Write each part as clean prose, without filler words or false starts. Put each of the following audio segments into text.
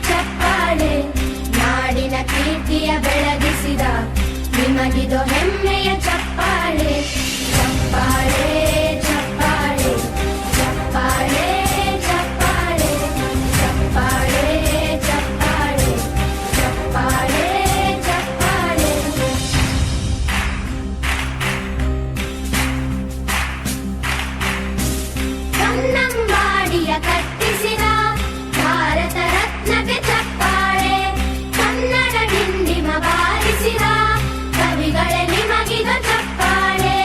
ಚಪ್ಪಾಳೆ. ನಾಡಿನ ಕೀರ್ತಿಯ ಬೆಳಗಿಸಿದ ನಿಮಗಿದು ಹೆಮ್ಮೆಯ ಚಪ್ಪಾಳೆ. ಚಪ್ಪಾಳೆ ಚಪ್ಪಾಳೆ ಚಪ್ಪಾಳೆ ಚಪ್ಪಾಳೆ ಚಪ್ಪಾಳೆ ಚಪ್ಪಾಳೆ ಚಪ್ಪಾಳೆ ಚಪ್ಪಾಳೆ. ಕನ್ನಂಬಾಡಿಯ ಕಟ್ಟಿಸಿದ ಭಾರತ ರತ್ನಕ್ಕೆ ಚಪ್ಪಾಳೆ. ಕನ್ನಡ ಡಿಂಡಿಮ ಬಾರಿಸಿದ ಕವಿಗಳೇ ನಿಮಗಿದು ಚಪ್ಪಾಳೆ.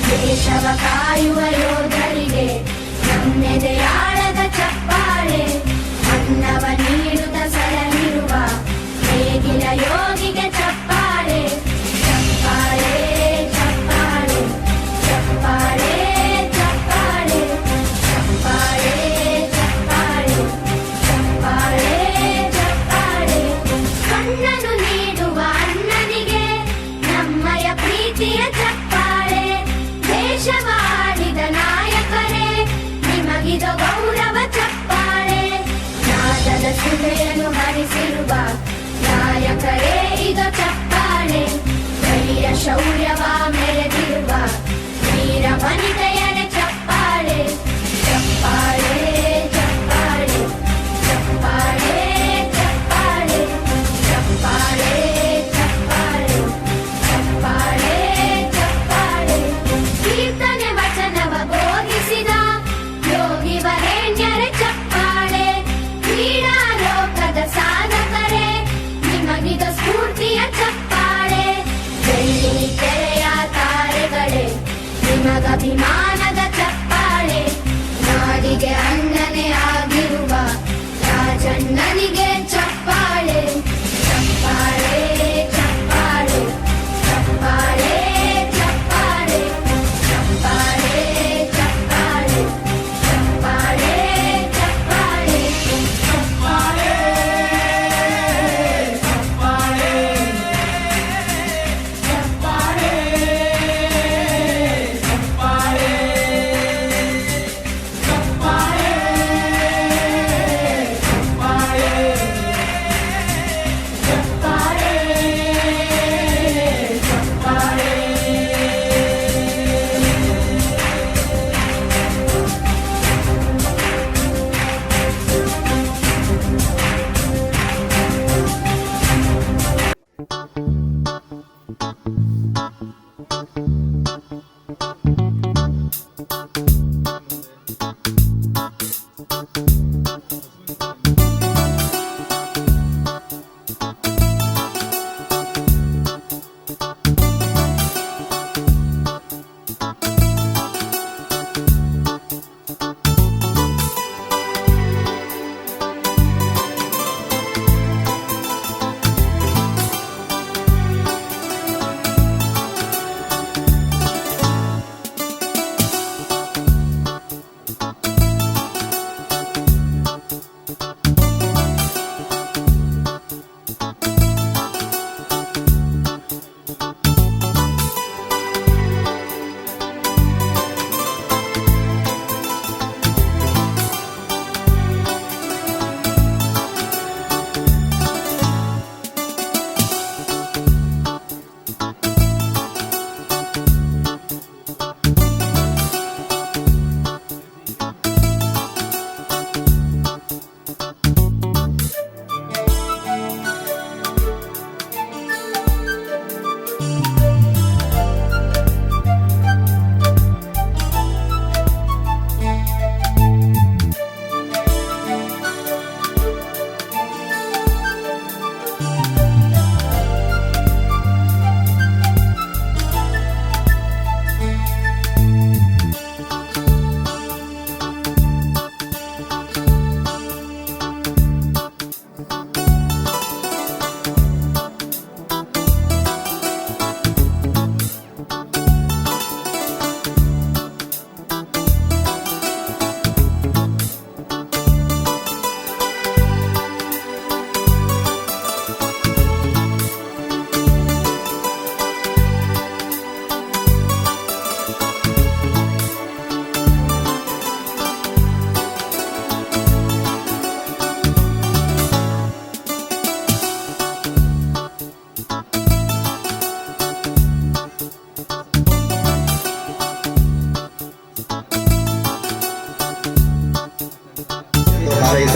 ದೇಶವ ಕಾಯುವ ಯೋಧರಿಗೆ ನಮ್ಮೆದೆಯಾಳದ ಚಪ್ಪಾಳೆ. ಅನ್ನವ ನೀಡುತ್ತ ಸಲಹಿರುವ ನೇಗಿಲ ಯೋಗಿಗೆ ಚಪ್ಪಾಳೆ. ಚಪ್ಪಾಳೆ ಚಪ್ಪಾಳೆ ಚಪ್ಪಾಳೆ ಚಪ್ಪಾಳೆ ಚಪ್ಪಾಳೆ ಚಪ್ಪಾಳೆ ಚಪ್ಪಾಳೆ ಚಪ್ಪಾಳೆ. ಕಣ್ಣನು ನೀಡುವ ಅಣ್ಣನಿಗೆ ನಮ್ಮಯ ಪ್ರೀತಿಯ ಚಪ್ಪಾಳೆ. ದೇಶವಾಡಿದ ನಾಯಕರೇ ನಿಮಗಿದು ಗೌರವ ಚಪ್ಪಾಳೆ. ನಾದದ ಸುಧೆಯನ್ನು ಹರಿಸಿರುವ ನಾಯಕರೇ ಇದು ಚಪ್ಪಾಳೆ. ಧೈರ್ಯ ಶೌರ್ಯವ ಮೆರೆದಿರುವ ವೀರ ವನಿತೆಯರೇ ಚಪ್ಪಾಳೆ. ಚಪ್ಪಾಳೆ ಚಪ್ಪಾಳೆ ಚಪ್ಪಾಳೆ ಚಪ್ಪಾಳೆ ಚಪ್ಪಾಳೆ ಚಪ್ಪಾಳೆ ಚಪ್ಪಾಳೆ ಚಪ್ಪಾಳೆ. ಕೀರ್ತನೆ ವಚನವ ಬೋಧಿಸಿದ ಯೋಗಿ ವರೇಣ್ಯರೇ ಚಪ್ಪಾಳೆ. ಕ್ರೀಡಾ ಲೋಕದ ಸಾಧಕರೇ ನಿಮಗಿದು ಸ್ಫೂರ್ತಿಯ ಚಪ್ಪಾಳೆ. ಬೆಳ್ಳಿ ತೆರೆಯ ತಾರೆಗಳೇ ನಿಮಗಭಿಮಾನದ ಚಪ್ಪಾಳೆ. ನಾಡಿಗೆ ಅಣ್ಣನೇ ಆಗಿರುವ ರಾಜಣ್ಣನಿಗೆ ಚಪ್ಪಾಳೆ. ಚಪ್ಪಾಳೆ ಚಪ್ಪಾಳೆ ಚಪ್ಪಾಳೆ ಚಪ್ಪಾಳೆ ಚಪ್ಪಾಳೆ ಚಪ್ಪಾಳೆ ಚಪ್ಪಾಳೆ ಚಪ್ಪಾಳೆ ಚಪ್ಪಾಳೆ ಚಪ್ಪಾಳೆ ಚಪ್ಪಾಳೆ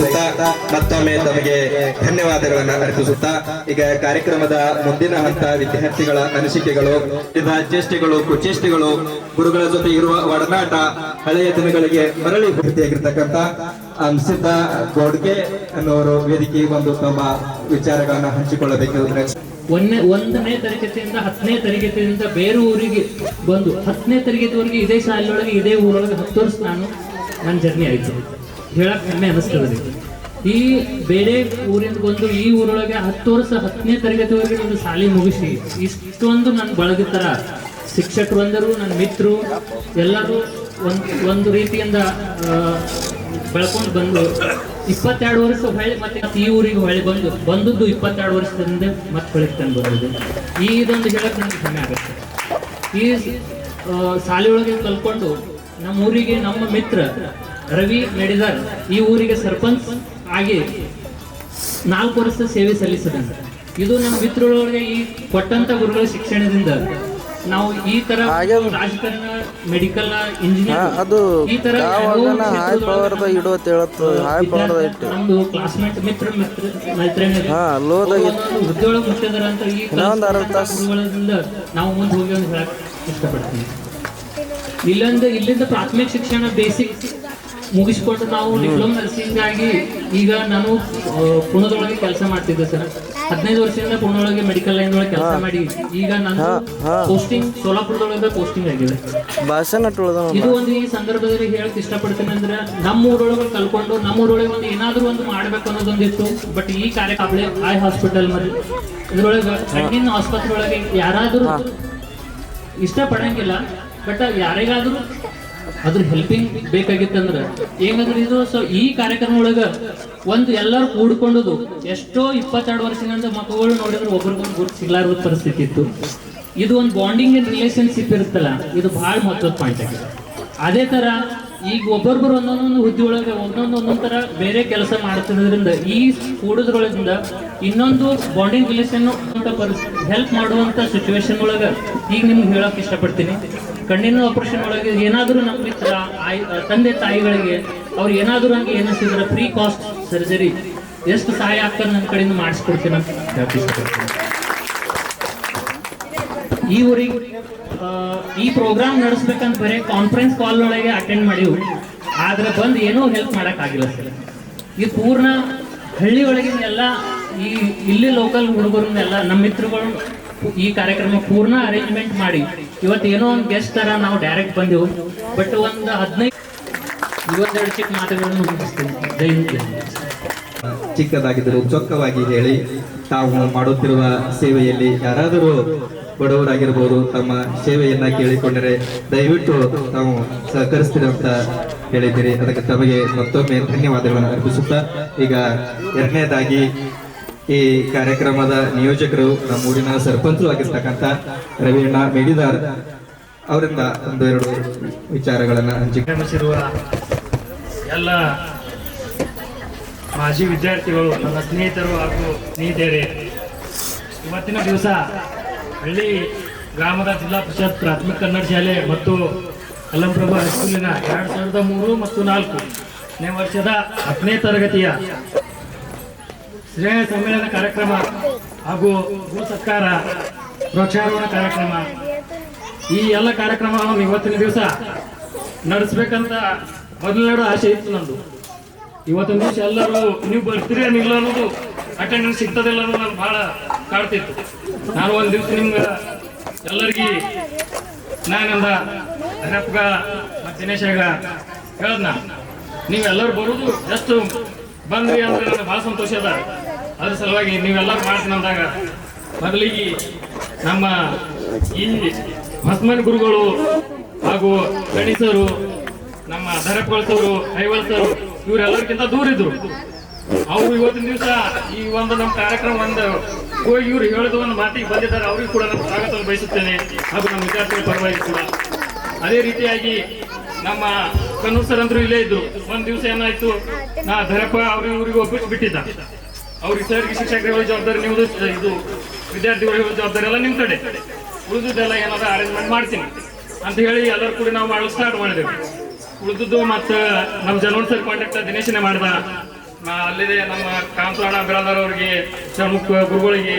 ಬಯಸುತ್ತಾ ಮತ್ತೊಮ್ಮೆ ತಮಗೆ ಧನ್ಯವಾದಗಳನ್ನು ಅರ್ಪಿಸುತ್ತಾ ಈಗ ಕಾರ್ಯಕ್ರಮದ ಮುಂದಿನ ಹಂತ ವಿದ್ಯಾರ್ಥಿಗಳ ಅನಿಸಿಕೆಗಳು, ವಿವಿಧ ಚೇಷ್ಟೆಗಳು, ಕುಚೇಷ್ಟೆಗಳು, ಗುರುಗಳ ಜೊತೆ ಇರುವ ಒಡನಾಟ, ಹಳೆಯ ದಿನಗಳಿಗೆ ಮರಳಿ ಭೇಟಿಯಾಗಿರ್ತಕ್ಕಂಥ ಅಂಸಿದ್ದ ಗೋಡ್ಗೆ ಅನ್ನೋರು ವೇದಿಕೆ ಬಂದು ತಮ್ಮ ವಿಚಾರಗಳನ್ನು ಹಂಚಿಕೊಳ್ಳಬೇಕು. ಒಂದನೇ ತರಗತಿಯಿಂದ 10ನೇ ತರಗತಿಯಿಂದ ಬೇರೆ ಊರಿಗೆ ಬಂದು 10ನೇ ತರಗತಿವರೆಗೆ ಇದೇ ಶಾಲೆಯೊಳಗೆ ಇದೇ ಊರೊಳಗೆ 10 ವರ್ಷ ನನ್ನ ಜರ್ನಿ ಆಯಿತು. ಹೇಳಕ್ ಹೆಮ್ಮೆ ಅನಿಸ್ತದೆ. ಈ ಬೇರೆ ಊರಿಂದ ಬಂದು ಈ ಊರೊಳಗೆ 10 ವರ್ಷ 10ನೇ ತರಗತಿವರೆಗೆ ಒಂದು ಶಾಲೆ ಮುಗಿಸಿ ಇಷ್ಟೊಂದು ನನ್ನ ಬಳಗತರ ಶಿಕ್ಷಕರು ಅಂದರು, ನನ್ನ ಮಿತ್ರರು ಎಲ್ಲರೂ ಒಂದು ರೀತಿಯಿಂದ ಬೆಳ್ಕೊಂಡು ಬಂದು 22 ವರ್ಷ ಹೊಳ್ಳಿ ಮತ್ತೆ ಈ ಊರಿಗೆ ಹೊಳ್ಳಿ ಬಂದದ್ದು 22 ವರ್ಷದಿಂದ ಮತ್ತೆ ಹೊಳಿಗೆ ತಂದು ಬಂದಿದ್ದು. ಇದೊಂದು ಹೇಳಕ್ಕೆ ನನಗೆ ಹೆಮ್ಮೆ ಆಗುತ್ತೆ. ಈ ಶಾಲೆಯೊಳಗೆ ಕಲ್ಕೊಂಡು ನಮ್ಮ ಊರಿಗೆ ನಮ್ಮ ಮಿತ್ರ ರವಿ ನಡೆದಾರ್ ಈ ಊರಿಗೆ ಸರ್ಪಂಚ್ ಆಗಿ 4 ವರ್ಷ ಸೇವೆ ಸಲ್ಲಿಸಿದಂತೆ. ಇದು ನಮ್ಮ ಮಿತ್ರರೊಳಗೆ ಈ ಕೊಟ್ಟಂತ ಗುರುಗಳ ಶಿಕ್ಷಣದಿಂದ ನಾವು ಈ ತರ ರಾಜಕಾರಣ, ಮೆಡಿಕಲ್, ಇಂಜಿನಿಯರ್ ಈ ತರ ನಮ್ದು ಕ್ಲಾಸ್ಮೇಟ್ ಉದ್ಯೋಗ ಮುಟ್ಟಿದಾರ ಅಂತ ಈ ಗುರುಗಳಿಂದ ನಾವು ಮುಂದೆ ಹೋಗಿ ಅಂತ ಹೇಳಕ್ ಇಷ್ಟಪಡ್ತೀನಿ. ಇಲ್ಲಿಂದ ಪ್ರಾಥಮಿಕ ಶಿಕ್ಷಣ ಬೇಸಿಕ್ ಮುಗಿಸ್ಕೊಂಡು ನಾವು ಡಿಪ್ಲೊಮಾ ನರ್ಸಿಂಗ್ ಆಗಿ ಈಗ ನಾನು ಪುಣೆದೊಳಗೆ ಕೆಲಸ ಮಾಡ್ತಿದ್ದೆ ಸರ್. 15 ವರ್ಷದಿಂದ ಪುಣೆಯೊಳಗೆ ಮೆಡಿಕಲ್ ಲೈನ್ ಒಳಗೆ ಕೆಲಸ ಮಾಡಿ ಈಗ ನಾನು ಪೋಸ್ಟಿಂಗ್ ಸೋಲಾಪುರದೊಳಗೆ ಪೋಸ್ಟಿಂಗ್ ಆಗಿದೆ. ಇದು ಒಂದು ಈ ಸಂದರ್ಭದಲ್ಲಿ ಹೇಳಕ್ ಇಷ್ಟಪಡ್ತೀನಿ ಅಂದ್ರೆ ನಮ್ಮ ಊರೊಳಗೆ ಕಲ್ಕೊಂಡು ನಮ್ಮ ಊರೊಳಗೆ ಒಂದು ಏನಾದ್ರು ಒಂದು ಮಾಡ್ಬೇಕು ಅನ್ನೋದೊಂದಿತ್ತು. ಬಟ್ ಈ ಕಾರ್ಯಕ್ರಮ ಐ ಹಾಸ್ಪಿಟಲ್ ಮತ್ತೆ ಇದ್ರೊಳಗೆ ಕಣ್ಣಿನ ಆಸ್ಪತ್ರೆ ಒಳಗೆ ಯಾರಾದ್ರೂ ಇಷ್ಟಪಡಂಗಿಲ್ಲ, ಬಟ್ ಯಾರಿಗಾದ್ರೂ ಅದ್ರ ಹೆಲ್ಪಿಂಗ್ ಬೇಕಾಗಿತ್ತಂದ್ರೆ ಏನಂದ್ರೆ ಇದು ಈ ಕಾರ್ಯಕ್ರಮ ಒಳಗ ಒಂದು ಎಲ್ಲರೂ ಕೂಡ್ಕೊಂಡುದು ಎಷ್ಟೋ 22 ವರ್ಷದಿಂದ ಮಕ್ಕಳು ನೋಡಿದ್ರೆ ಒಬ್ರಿಗೊಂದು ಗುರುತು ಸಿಗ್ಲಾರದ ಪರಿಸ್ಥಿತಿ ಇತ್ತು. ಇದು ಒಂದು ಬಾಂಡಿಂಗ್ ಇನ್ ರಿಲೇಶನ್ಶಿಪ್ ಇರುತ್ತಲ್ಲ, ಇದು ಬಹಳ ಮಹತ್ವದ ಪಾಯಿಂಟ್ ಆಗಿದೆ. ಅದೇ ತರ ಈಗ ಒಬ್ಬೊಬ್ಬರು ಒಂದೊಂದೊಂದು ಹುದ್ದೆ ಒಳಗೆ ಒಂದೊಂದೊಂದೊಂದು ತರ ಬೇರೆ ಕೆಲಸ ಮಾಡ್ತಿರೋದ್ರಿಂದ ಈ ಕೂಡೋದ್ರೊಳಗಿಂದ ಇನ್ನೊಂದು ಬಾಂಡಿಂಗ್ ರಿಲೇಷನ್ ಹೆಲ್ಪ್ ಮಾಡುವಂತ ಸಿಚುವೇಶನ್ ಒಳಗ ಈಗ ನಿಮ್ಗೆ ಹೇಳಕ್ ಇಷ್ಟಪಡ್ತೀನಿ. ಕಣ್ಣಿನ ಆಪರೇಷನ್ ಒಳಗೆ ಏನಾದರೂ ನಮ್ಮ ಮಿತ್ರ ತಂದೆ ತಾಯಿಗಳಿಗೆ ಅವ್ರು ಏನಾದರೂ ಹಂಗೆ ಏನಿಸಿದ್ರೆ ಫ್ರೀ ಕಾಸ್ಟ್ ಸರ್ಜರಿ ಎಷ್ಟು ಸಹಾಯ ಆಗ್ತದೆ ನನ್ನ ಕಡೆಯಿಂದ ಮಾಡಿಸ್ಕೊಡ್ತೀನಿ ಅಂತ ಹೇಳಕ್ ಇಷ್ಟಪಡ್ತೀನಿ. ಈ ಊರಿಗೆ ಈ ಪ್ರೋಗ್ರಾಮ್ ನಡೆಸ್ಬೇಕಂತ ಬರೀ ಕಾನ್ಫರೆನ್ಸ್ ಕಾಲ್ ಒಳಗೆ ಅಟೆಂಡ್ ಮಾಡಿವು, ಆದ್ರೆ ಬಂದು ಏನೂ ಹೆಲ್ಪ್ ಮಾಡೋಕ್ಕಾಗಿಲ್ಲ ಸರ್. ಇದು ಪೂರ್ಣ ಹಳ್ಳಿ ಒಳಗಿನ ಎಲ್ಲ ಇಲ್ಲಿ ಲೋಕಲ್ ಹುಡುಗರನ್ನೆಲ್ಲ ನಮ್ಮ ಮಿತ್ರಗಳು ಈ ಕಾರ್ಯಕ್ರಮ ಪೂರ್ಣ ಅರೇಂಜ್ಮೆಂಟ್ ಮಾಡಿ ಇವತ್ತು ಏನೋ ಒಂದು ಗೆಸ್ಟ್ ತರ ನಾವು ಡೈರೆಕ್ಟ್ ಬಂದೆವು. ಬಟ್ ಒಂದು 15-22 ಚಿಕ್ಕ ಮಾತುಗಳನ್ನು ಮುಗಿಸ್ತೀನಿ. ಚಿಕ್ಕದಾಗಿದ್ದರೂ ಚೊಕ್ಕವಾಗಿ ಹೇಳಿ ತಾವು ಮಾಡುತ್ತಿರುವ ಸೇವೆಯಲ್ಲಿ ಯಾರಾದರೂ ಬಡವರಾಗಿರ್ಬೋದು ತಮ್ಮ ಸೇವೆಯನ್ನ ಕೇಳಿಕೊಂಡರೆ ದಯವಿಟ್ಟು ತಾವು ಸಹಕರಿಸ್ತೀರ ಅಂತ ಹೇಳಿದ್ದೀರಿ. ಅದಕ್ಕೆ ತಮಗೆ ಮತ್ತೊಮ್ಮೆ ಧನ್ಯವಾದಗಳನ್ನು ಅರ್ಪಿಸುತ್ತಾ ಈಗ ಎರಡನೇದಾಗಿ ಈ ಕಾರ್ಯಕ್ರಮದ ನಿಯೋಜಕರು ನಮ್ಮೂರಿನ ಸರ್ಪಂಚರು ಆಗಿರ್ತಕ್ಕಂಥ ರವಿಯಣ್ಣ ಮೇಡಿದಾರ್ ಅವರಿಂದ ಒಂದೆರಡು ವಿಚಾರಗಳನ್ನು ಹಂಚಿಕೊಂಡಿರುವ ಎಲ್ಲ ಮಾಜಿ ವಿದ್ಯಾರ್ಥಿಗಳು, ನನ್ನ ಸ್ನೇಹಿತರು ಹಾಗೂ ಸ್ನೇಹಿತರೇ, ಇವತ್ತಿನ ದಿವಸ ಹಳ್ಳಿ ಗ್ರಾಮದ ಜಿಲ್ಲಾ ಪರಿಷತ್ ಪ್ರಾಥಮಿಕ ಕನ್ನಡ ಶಾಲೆ ಮತ್ತು ಅಲ್ಲಂಪ್ರಭು ಹೈಸ್ಕೂಲಿನ 2003 ಮತ್ತು 4ನೇ ವರ್ಷದ 10ನೇ ತರಗತಿಯ ಸ್ನೇಹ ಸಮ್ಮೇಳನ ಕಾರ್ಯಕ್ರಮ ಹಾಗೂ ಭೂ ಸತ್ಕಾರ, ವೃಕ್ಷಾರೋಹಣ ಕಾರ್ಯಕ್ರಮ, ಈ ಎಲ್ಲ ಕಾರ್ಯಕ್ರಮವನ್ನು ಇವತ್ತಿನ ದಿವಸ ನಡೆಸ್ಬೇಕಂತ ಮೊದಲೆರಡು ಆಸೆ ಇತ್ತು ನಂದು. ಇವತ್ತೊಂದು ದಿವಸ ಎಲ್ಲರೂ ನೀವು ಬರ್ತೀರಿ ಏನಿಲ್ಲ ಅನ್ನೋದು, ಅಟೆಂಡೆನ್ಸ್ ಸಿಗ್ತದಿಲ್ಲ ಅನ್ನೋದು ನಾನು ಭಾಳ ಕಾಡ್ತಿತ್ತು. ನಾನು ಒಂದು ದಿವಸ ನಿಮ್ಗೆ ಎಲ್ಲರಿಗೆ ನಾನಂದ ಹರಪ್ಗ ಮತ್ತು ದಿನೇಶಾಗ ಹೇಳ್ದ, ನೀವೆಲ್ಲರೂ ಬರೋದು ಎಷ್ಟು ಬಂದ್ರಿ ಅಂದ್ರೆ ನನಗೆ ಭಾಳ ಸಂತೋಷ ಅದ. ಅದ್ರ ಸಲುವಾಗಿ ನೀವೆಲ್ಲರೂ ಮಾಡ್ತೀನಿ ಅಂದಾಗ ಮೊದಲಿಗೆ ನಮ್ಮ ಈ ಹೊಸಮನಿ ಗುರುಗಳು ಹಾಗೂ ಗಣಿಸರು, ನಮ್ಮ ಧರಪ್ಗೊಳ್ಸವರು, ಐವಲ್ಸರು ಇವರೆಲ್ಲರಿಗಿಂತ ದೂರ ಇದ್ರು. ಅವರು ಇವತ್ತಿನ ದಿವಸ ಈ ಒಂದು ನಮ್ಮ ಕಾರ್ಯಕ್ರಮ ಒಂದು ಹೋಗಿ ಇವ್ರು ಹೇಳಿದ ಒಂದು ಮಾತಿಗೆ ಬಂದಿದ್ದಾರೆ. ಅವ್ರಿಗೆ ಕೂಡ ನಾನು ಸ್ವಾಗತವನ್ನು ಬಯಸುತ್ತೇನೆ ಹಾಗೂ ನಮ್ಮ ವಿದ್ಯಾರ್ಥಿಗಳ ಪರವಾಗಿ ಕೂಡ. ಅದೇ ರೀತಿಯಾಗಿ ನಮ್ಮ ಕನ್ನೂರ್ ಸರ್ ಅಂದ್ರು ಇಲ್ಲೇ ಇದ್ರು. ಒಂದ್ ದಿವಸ ಏನಾಯ್ತು, ನಾ ಧರಪ್ಪ ಅವ್ರಿಗೆ ಇವ್ರಿಗೆ ಒಬ್ಬಟ್ಟು ಬಿಟ್ಟಿದ್ದ. ಅವ್ರಿಗೆ ಸರ್ಗೆ ಶಿಕ್ಷಕರ ಜವಾಬ್ದಾರಿ ನಿಮ್ದು, ಇದು ವಿದ್ಯಾರ್ಥಿಗಳ ಜವಾಬ್ದಾರಿ ಎಲ್ಲ ನಿಮ್ ಕಡೆ, ಉಳಿದುದೆಲ್ಲ ಏನಾದ್ರು ಅರೇಂಜ್ಮೆಂಟ್ ಮಾಡ್ತೀನಿ ಅಂತ ಹೇಳಿ ಎಲ್ಲರೂ ಕೂಡ ನಾವು ಮಾಡಲು ಸ್ಟಾರ್ಟ್ ಮಾಡಿದೆವು. ಉಳಿದುದು ಮತ್ತು ನಮ್ಮ ಜನೋನ್ ಸರ್ ಕಾಂಟ್ಯಾಕ್ಟ್ ದಿನೇಶನೇ ಮಾಡ್ದ. ಅಲ್ಲಿದೆ ನಮ್ಮ ಕಾಂತರಾಣ ಬಿರಾದಾರ್ ಅವ್ರಿಗೆ, ಪ್ರಮುಖ ಗುರುಗಳಿಗೆ,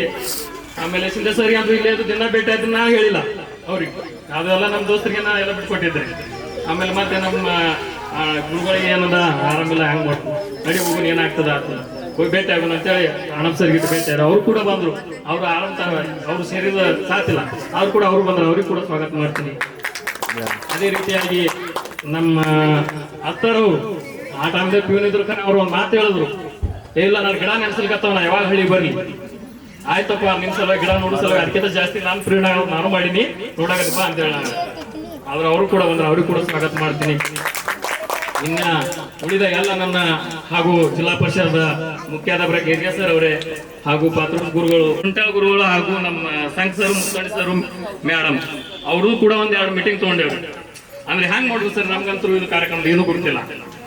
ಆಮೇಲೆ ಸಿಂಧೆ ಸರಿ ಅದು ಇಲ್ಲೇ ಅದು ದಿನ ಭೇಟಿ ಆಯ್ತು ನಾ ಹೇಳಿಲ್ಲ ಅವ್ರಿಗೆ, ಅದೆಲ್ಲ ನಮ್ಮ ದೋಸ್ತರಿಗೆ ನಾ ಎಲ್ಲ ಬಿಟ್ಕೊಟ್ಟಿದ್ದೆ. ಆಮೇಲೆ ಮತ್ತೆ ನಮ್ಮ ಗುರುಗಳಿಗೆ ಏನದ ಆರಾಮಿಲ್ಲ, ಹೆಂಗ್ ಮಾಡ್ತು ನಡಿ ಹೋಗೋಣ ಏನಾಗ್ತದ ಅಂತ ಹೋಗಿ ಭೇಟಿ ಆಗೋಣ ಅಂತೇಳಿ ಅಣಪ್ ಸರ್ಗೆ ಭೇಟಿ ಆದ್ರು. ಅವ್ರು ಕೂಡ ಬಂದ್ರು, ಅವ್ರು ಆರಾಮ್ ಅವ್ರು ಸೇರಿದ ಸಾತಿಲ್ಲ, ಅವ್ರು ಕೂಡ ಅವ್ರು ಬಂದ್ರು, ಅವ್ರಿಗೆ ಕೂಡ ಸ್ವಾಗತ ಮಾಡ್ತೀನಿ. ಅದೇ ರೀತಿಯಾಗಿ ನಮ್ಮ ಅತ್ತರವ್ರು ಆ ಟೈಮ್ದಾಗ ಪ್ಯೂನ್ ಇದ್ರು, ಅವ್ರು ಒಂದು ಮಾತು ಹೇಳಿದ್ರು, ಇಲ್ಲ ನಾನು ಗಿಡ ನೆನ್ಸಲ್ಕತ್ತವ, ನಾ ಯಾವಾಗ ಹಳ್ಳಿ ಬರ್ಲಿ, ಆಯ್ತಪ್ಪ ನಿಮ್ ಸಲ ಗಿಡ ನೋಡೋ ಸಲ ಅದಕ್ಕಿಂತ ಜಾಸ್ತಿ ನಾನು ಪ್ರೇರಣ ನಾನು ಮಾಡೀನಿ, ನೋಡಾಕತ್ತಪ್ಪ ಅಂತ ಹೇಳ. ಆದ್ರೆ ಅವರು ಕೂಡ ಬಂದ್ರೆ ಅವ್ರಿಗೆ ಕೂಡ ಸ್ವಾಗತ ಮಾಡ್ತೀನಿ. ಇನ್ನ ಉಳಿದ ಎಲ್ಲ ನನ್ನ ಹಾಗೂ ಜಿಲ್ಲಾ ಪರಿಷತ್ ಮುಖ್ಯಾಧ್ಯಾಪಕ ಹಿರಿಯ ಸರ್ ಅವರೇ ಹಾಗೂ ಪಾತ್ರ ಗುರುಗಳು, ಕುಂಟಾಳ ಗುರುಗಳು ಹಾಗೂ ನಮ್ಮ ಸಂಘ ಸರ್, ಮುತ್ತಣಿ ಸರ್, ಮೇಡಮ್ ಅವರು ಕೂಡ ಒಂದೆರಡು ಮೀಟಿಂಗ್ ತಗೊಂಡೇವ್ರು. ಅಂದ್ರೆ ಹೆಂಗ್ ಮಾಡುದು ಸರ್, ನಮ್ಗಂತೂ ಇದು ಕಾರ್ಯಕ್ರಮ ಏನು ಗೊತ್ತಿಲ್ಲ,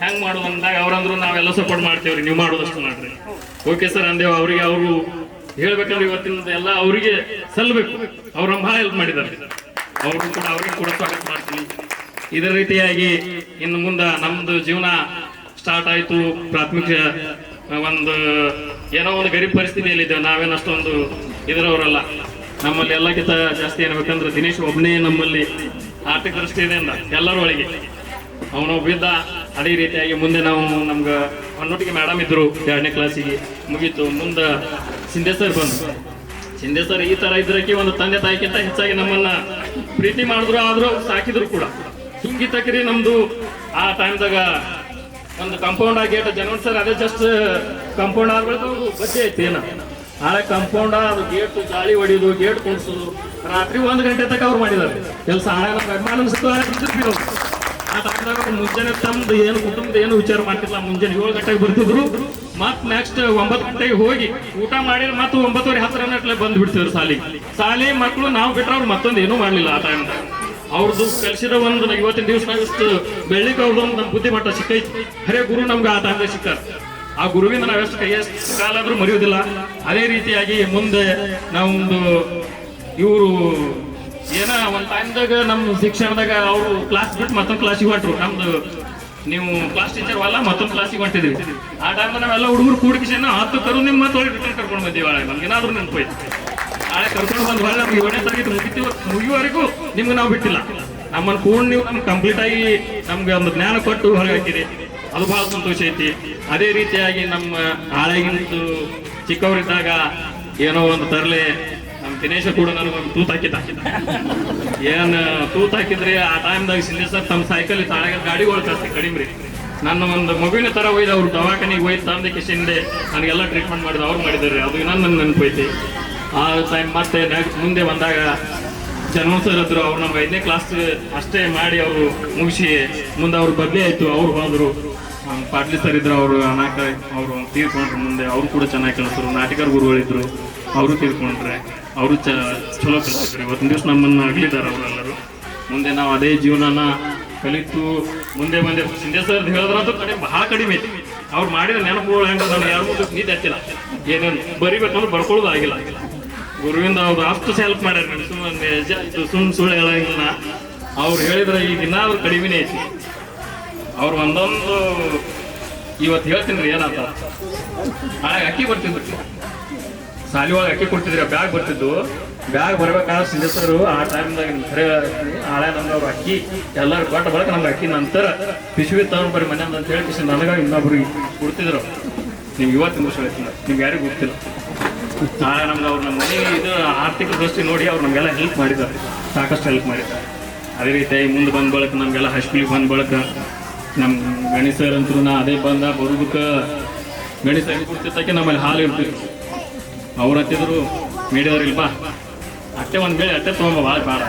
ಹೆಂಗ್ ಮಾಡುದು ಅಂದಾಗ ಅವ್ರಂದ್ರು ನಾವೆಲ್ಲ ಸಪೋರ್ಟ್ ಮಾಡ್ತೇವ್ರಿ, ನೀವು ಮಾಡೋದಷ್ಟು ಮಾಡ್ರಿ. ಓಕೆ ಸರ್ ಅಂದೇವ್. ಅವ್ರಿಗೆ ಅವರು ಹೇಳ್ಬೇಕಂದ್ರೆ ಇವತ್ತಿನ ಎಲ್ಲ ಅವರಿಗೆ ಸಲ್ಲಬೇಕು, ಅವ್ರು ನಮ್ಮ ಬಹಳ ಹೆಲ್ಪ್ ಮಾಡಿದ್ದಾರೆ, ಅವ್ರಿಗೆ ಕೂಡ ಸ್ವಾಗತ ಮಾಡ್ತೀನಿ. ಇದೇ ರೀತಿಯಾಗಿ ಇನ್ನು ಮುಂದೆ ನಮ್ದು ಜೀವನ ಸ್ಟಾರ್ಟ್ ಆಯ್ತು. ಪ್ರಾಥಮಿಕ ಒಂದು ಏನೋ ಒಂದು ಗರೀಬ್ ಪರಿಸ್ಥಿತಿಯಲ್ಲಿ ಇದ್ದೇವೆ, ನಾವೇನು ಅಷ್ಟೊಂದು ಇದರವರಲ್ಲ. ನಮ್ಮಲ್ಲಿ ಎಲ್ಲಕ್ಕಿಂತ ಜಾಸ್ತಿ ಏನ್ಬೇಕಂದ್ರೆ ದಿನೇಶ್ ಒಬ್ಬನೇ ನಮ್ಮಲ್ಲಿ ಆರ್ಥಿಕ ದೃಷ್ಟಿಯಿಂದ ಎಲ್ಲರ ಒಳಗೆ ಅವನು ಬಿದ್ದ. ಅದೇ ರೀತಿಯಾಗಿ ಮುಂದೆ ನಾವು ನಮ್ಗೆ ಹೊನ್ನೊಟ್ಟಿಗೆ ಮೇಡಮ್ ಇದ್ರು, 2ನೇ ಕ್ಲಾಸಿಗೆ ಮುಗೀತು. ಮುಂದೆ ಸಿಂಧೆ ಸರ್ ಬಂದು, ಸಿಂಧೆ ಸರ್ ಈ ತರ ಇದ್ರಕ್ಕೆ ಒಂದು ತಂದೆ ತಾಯಿಗಿಂತ ಹೆಚ್ಚಾಗಿ ನಮ್ಮನ್ನ ಪ್ರೀತಿ ಮಾಡಿದ್ರು, ಆದ್ರೂ ಸಾಕಿದ್ರು ಕೂಡ. ಹಿಂಗಿತ್ತಕ್ರಿ ನಮ್ದು ಆ ಟೈಮ್ದಾಗ ಒಂದು ಕಾಂಪೌಂಡ್ ಗೇಟ್ ಜನವರಿ ಸರ್ ಅದೇ ಜಸ್ಟ್ ಕಾಂಪೌಂಡ್ ಆಗ್ಬೇಕು ಬಜ್ಜೆ ಐತಿ ಏನ ನಾಳೆ ಕಾಂಪೌಂಡ್ ಅದು ಗೇಟ್ ಗಾಳಿ ಹೊಡಿಯೋದು, ಗೇಟ್ ಕುಣಿಸೋದು, ರಾತ್ರಿ 1 ಗಂಟೆ ತನಕ ಅವ್ರು ಮಾಡಿದ್ದಾರೆ ಕೆಲಸ. ಆ ಟೈಮ್ದಾಗ ಮುಂಜಾನೆ ತಮ್ದು ಏನು ಕುಟುಂಬದ ಏನು ವಿಚಾರ ಮಾಡ್ತಿಲ್ಲ, ಮುಂಜಾನೆ 7 ಗಂಟೆಗೆ ಬರ್ತಿದ್ರು, ಮತ್ ನೆಕ್ಸ್ಟ್ 9 ಗಂಟೆಗೆ ಹೋಗಿ ಊಟ ಮಾಡಿದ್ರೆ ಮತ್ತೆ 9:10 ಬಂದು ಬಿಡ್ತಿದ್ರು ಸಾಲಿ ಮಕ್ಕಳು. ನಾವು ಬಿಟ್ರೆ ಅವ್ರು ಮತ್ತೊಂದು ಏನೂ ಮಾಡ್ಲಿಲ್ಲ ಆ ಟೈಮ್ದಾಗ. ಅವ್ರದ್ದು ಕಲಿಸಿದ ಒಂದು ಇವತ್ತಿನ ದಿವಸ ನಾವಿಷ್ಟು ಬೆಳ್ಳಿಗೆ ಅವ್ರದ್ದೊಂದು ನಮ್ಮ ಬುದ್ಧಿ ಮಟ್ಟ ಸಿಕ್ಕೈತಿ. ಹರೇ ಗುರು ನಮ್ಗೆ ಆ ಟೈಮ್ದಾಗ ಸಿಕ್ಕಾರ. ಆ ಗುರುವಿಂದ ನಾವೆಷ್ಟು ಎಷ್ಟು ಕಾಲ ಆದ್ರೂ ಮರೆಯೋದಿಲ್ಲ. ಅದೇ ರೀತಿಯಾಗಿ ಮುಂದೆ ನಾವೊಂದು ಇವರು ಏನ ಒಂದು ಟೈಮ್ದಾಗ ನಮ್ಮ ಶಿಕ್ಷಣದಾಗ ಅವರು ಕ್ಲಾಸ್ ಬಿಟ್ಟು ಮತ್ತೊಂದು ಕ್ಲಾಸಿಗೆ ಹೊಂಟ್ರು. ನಮ್ದು ನೀವು ಕ್ಲಾಸ್ ಟೀಚರ್ ಅಲ್ಲ, ಮತ್ತೊಂದು ಕ್ಲಾಸಿಗೆ ಹೊಂಟಿದ್ವಿ. ಆ ಟೈಮ್ ನಾವೆಲ್ಲ ಹುಡುಗರು ಕೂಡಿಸಿನ 10 ಕರು ನಿಮ್ಮ ಮತ್ತೆ ರಿಟರ್ನ್ ಕರ್ಕೊಂಡು ಬಂದೀವಿ. ನಮ್ಗೆ ಏನಾದ್ರು ನೆನಪೈತಿ, ನಾಳೆ ಕರ್ಕೊಂಡು ಬಂದು ಹೊಳ್ಳಿ ನಮ್ಗೆ 7ನೇ ತರಗತಿ ಮುಗಿಯುವವರೆಗೂ ನಿಮ್ಗೆ ನಾವು ಬಿಟ್ಟಿಲ್ಲ. ನಮ್ಮನ್ನು ಕೂಡ ನೀವು ನಮ್ಗೆ ಕಂಪ್ಲೀಟ್ ಆಗಿ ನಮ್ಗೆ ಒಂದು ಜ್ಞಾನ ಕೊಟ್ಟು ಹೊರಗೆ ಹಾಕಿರಿ, ಅದು ಬಹಳ ಸಂತೋಷ ಐತಿ. ಅದೇ ರೀತಿಯಾಗಿ ನಮ್ಮ ಹಾಳೆಗಿಂತ ಚಿಕ್ಕವರಿದ್ದಾಗ ಏನೋ ಒಂದು ತರಲೆ ನಮ್ಮ ದಿನೇಶ ಕೂಡ ನನಗೊಂದು ತೂತ್ ಹಾಕಿದ್ದ. ಏನು ತೂತ್ ಹಾಕಿದ್ರಿ ಆ ಟೈಮ್ದಾಗ ಸಿಂಧೆ ಸರ್ ತಮ್ಮ ಸೈಕಲ್ ತಾಳೆಗ ಗಾಡಿಗಳು ಜಾಸ್ತಿ ಕಡಿಮೆ ರೀ. ನನ್ನ ಒಂದು ಮಗುವಿನ ತರ ಒಯ್ದು ಅವ್ರು ದವಾಖಾನಿಗೆ ಒಯ್ದು ತಂದೆ ಕಿಶಿಂದೆ ನನಗೆಲ್ಲ ಟ್ರೀಟ್ಮೆಂಟ್ ಮಾಡಿದ್ರು, ಅವ್ರು ಮಾಡಿದ್ದಾರೆ. ಅದು ಇನ್ನೊಂದು ನನ್ನ ನೆನಪೈತಿ. ಆ ಟೈಮ್ ಮತ್ತೆ ಮುಂದೆ ಬಂದಾಗ ಜನವರಿ ಸರ್ ಹತ್ರ ಅವ್ರು ನಮ್ಗೆ 5ನೇ ಕ್ಲಾಸ್ ಅಷ್ಟೇ ಮಾಡಿ ಅವರು ಮುಗಿಸಿ ಮುಂದೆ ಅವ್ರು ಬದಲಿ ಆಯ್ತು. ಅವ್ರು ಬಂದರು. ಪಾಟ್ಲಿ ಸರ್ ಇದ್ರು, ಅವರು ಅನಾಕ ಅವರು ತೀರ್ಕೊಂಡ್ರು. ಮುಂದೆ ಅವರು ಕೂಡ ಚೆನ್ನಾಗಿ ಕಲಿಸಿದ್ರು. ನಾಟಕರ ಗುರುಗಳಿದ್ರು, ಅವರು ತೀರ್ಕೊಂಡ್ರೆ. ಅವರು ಚಲೋ ಕಲಿಸಿದ್ರು. ಇವತ್ತಿನ ದಿವಸ ನಮ್ಮನ್ನು ಅಗಲಿದ್ದಾರೆ ಅವರೆಲ್ಲರೂ. ಮುಂದೆ ನಾವು ಅದೇ ಜೀವನನ ಕಲಿತು ಮುಂದೆ ಬಂದೆ. ಸಿಂಧೆ ಸರ್ ಹೇಳಿದ್ರಂತೂ ಕಡಿಮೆ, ಬಹಳ ಕಡಿಮೆ ಐತಿ. ಅವ್ರು ಮಾಡಿದ ನೆನಪುಗಳು ಹೆಂಗೆ ನಾನು 2-3 ನೀತಿ ಹತ್ತಿಲ್ಲ, ಏನೇನು ಬರಿಬೇಕಂದ್ರೆ ಬರ್ಕೊಳ್ಳೋದು ಆಗಿಲ್ಲ. ಗುರುವಿಂದ ಅವ್ರು ಅಷ್ಟು ಹೆಲ್ಪ್ ಮಾಡ್ಯಾರ. ಸುಳ್ಳು ಹೇಳಂಗಿಲ್ಲ. ಅವ್ರು ಹೇಳಿದ್ರೆ ಈಗ ಇನ್ನಾದ್ರೂ ಕಡಿಮೆನೇ ಐತಿ. ಅವ್ರು ಒಂದೊಂದು ಇವತ್ತು ಹೇಳ್ತೀನಿ ರೀ ಏನಂತ. ನಾಳೆ ಅಕ್ಕಿ ಬರ್ತಿದ್ರು, ಸಾಲಿ ಒಳಗೆ ಅಕ್ಕಿ ಕೊಡ್ತಿದ್ರು, ಬ್ಯಾಗ್ ಬರ್ತಿದ್ದು. ಬ್ಯಾಗ್ ಬರ್ಬೇಕಾದ್ರೆ ಸಿಂಧೆ ಸರ್ ಆ ಟೈಮ್ದಾಗ ಖರೆ ಹಳೆ ನಮ್ಗೆ ಅವ್ರು ಅಕ್ಕಿ ಎಲ್ಲರೂ ಕೊಟ್ಟ ಬಳಕ ನಮ್ಗೆ ಅಕ್ಕಿ ನಂತರ ಪಿಶುವಿ ತಗೊಂಡು ಬರ್ರಿ ಮನೆ ಅಂತ ಹೇಳಿ ನನಗ ಇನ್ನೊಬ್ರಿಗೆ ಕೊಡ್ತಿದ್ರು. ನಿಮ್ಗೆ ಇವತ್ತಿನ ವರ್ಷ ಹೇಳ್ತೀನಿ, ನಿಮ್ಗೆ ಯಾರಿಗೂ ಗೊತ್ತಿಲ್ಲ. ನಾಳೆ ನಮ್ಗೆ ಅವ್ರು ನಮ್ಮ ಮನೆ ಇದು ಆರ್ಥಿಕ ದೃಷ್ಟಿ ನೋಡಿ ಅವ್ರು ನಮಗೆಲ್ಲ ಹೆಲ್ಪ್ ಮಾಡಿದ್ದಾರೆ, ಸಾಕಷ್ಟು ಹೆಲ್ಪ್ ಮಾಡಿದ್ದಾರೆ. ಅದೇ ರೀತಿಯಾಗಿ ಮುಂದೆ ಬಂದ ಬಳಕ ನಮಗೆಲ್ಲ ಹೈಸ್ಕೂಲಿಗೆ ಬಂದ ಬಳಕ ನಮ್ಮ ಗಣೇಶರ್ ಅಂತೂ ಅದೇ ಬರೋದಕ್ಕೆ ಗಣೇಶ ಕೊಡ್ತಿದ್ದಕ್ಕೆ ನಮ್ಮಲ್ಲಿ ಹಾಲು ಇರ್ತಿದ್ರು. ಅವ್ರು ಹತ್ತಿದ್ರು, ಮೇಡಿದವ್ರಿಲ್ಬಾ ಅಟ್ಟೆ ಒಂದು ಬೇಳೆ ಅಟ್ಟೆ ತೊಗೊಂಬ ಭಾಳ ಬೇಡ,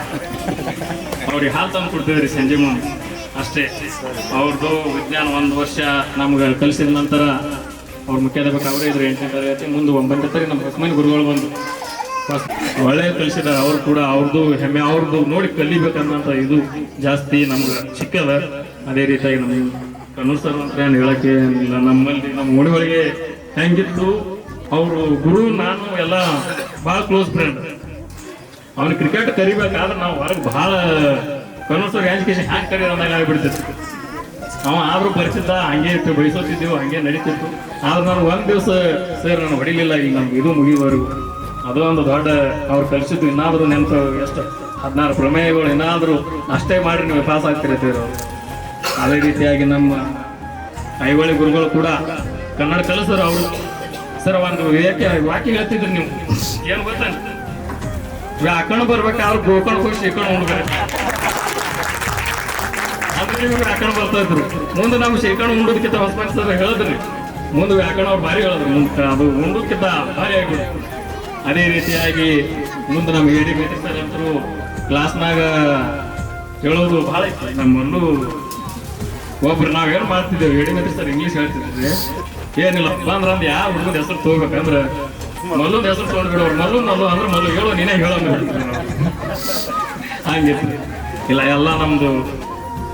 ಅವ್ರಿಗೆ ಹಾಲು ತಂದು ಕೊಡ್ತಿದ್ರಿ ಸಂಜೆ ಮುಂದೆ ಅಷ್ಟೇ. ಅವ್ರದ್ದು ವಿಜ್ಞಾನ 1 ವರ್ಷ ನಮ್ಗೆ ಕಲಿಸಿದ ನಂತರ ಅವ್ರು ಮುಖ್ಯಾಧ್ಯಾಪಕ ಅವರೇ ಇದ್ರು 8ನೇ ತರಗತಿ. ಮುಂದೆ 9ನೇ ತರಗತಿ ನಮ್ಮ ಹೊಸಮನೆ ಗುರುಗಳು ಬಂದು ಒಳ್ಳೆ ಕಲಿಸಿದ್ದಾರೆ. ಅವ್ರು ಕೂಡ ಅವ್ರದ್ದು ಹೆಮ್ಮೆ, ಅವ್ರದ್ದು ನೋಡಿ ಕಲಿಬೇಕನ್ನೋಂಥ ಇದು ಜಾಸ್ತಿ ನಮ್ಗೆ ಸಿಕ್ಕದ. ಅದೇ ರೀತಿಯಾಗಿ ನಮ್ಮ ಕನ್ನೂರ್ ಸರ್ ಅಂತ ಏನು ಹೇಳಕ್ಕೆ ಇಲ್ಲ. ನಮ್ಮಲ್ಲಿ ನಮ್ಮ ಓಣಿಗಳಿಗೆ ಹೆಂಗಿತ್ತು ಅವರು ಗುರು ನಾನು ಎಲ್ಲ ಭಾಳ ಕ್ಲೋಸ್ ಫ್ರೆಂಡ್. ಅವ್ನಿಗೆ ಕ್ರಿಕೆಟ್ ಕರಿಬೇಕಾದ್ರೆ ನಾವು ಹೊರಗೆ ಭಾಳ ಕನ್ನೂರ್ ಸರ್ ಎಜುಕೇಶನ್ ಹ್ಯಾಂಗೆ ಕರೀ ಅಂದಾಗ ಆಗಿಬಿಡ್ತಿತ್ತು. ಅವ ಆದ್ರೂ ಪರಿಚಿತ, ಹಂಗೆ ಇತ್ತು, ಬಯಸೋತಿದ್ದೆವು, ಹಂಗೆ ನಡೀತಿತ್ತು. ಆದ್ರೆ ನಾನು ಒಂದ್ ದಿವಸ ಸರ್ ನಾನು ಹೊಡಿಲಿಲ್ಲ, ಈಗ ನಮ್ಗೆ ಇದು ಮುಗಿಯುವವರೆಗೂ. ಅದು ಒಂದು ದೊಡ್ಡ ಅವ್ರು ಕಲಿಸಿದ್ದು. ಇನ್ನಾದ್ರೂ ನೆನಪು ಎಷ್ಟು 16 ಪ್ರಮೇಯಗಳು ಏನಾದ್ರೂ ಅಷ್ಟೇ ಮಾಡಿ ನೀವು ಪಾಸ್ ಆಗ್ತಿರ್ತೀರ. ಅದೇ ರೀತಿಯಾಗಿ ನಮ್ಮ ಐಹೊಳೆ ಗುರುಗಳು ಕೂಡ ಕನ್ನಡ ಕಲಿಸರು. ಅವರು ಸರ್ ಒಂದು ವಾಕ್ಯ ಹೇಳ್ತಿದ್ರು ನೀವು, ಏನು ಗೊತ್ತ, ವ್ಯಾಕರಣ ಬರ್ಬೇಕಾದ್ರೆ ಗೋಕರ್ಣ ಹೋಗಿ ಶೇಖರಣೆ ಉಂಡ್ಬೇಕು ಅಂದ್ರೆ ನಿಮ್ಗೆ ವ್ಯಾಕರಣ ಬರ್ತಾ ಇದ್ರು. ಮುಂದೆ ನಾವು ಶೇಖರಣೆ ಉಂಡೋದಕ್ಕಿಂತ ಹೊಸಪಾಟಿ ಸರ್ ಹೇಳಿದ್ರಿ, ಮುಂದೆ ವ್ಯಾಕರಣ ಅವ್ರು ಭಾರಿ ಹೇಳಿದ್ರು, ಮುಂದೆ ಅದು ಉಂಡೋದಕ್ಕಿಂತ ಭಾರಿ ಆಗಿಬಿಡ್ತು. ಅದೇ ರೀತಿಯಾಗಿ ಮುಂದೆ ನಮ್ಮ ಎಡಿ ಮೇಟಿ ಸರ್ ಅಂತರೂ ಕ್ಲಾಸ್ನಾಗ ಹೇಳೋದು ಭಾಳ ಇತ್ತು. ನಮ್ಮಲ್ಲೂ ಒಬ್ರು ನಾವೇನು ಮಾಡ್ತಿದ್ದೇವೆ, ಎಡಿ ಮೇಟಿ ಸರ್ ಇಂಗ್ಲೀಷ್ ಹೇಳ್ತಿದ್ರಿ, ಏನಿಲ್ಲ ಅಂದ್ರೆ ಅಂದ್ ಯಾವ ಹುಡುಗದ ಹೆಸರು ತಗೋಬೇಕಂದ್ರೆ ಮಲ್ಲುದ ಹೆಸರು ತೊಗೊಂಡ್ಬಿಡೋರು. ಮಲ್ಲು ಅಂದ್ರೆ ಮಲ್ಲು ಹೇಳೋ, ನೀನೇ ಹೇಳೋ ಹಂಗಿತ್ತು. ಇಲ್ಲ ಎಲ್ಲ ನಮ್ದು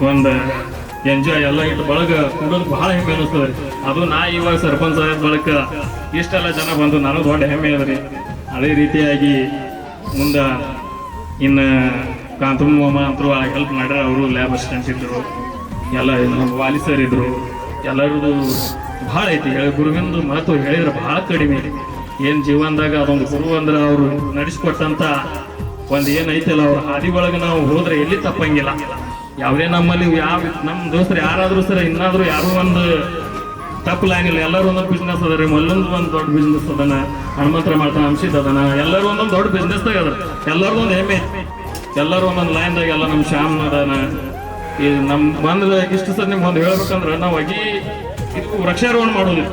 ಒಂದು ಎಂಜಾಯ್ ಎಲ್ಲ ಇಟ್ಟು ಬಳಗ ಕೂಡೋದು ಬಹಳ ಹೆಮ್ಮೆ ಅನಿಸ್ತದೆ ರೀ. ಅದು ನಾ ಇವಾಗ ಸರ್ಪಂಚ್ ಆದ ಬಳಕ ಇಷ್ಟೆಲ್ಲ ಜನ ಬಂದು ನಾನು ದೊಡ್ಡ ಹೆಮ್ಮೆ ಅದ ರೀ. ಅದೇ ರೀತಿಯಾಗಿ ಮುಂದೆ ಇನ್ನು ಕಾಂತಮ್ಮ ಅಂತರೂ ಹೆಲ್ಪ್ ಮಾಡ್ಯಾರ. ಅವರು ಲ್ಯಾಬ್ ಅಸಿಸ್ಟೆಂಟ್ ಇದ್ರು, ಎಲ್ಲ ನಮ್ಮ ವಾಲಿ ಸರ್ ಇದ್ರು. ಎಲ್ಲರದು ಭಾಳ ಐತಿ. ಗುರುವಿಂದು ಮಹತ್ವ ಹೇಳಿದ್ರೆ ಭಾಳ ಕಡಿಮೆ. ಏನು ಜೀವನದಾಗ ಅದೊಂದು ಗುರು ಅಂದ್ರೆ ಅವರು ನಡೆಸ್ಕೊಟ್ಟಂತ ಒಂದು ಏನೈತಲ್ಲ, ಅವ್ರ ಹಾದಿ ಒಳಗೆ ನಾವು ಹೋದ್ರೆ ಎಲ್ಲಿ ತಪ್ಪಂಗಿಲ್ಲ. ಯಾವುದೇ ನಮ್ಮಲ್ಲಿ ನಮ್ಮ ದೋಸ್ತರು ಯಾರಾದ್ರೂ ಸರ ಇನ್ನಾದ್ರೂ ಯಾರು ಒಂದು ತಪ್ಪು ಲೈನ್ ಇಲ್ಲ. ಎಲ್ಲರೂ ಒಂದೊಂದು ಬಿಸ್ನೆಸ್ ಅದ ರೀ. ಮಲ್ಲೊಂದು ಒಂದು ದೊಡ್ಡ ಬಿಸ್ನೆಸ್ ಅದನ, ಹನುಮಂತರ ಮಾಡ್ತಾನೆ, ಅಂಶಿದ್ ಅದನ, ಎಲ್ಲರೂ ಒಂದೊಂದು ದೊಡ್ಡ ಬಿಸ್ನೆಸ್ದಾಗ ಅದ. ಎಲ್ಲರಿಗೂ ಒಂದು ಹೆಮ್ಮೆ ಐತಿ. ಎಲ್ಲರೂ ಒಂದೊಂದು ಲೈನ್ದಾಗ ಎಲ್ಲ ನಮ್ಮ ಶ್ಯಾಮ್ ಅದಾನ. ಈ ನಮ್ಮ ಬಂದ ಇಷ್ಟು ಸರ್ ನಿಮ್ಗೆ ಒಂದು ಹೇಳ್ಬೇಕಂದ್ರೆ ನಾವು ಇದು ವೃಕ್ಷಾರೋಹಣ ಮಾಡೋದು,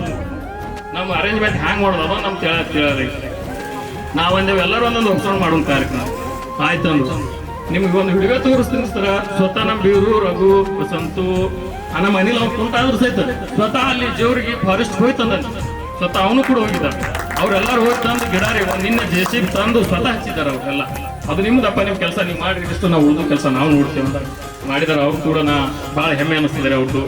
ನಮ್ಮ ಅರೇಂಜ್ಮೆಂಟ್ ಹ್ಯಾಂಗ್ ಮಾಡೋದು ಅದೋ ನಮ್ಮ ತಿಳಿಯಲ್ಲ. ನಾವಂದೇವು ಎಲ್ಲರೂ ಒಂದೊಂದು ವೃಕ್ಷಾರೋಹಣ ಮಾಡೋದು ಕಾರ್ಯಕ್ರಮ ಆಯ್ತು ಅಂದ್ರು. ನಿಮ್ಗೆ ಒಂದು ಹುಡುಗ ತೋರಿಸ್ತೀನಿ ಸರ. ಸ್ವತಃ ನಮ್ಮ ಬೀರು ರಘು ಸಂತು ನಮ್ಮ ಮನೇಲಿ ಅವ್ನು ಕುಂಟಾದ್ರೂ ಸಹಿತ ಸ್ವತಃ ಅಲ್ಲಿ ಜೇವ್ರಿಗೆ ಫಾರೆಸ್ಟ್ ಹೋಯ್ತಂದ. ಸ್ವತಃ ಅವನು ಕೂಡ ಹೋಗಿದ್ದ. ಅವ್ರೆಲ್ಲರೂ ಹೋಗಿ ತಂದು ಗಿಡ ರೀ ನಿನ್ನೆ JCB ತಂದು ಸ್ವತಃ ಹಚ್ಚಿದ್ದಾರೆ ಅವರೆಲ್ಲ. ಅದು ನಿಮ್ದಪ್ಪ ನಿಮ್ಮ ಕೆಲಸ ನೀವು ಮಾಡಿರಿ, ಇಷ್ಟು ನಾವು ಉಳಿದು ಕೆಲಸ ನಾವು ನೋಡ್ತೇವೆ ಅಂತ ಮಾಡಿದಾರೆ. ಅವ್ರು ಕೂಡ ಭಾಳ ಹೆಮ್ಮೆ ಅನ್ನಿಸ್ತಿದ್ದಾರೆ ಅವ್ರದ್ದು.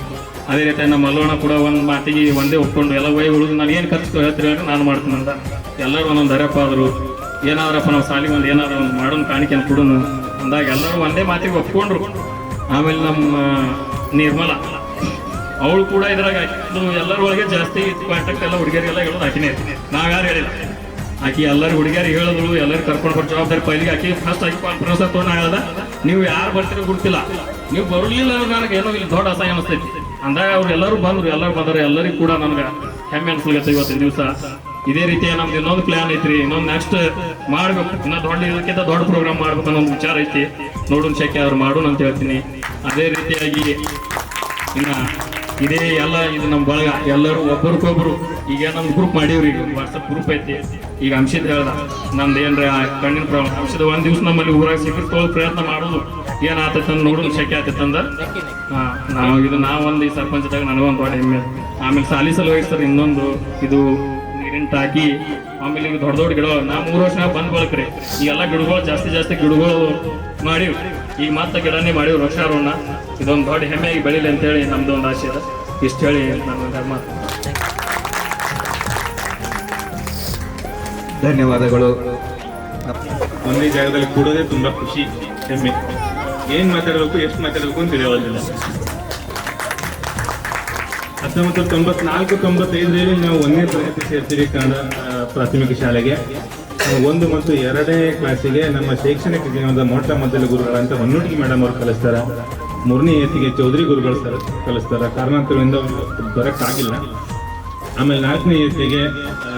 ಅದೇ ರೀತಿ ನಮ್ಮ ಮಲ್ಲೋಣ ಕೂಡ ಒಂದು ಮಾತಿಗೆ ಒಂದೇ ಒಪ್ಕೊಂಡು ಎಲ್ಲ ಉಳಿದು ನಾನು ಏನು ಖರ್ಚು ಹೇಳ್ತೀರಿ ನಾನು ಮಾಡ್ತೀನಿ ಅಂತ ಎಲ್ಲರೂ ಒಂದೊಂದು ದರಪ್ಪ ಆದರು. ಏನಾದ್ರಪ್ಪ ನಾವು ಸಾಲಿಗೆ ಒಂದು ಏನಾದ್ರು ಒಂದು ಮಾಡೋಣ ಕಾಣಿಕೆ ಅಂತ ಕೊಡೋನು ಅಂದಾಗ ಎಲ್ಲರೂ ಒಂದೇ ಮಾತಿಗೆ ಒಪ್ಕೊಂಡ್ರು. ಆಮೇಲೆ ನಮ್ಮ ನಿರ್ಮಲ ಅವಳು ಕೂಡ ಇದ್ರಾಗ ಎಲ್ಲರ ಒಳಗೆ ಜಾಸ್ತಿ ಕಾಂಟ್ಯಾಕ್ಟ್ ಎಲ್ಲ ಹುಡುಗಿಯರಿಗೆಲ್ಲ ಹೇಳೋದು ಆಕಿನೇ. ನಾವ್ಯಾರು ಹೇಳಿಲ್ಲ. ಆಕಿ ಎಲ್ಲರೂ ಹುಡುಗಿಯರಿಗೆ ಹೇಳಿದ್ರು, ಎಲ್ಲರೂ ಕರ್ಕೊಂಡು ಕೊಟ್ಟು ಜವಾಬ್ದಾರಿ ಪೈಲಿಗೆ ಆಕಿ ಫಸ್ಟ್ ಆಕಿ ಕಾನ್ಫರೆನ್ಸ್ ತೊಗೊಂಡು ಹೇಳ್ದ, ನೀವು ಯಾರು ಬರ್ತೀರೋ ಗೊತ್ತಿಲ್ಲ, ನೀವು ಬರಲಿಲ್ಲ ನನಗೆ ಏನೋ ಇಲ್ಲಿ ದೊಡ್ಡ ಅಸಹ್ಯ ಅನಿಸ್ತೈತಿ ಅಂದಾಗ ಅವ್ರು ಎಲ್ಲರೂ ಬಂದರು. ಎಲ್ಲರಿಗೂ ಕೂಡ ನನಗೆ ಹೆಮ್ಮೆ ಅನ್ಸ್ಲಿಕ್ಕೆ ಇವತ್ತಿನ ದಿವಸ. ಇದೇ ರೀತಿಯ ನಮ್ದು ಇನ್ನೊಂದು ಪ್ಲಾನ್ ಐತ್ರಿ. ಇನ್ನೊಂದು ನೆಕ್ಸ್ಟ್ ಮಾಡ್ಬೇಕು, ಇನ್ನ ದೊಡ್ಡ ಇದಕ್ಕಿಂತ ದೊಡ್ಡ ಪ್ರೋಗ್ರಾಮ್ ಮಾಡ್ಬೇಕು ಅನ್ನೋ ಒಂದು ವಿಚಾರ ಐತಿ. ನೋಡೋಣ ಶಕ್ಯ ಅವ್ರು ಮಾಡೋಣ ಅಂತ ಹೇಳ್ತೀನಿ. ಅದೇ ರೀತಿಯಾಗಿ ಇನ್ನ ಇದೇ ಎಲ್ಲ ಇದು ನಮ್ಮ ಬಳಗ ಎಲ್ಲರೂ ಒಬ್ಬರಿಗೊಬ್ರು ಈಗ ನಮ್ದು ಗ್ರೂಪ್ ಮಾಡೀವ್ರಿ. ವಾಟ್ಸಪ್ ಗ್ರೂಪ್ ಐತಿ. ಈಗ ಅಂಶದ ಹೇಳ್ದ ನಮ್ದು ಏನ್ರ ಕಣ್ಣಿನ ಪ್ರಾಬ್ಲಮ್ ಅಂಶದ ಒಂದ್ ದಿವ್ಸ ನಮ್ಮಲ್ಲಿ ಊರಾಗ ಶಿಬಿರ ತೊಗೊಳ್ ಪ್ರಯತ್ನ ಮಾಡೋದು ಏನಾಗ್ತೈತೆ ಅಂತ ನೋಡೋದು ಶಕ್ಯ ಆಗ್ತೈತೆ ಅಂದ ನಾವೊಂದು ಈ ಸರ್ಪಂಚದಾಗ ನನಗೊಂದು ದೊಡ್ಡ ಹೆಮ್ಮೆ. ಆಮೇಲೆ ಸಾಲಿಸಲು ಸರ್ ಇನ್ನೊಂದು ಇದು ನೀರಿನ ಟಾಕಿ. ಆಮೇಲೆ ಈಗ ದೊಡ್ಡ ದೊಡ್ಡ ಗಿಡ ನಾ 3 ವರ್ಷ ಬಂದ್ ಬಳಕ್ರಿ. ಈಗೆಲ್ಲ ಗಿಡಗಳು ಜಾಸ್ತಿ ಗಿಡಗಳು ಮಾಡಿವ್. ಈಗ ಮತ್ತೆ ಗಿಡನೇ ಮಾಡಿವ್ ವೃಕ್ಷಾರೋಹಣ. ಇದೊಂದು ದೊಡ್ಡ ಹೆಮ್ಮೆಯಾಗಿ ಬೆಳೀಲಿ ಅಂತೇಳಿ ನಮ್ದು ಒಂದು ಆಶೆ ಅದ. ಇಷ್ಟು ಹೇಳಿ ನಾನು ಮಾತು. ಧನ್ಯವಾದಗಳು. ಒಂದೇ ಜಾಗದಲ್ಲಿ ಕೂಡೋದೇ ತುಂಬಾ ಖುಷಿ, ಹೆಮ್ಮೆ. ಏನ್ ಮಾತಾಡಬೇಕು ಎಷ್ಟು ಮಾತಾಡಬೇಕು ಅಂತ ತಿಳಿಯೋದಿಲ್ಲ. 1994-95ರಲ್ಲಿ ನಾವು 1ನೇ ತರಗತಿ ಸೇರ್ತೀವಿ ಕನ್ನಡ ಪ್ರಾಥಮಿಕ ಶಾಲೆಗೆ. 1 ಮತ್ತು 2ನೇ ಕ್ಲಾಸಿಗೆ ನಮ್ಮ ಶೈಕ್ಷಣಿಕ ಜೀವನದ ಮೊದಲ ಗುರುಗಳಂತ ಹೊನ್ನೂಟಿಗೆ ಮೇಡಮ್ ಅವರು ಕಲಿಸ್ತಾರ. 3ನೇ ಏತಿಗೆ ಚೌಧರಿ ಗುರುಗಳು ಸರ್ ಕಲಿಸ್ತಾರ. ಕಾರಣಾಂತರದಿಂದ ಬರೋಕ್ಕಾಗಿಲ್ಲ. ಆಮೇಲೆ 4ನೇ ಏತಿಗೆ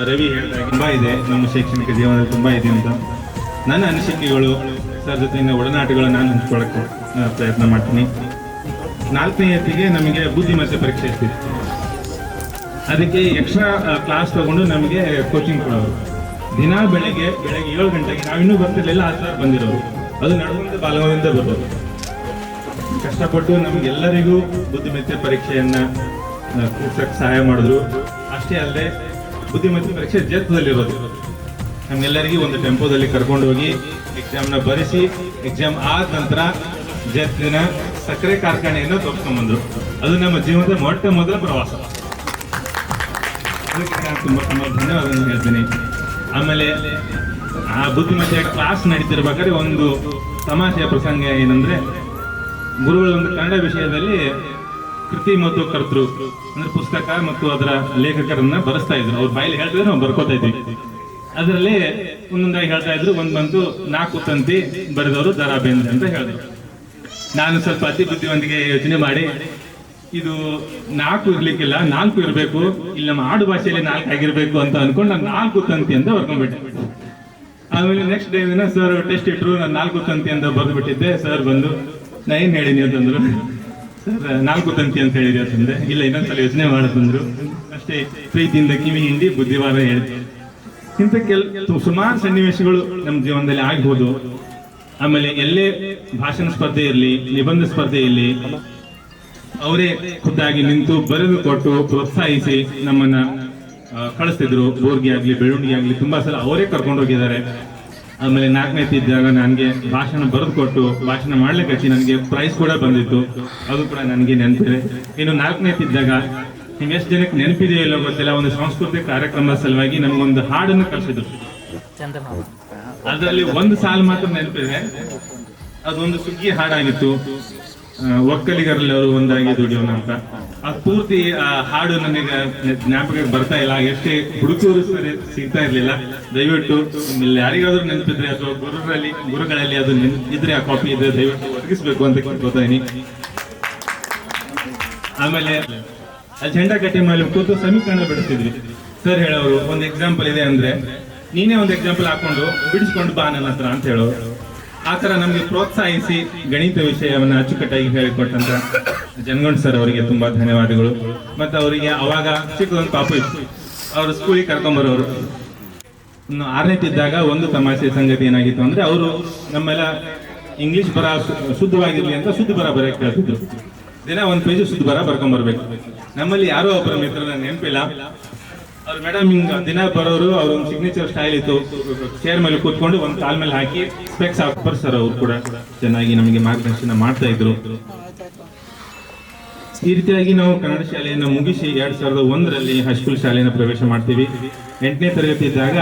ರವಿ ಹೇಳಿದಾಗ ತುಂಬ ಇದೆ ನಮ್ಮ ಶೈಕ್ಷಣಿಕ ಜೀವನದಲ್ಲಿ ತುಂಬ ಇದೆ ಅಂತ ನನ್ನ ಅನಿಸಿಕೆಗಳು ಸರ್ ಜೊತೆ ಒಡನಾಟಗಳು ನಾನು ಹಂಚ್ಕೊಳ್ಳೋಕ್ಕೆ ಪ್ರಯತ್ನ ಮಾಡ್ತೀನಿ. 4ನೇ ಏತಿಗೆ ನಮಗೆ ಬುದ್ಧಿಮತ್ತೆ ಪರೀಕ್ಷೆ ಇರ್ತಿದೆ. ಅದಕ್ಕೆ ಎಕ್ಸ್ಟ್ರಾ ಕ್ಲಾಸ್ ತಗೊಂಡು ನಮಗೆ ಕೋಚಿಂಗ್ ಕೊಡೋರು. ದಿನ ಬೆಳಗ್ಗೆ 7 ಗಂಟೆಗೆ ನಾವಿನ್ನೂ ಬರ್ತಿರ್ಲಿಲ್ಲ, ಆ ಸರ್ ಬಂದಿರೋರು. ಅದು ನಡುವಿಂದ ಬಾಲವದಿಂದ ಬರೋದು. ಕಷ್ಟಪಟ್ಟು ನಮಗೆಲ್ಲರಿಗೂ ಬುದ್ಧಿಮತ್ತೆ ಪರೀಕ್ಷೆಯನ್ನ ಕೂರ್ಸಕ್ಕೆ ಸಹಾಯ ಮಾಡಿದ್ರು. ಅಷ್ಟೇ ಅಲ್ಲದೆ ಬುದ್ಧಿಮತ್ತೆ ಪರೀಕ್ಷೆ ಜೆತ್ತದಲ್ಲಿರೋದು. ನಮ್ಗೆಲ್ಲರಿಗೂ ಒಂದು ಟೆಂಪೋದಲ್ಲಿ ಕರ್ಕೊಂಡು ಹೋಗಿ ಎಕ್ಸಾಮ್ನ ಬರೆಸಿ ಎಕ್ಸಾಮ್ ಆದ ನಂತರ ಜೆತ್ತಿನ ಸಕ್ಕರೆ ಕಾರ್ಖಾನೆಯನ್ನು ತೋರಿಸ್ಕೊಂಡ್ಬಂದ್ರು. ಅದು ನಮ್ಮ ಜೀವನದ ಮೊದಲ ಪ್ರವಾಸ. ಅದಕ್ಕೆ ನಾನು ತುಂಬ ಧನ್ಯವಾದಗಳನ್ನು ಹೇಳ್ತೀನಿ. ಆಮೇಲೆ ಆ ಬುದ್ಧಿಮತ್ತೆ ಕ್ಲಾಸ್ ನಡೀತಿರ್ಬೇಕಾದ್ರೆ ಒಂದು ತಮಾಷೆಯ ಪ್ರಸಂಗ ಏನಂದ್ರೆ, ಗುರುಗಳು ಒಂದು ಕನ್ನಡ ವಿಷಯದಲ್ಲಿ ಕೃತಿ ಮತ್ತು ಕರ್ತೃ ಅಂದ್ರೆ ಪುಸ್ತಕ ಮತ್ತು ಅದರ ಲೇಖಕರನ್ನ ಬರೆಸ್ತಾ ಇದ್ರು. ಅವ್ರ ಬಾಯಲ್ಲಿ ಹೇಳ್ತಿದ್ರೆ ನಾವು ಬರ್ಕೋತಾ ಇದ್ವಿ. ಅದರಲ್ಲಿ ಒಂದೊಂದಾಗಿ ಹೇಳ್ತಾ ಇದ್ರು. ಒಂದ್ ಬಂತು 4 ತಂತಿ ಬರೆದವರು ದ.ರಾ ಬೇಂದ್ರೆ ಅಂತ ಹೇಳಿದ್ರು. ನಾನು ಸ್ವಲ್ಪ ಅತಿ ಬುದ್ಧಿವಂತಿಗೆ ಯೋಚನೆ ಮಾಡಿ ಇದು 4 ಇರ್ಲಿಕ್ಕಿಲ್ಲ, 4 ಇರಬೇಕು, ಇಲ್ಲಿ ನಮ್ಮ ಆಡು ಭಾಷೆಯಲ್ಲಿ 4 ಆಗಿರ್ಬೇಕು ಅಂತ ಅನ್ಕೊಂಡು ನಾನು 4 ತಂತಿ ಅಂತ ಬರ್ಕೊಂಡ್ಬಿಟ್ಟೆ. ಆಮೇಲೆ ನೆಕ್ಸ್ಟ್ ಡೇ ದಿನ ಸರ್ ಟೆಸ್ಟ್ ಇಟ್ರು. ನಾನು 4 ತಂತಿ ಅಂತ ಬರೆದು ಬಿಟ್ಟಿದ್ದೆ. ಸರ್ ಬಂದು ನಾ ಏನ್ ಹೇಳಿನಿ ಅಂತಂದ್ರು. ಸರ್ 4 ತಂತಿ ಅಂತ ಹೇಳಿದ್ರಿ ಅಂತಂದ್ರೆ, ಇಲ್ಲ ಇನ್ನೊಂದ್ಸಲ ಯೋಚನೆ ಮಾಡತಂದ್ರು. ಅಷ್ಟೇ ಪ್ರೀತಿಯಿಂದ ಕಿವಿ ಹಿಂಡಿ ಬುದ್ಧಿವಾದ ಹೇಳಿದೆ. ಇಂಥ ಸುಮಾರು ಸನ್ನಿವೇಶಗಳು ನಮ್ಮ ಜೀವನದಲ್ಲಿ ಆಗ್ಬೋದು. ಆಮೇಲೆ ಎಲ್ಲೇ ಭಾಷಣ ಸ್ಪರ್ಧೆ ಇರಲಿ, ನಿಬಂಧ ಸ್ಪರ್ಧೆ ಇರಲಿ, ಅವರೇ ಖುದ್ದಾಗಿ ನಿಂತು ಬರೆದು ಕೊಟ್ಟು ಪ್ರೋತ್ಸಾಹಿಸಿ ನಮ್ಮನ್ನ ಕಳಿಸ್ತಿದ್ರು. ಬೋರ್ಗಿ ಆಗ್ಲಿ, ಬೆಳ್ಳುಂಡಿಗೆ ಆಗ್ಲಿ ತುಂಬಾ ಸಲ ಅವರೇ ಕರ್ಕೊಂಡು ಹೋಗಿದ್ದಾರೆ. ಆಮೇಲೆ 4ನೇ ಇದ್ದಾಗ ನನಗೆ ಭಾಷಣ ಬರೆದು ಕೊಟ್ಟು ಭಾಷಣ ಮಾಡ್ಲಿಕ್ಕೆ ಹಚ್ಚಿ ನನಗೆ ಪ್ರೈಸ್ ಕೂಡ ಬಂದಿತ್ತು. ಅದು ಕೂಡ ನನಗೆ ನೆನಪಿದೆ. ಇನ್ನು 4ನೇ ಇದ್ದಾಗ ನಿಮ್ಗೆ ಎಷ್ಟು ಜನಕ್ಕೆ ನೆನಪಿದೆಯೋ ಇಲ್ಲೋ ಗೊತ್ತಿಲ್ಲ, ಒಂದು ಸಾಂಸ್ಕೃತಿಕ ಕಾರ್ಯಕ್ರಮದ ಸಲುವಾಗಿ ನಮ್ಗೊಂದು ಹಾಡನ್ನು ಕಳಿಸಿದ್ರು. ಅದರಲ್ಲಿ ಒಂದು ಸಾಲು ಮಾತ್ರ ನೆನಪಿದೆ. ಅದೊಂದು ಸುಗ್ಗಿ ಹಾಡಾಗಿತ್ತು. ಒಕ್ಕಲಿಗರಲ್ಲಿ ಅವರು ಒಂದಾಗಿ ದುಡಿಯೋಣ ಅಂತ. ಅದು ಪೂರ್ತಿ ಹಾಡು ನನಗೆ ಜ್ಞಾಪಕಕ್ಕೆ ಬರ್ತಾ ಇಲ್ಲ. ಎಷ್ಟೇ ಹುಡುಕೂರು ಸಿಗ್ತಾ ಇರ್ಲಿಲ್ಲ. ದಯವಿಟ್ಟು ಯಾರಿಗಾದ್ರೂ ನೆನಪಿದ್ರೆ ಅಥವಾ ಗುರುಗಳಲ್ಲಿ ಅದು ಇದ್ರೆ ಆ ಕಾಪಿ ಇದ್ರೆ ದಯವಿಟ್ಟು ಒದಗಿಸ್ಬೇಕು ಅಂತ ಕೇಳ್ಕೊತಾ ಇದೀನಿ. ಆಮೇಲೆ ಅಲ್ಲಿ ಜೆಂಡಾ ಕಟ್ಟಿ ಮೇಲೆ ಕೂತು ಸಮೀಕರಣ ಬಿಡಿಸ್ತಿದ್ವಿ. ಸರ್ ಹೇಳೋರು ಒಂದು ಎಕ್ಸಾಂಪಲ್ ಇದೆ ಅಂದ್ರೆ ನೀನೇ ಒಂದು ಎಕ್ಸಾಂಪಲ್ ಹಾಕೊಂಡು ಬಿಡಿಸ್ಕೊಂಡು ಬಾ ನನ್ನ ಹತ್ರ ಅಂತ ಹೇಳೋರು. ಆ ತರ ನಮ್ಗೆ ಪ್ರೋತ್ಸಾಹಿಸಿ ಗಣಿತ ವಿಷಯವನ್ನ ಅಚ್ಚುಕಟ್ಟಾಗಿ ಹೇಳಿಕೊಟ್ಟಂತ ಜನಗೌಡ ಸರ್ ಅವರಿಗೆ ತುಂಬಾ ಧನ್ಯವಾದಗಳು. ಮತ್ತೆ ಅವರಿಗೆ ಅವಾಗ ಚಿಕ್ಕದೊಂದು ಪಾಪು ಇತ್ತು, ಅವರು ಸ್ಕೂಲಿಗೆ ಕರ್ಕೊಂಬರೋರು. ಇನ್ನು 6ನೇ ಇದ್ದಾಗ ಒಂದು ತಮಾಷೆ ಸಂಗತಿ ಏನಾಗಿತ್ತು ಅಂದ್ರೆ, ಅವರು ನಮ್ಮೆಲ್ಲ ಇಂಗ್ಲಿಷ್ ಬರ ಶುದ್ಧವಾಗಿರ್ಲಿ ಅಂತ ಶುದ್ಧ ಬರ ಬರೆಯಕ್ಕೆ ಹೇಳ್ತಿದ್ರು. ದಿನ 1 ಪೇಜ್ ಶುದ್ಧ ಬರ ಬರ್ಕೊಂಬರ್ಬೇಕು. ನಮ್ಮಲ್ಲಿ ಯಾರೋ ಒಬ್ಬರ ಮಿತ್ರನ ನೆನಪಿಲ್ಲ, ಅವ್ರ ಮೇಡಮ್ ಹಿಂಗ ದಿನ ಬರೋರು. ಅವ್ರ ಒಂದು ಸಿಗ್ನೇಚರ್ ಸ್ಟೈಲ್ ಇತ್ತು. ಚೇರ್ ಮೇಲೆ ಕೂತ್ಕೊಂಡು ಒಂದು ಕಾಲ್ ಮೇಲೆ ಹಾಕಿ ಸ್ಪೆಕ್ಸ್ ಹಾಕ್ಬಾರ್ ಸರ್. ಅವ್ರು ಕೂಡ ಚೆನ್ನಾಗಿ ನಮಗೆ ಮಾರ್ಗದರ್ಶನ ಮಾಡ್ತಾ ಇದ್ರು. ಈ ರೀತಿಯಾಗಿ ನಾವು ಕನ್ನಡ ಶಾಲೆಯನ್ನು ಮುಗಿಸಿ 2001ರಲ್ಲಿ ಹೈಸ್ಕೂಲ್ ಶಾಲೆಯನ್ನು ಪ್ರವೇಶ ಮಾಡ್ತೀವಿ. 8ನೇ ತರಗತಿ ಇದ್ದಾಗ